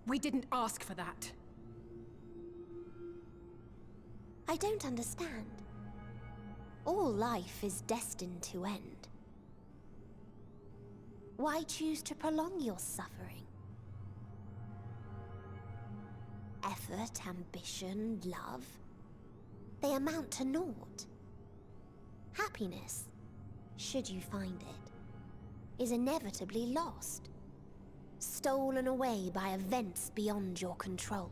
We didn't ask for that. I don't understand. All life is destined to end. Why choose to prolong your suffering? Effort, ambition, love, they amount to naught. Happiness, should you find it, is inevitably lost. Stolen away by events beyond your control.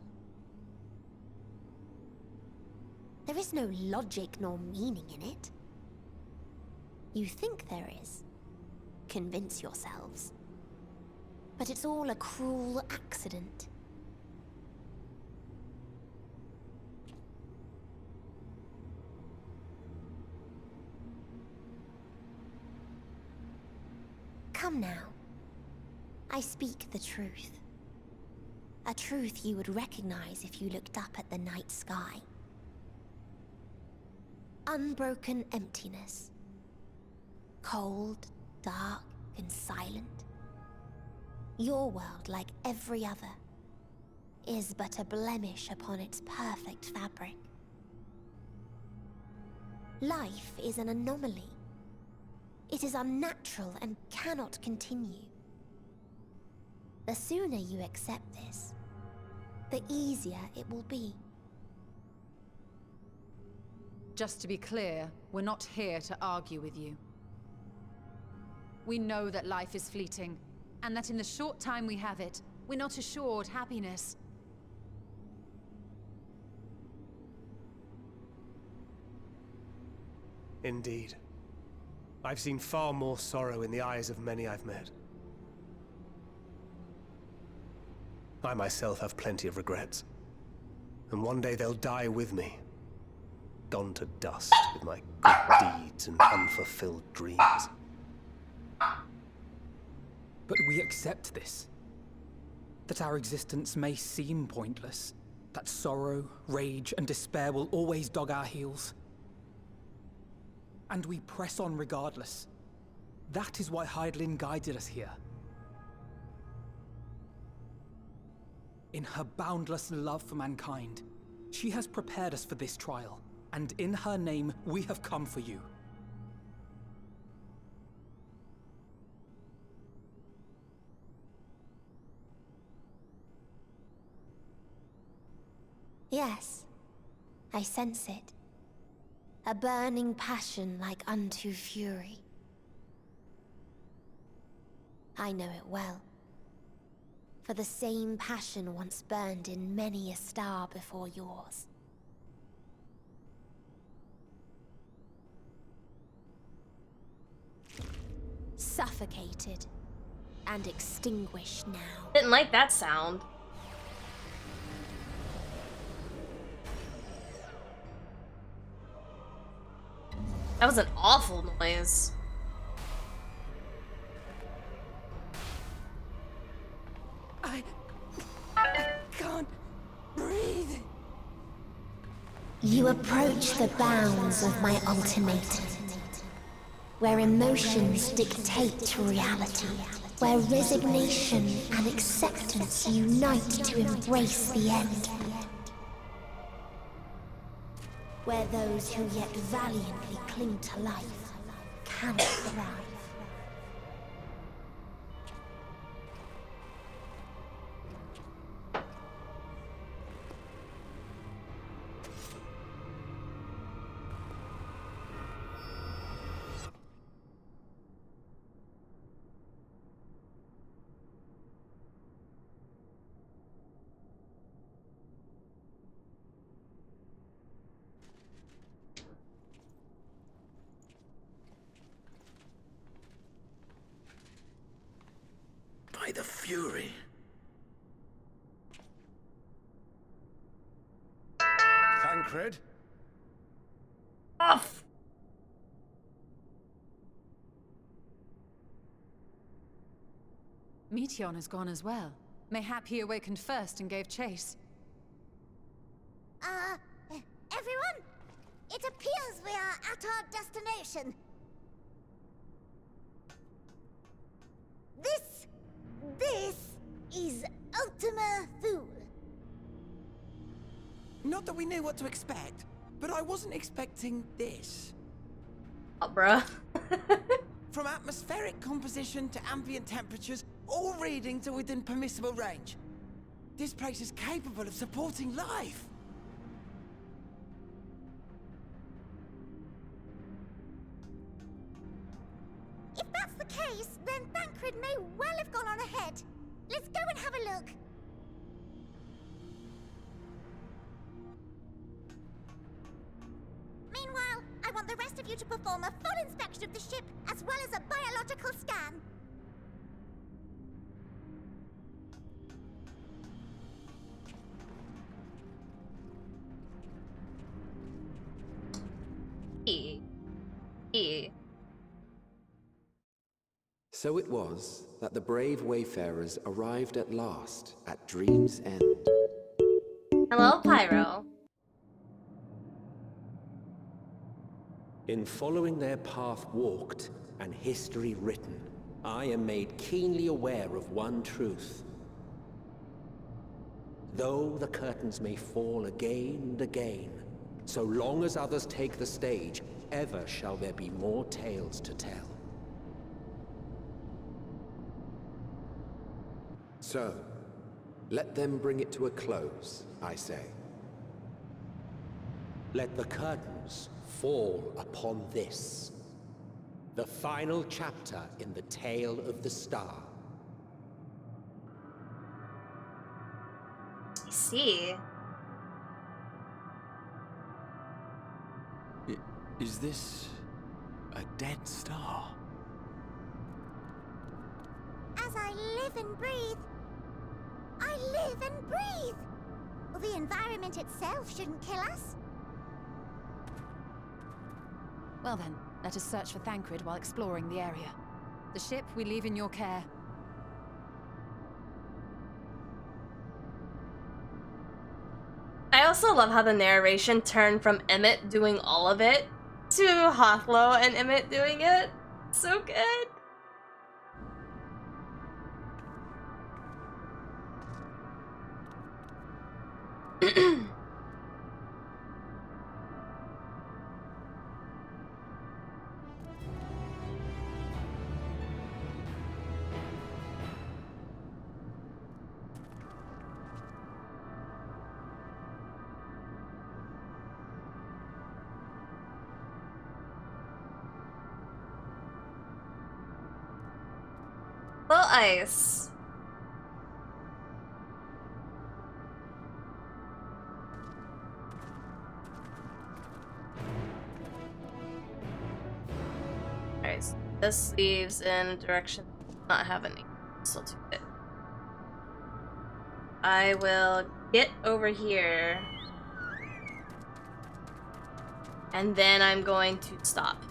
There is no logic nor meaning in it. You think there is. Convince yourselves. But it's all a cruel accident. Come now. I speak the truth. A truth you would recognize if you looked up at the night sky. Unbroken emptiness. Cold, dark, and silent. Your world, like every other, is but a blemish upon its perfect fabric. Life is an anomaly. It is unnatural and cannot continue. The sooner you accept this, the easier it will be. Just to be clear, we're not here to argue with you. We know that life is fleeting, and that in the short time we have it, we're not assured happiness. Indeed. I've seen far more sorrow in the eyes of many I've met. I myself have plenty of regrets. And one day they'll die with me. Gone to dust with my good deeds and unfulfilled dreams. But we accept this. That our existence may seem pointless. That sorrow, rage, and despair will always dog our heels. And we press on regardless. That is why Hydaelyn guided us here. In her boundless love for mankind, she has prepared us for this trial, and in her name, we have come for you. Yes, I sense it. A burning passion like unto fury. I know it well. For the same passion once burned in many a star before yours. Suffocated and extinguished now. Didn't like that sound. That was an awful noise. I can't breathe. You approach the bounds of my ultimatum, where emotions dictate reality, where resignation and acceptance unite to embrace the end. where those who yet valiantly cling to life cannot thrive. By the Fury. Thancred? Off! Meteion has gone as well. Mayhap he awakened first and gave chase. Everyone? It appears we are at our destination. This is Ultima Thule. Not that we knew what to expect, but I wasn't expecting this. Oh, bruh. From atmospheric composition to ambient temperatures, all reading to within permissible range. This place is capable of supporting life. If that's the case, then Thancred may well have gone on ahead. Let's go and have a look. Meanwhile, I want the rest of you to perform a full inspection of the ship, as well as a biological scan. So it was that the brave wayfarers arrived at last at Dream's End. Hello, Pyro. In following their path walked and history written, I am made keenly aware of one truth. Though the curtains may fall again and again, so long as others take the stage, ever shall there be more tales to tell. So, let them bring it to a close, I say. Let the curtains fall upon this, the final chapter in the tale of the star. I see. Is this a dead star? As I live and breathe, I live and breathe. Well, the environment itself shouldn't kill us. Well then, let us search for Thancred while exploring the area. The ship we leave in your care. I also love how the narration turned from Emmett doing all of it to Hothlo and Emmett doing it. So good. Well, ice. Alright, so this leaves in a direction not have any so to it. I will get over here. And then I'm going to stop.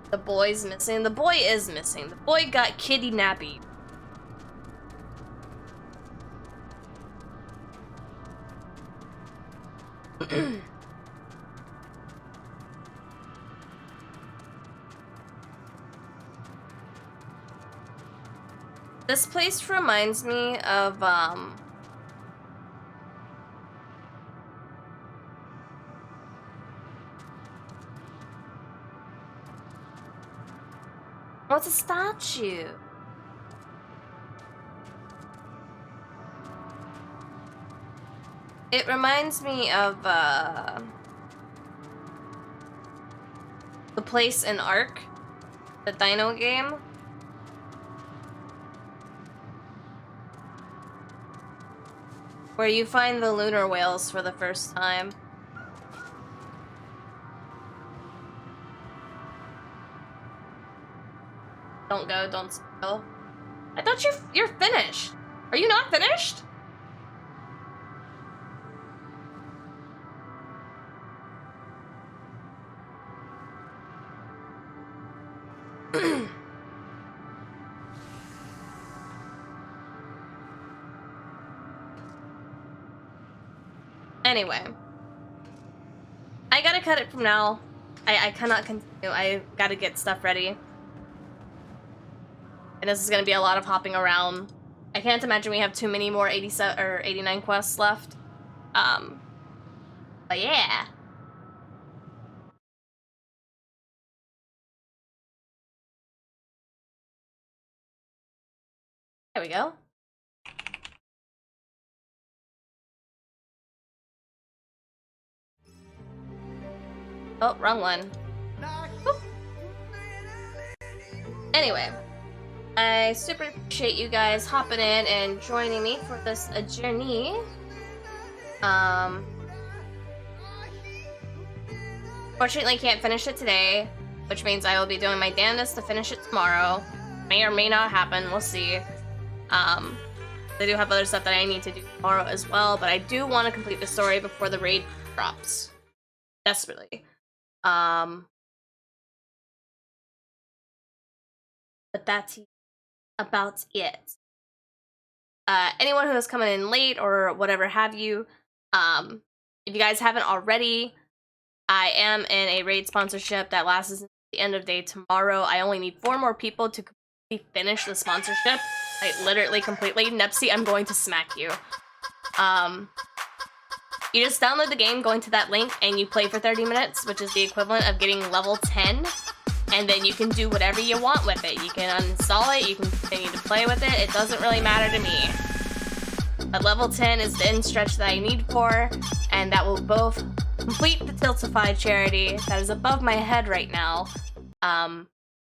The boy's missing. The boy is missing. The boy got kitty nappy. This place reminds me of What's a statue? It reminds me of the place in Ark, the Dino game. Where you find the lunar whales for the first time. Don't go, don't spoil. I thought you're finished. Are you not finished? Anyway, I gotta cut it from now. I cannot continue. I gotta get stuff ready. And this is gonna be a lot of hopping around. I can't imagine we have too many more 87 or 89 quests left. But yeah. There we go. Oh, wrong one. Oop. Anyway, I super appreciate you guys hopping in and joining me for this journey. Fortunately, can't finish it today, which means I will be doing my damnedest to finish it tomorrow. May or may not happen, we'll see. I do have other stuff that I need to do tomorrow as well, but I do want to complete the story before the raid drops. Desperately. But that's about it. Anyone who is coming in late or whatever have you, if you guys haven't already, I am in a raid sponsorship that lasts until the end of day tomorrow. I only need 4 more people to completely finish the sponsorship. Like, literally completely. Nepsy, I'm going to smack you. You just download the game, go into that link, and you play for 30 minutes, which is the equivalent of getting level 10. And then you can do whatever you want with it. You can uninstall it, you can continue to play with it. It doesn't really matter to me. But level 10 is the end stretch that I need for, and that will both complete the ᴛᴇᴅɪᴛs charity that is above my head right now.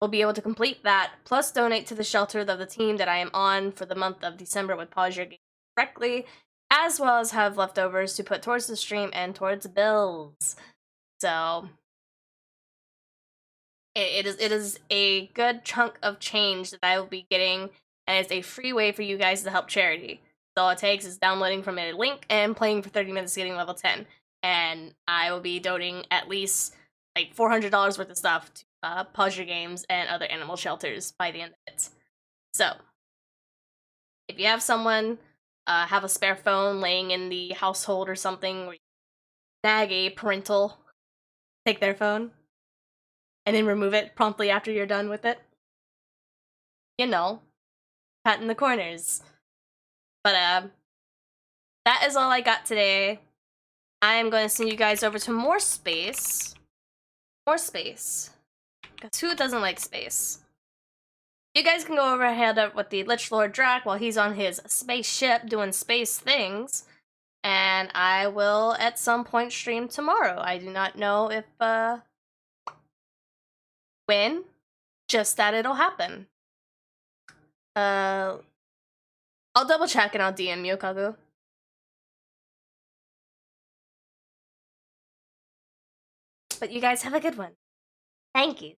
We'll be able to complete that, plus donate to the shelter of the team that I am on for the month of December with Pause Your Game correctly, as well as have leftovers to put towards the stream and towards bills. So it is a good chunk of change that I will be getting, and it's a free way for you guys to help charity. So all it takes is downloading from a link and playing for 30 minutes, getting level 10. And I will be donating at least like $400 worth of stuff to Pause Your Games and other animal shelters by the end of it. So if you have someone, have a spare phone laying in the household or something, where you snag a parental, take their phone, and then remove it promptly after you're done with it. You know, cutting the corners. But that is all I got today. I'm going to send you guys over to more space. More space. Because who doesn't like space? You guys can go over and head up with the Lich Lord Drac while he's on his spaceship doing space things. And I will at some point stream tomorrow. I do not know if, when. Just that it'll happen. I'll double check and I'll DM you, Kagu. But you guys have a good one. Thank you.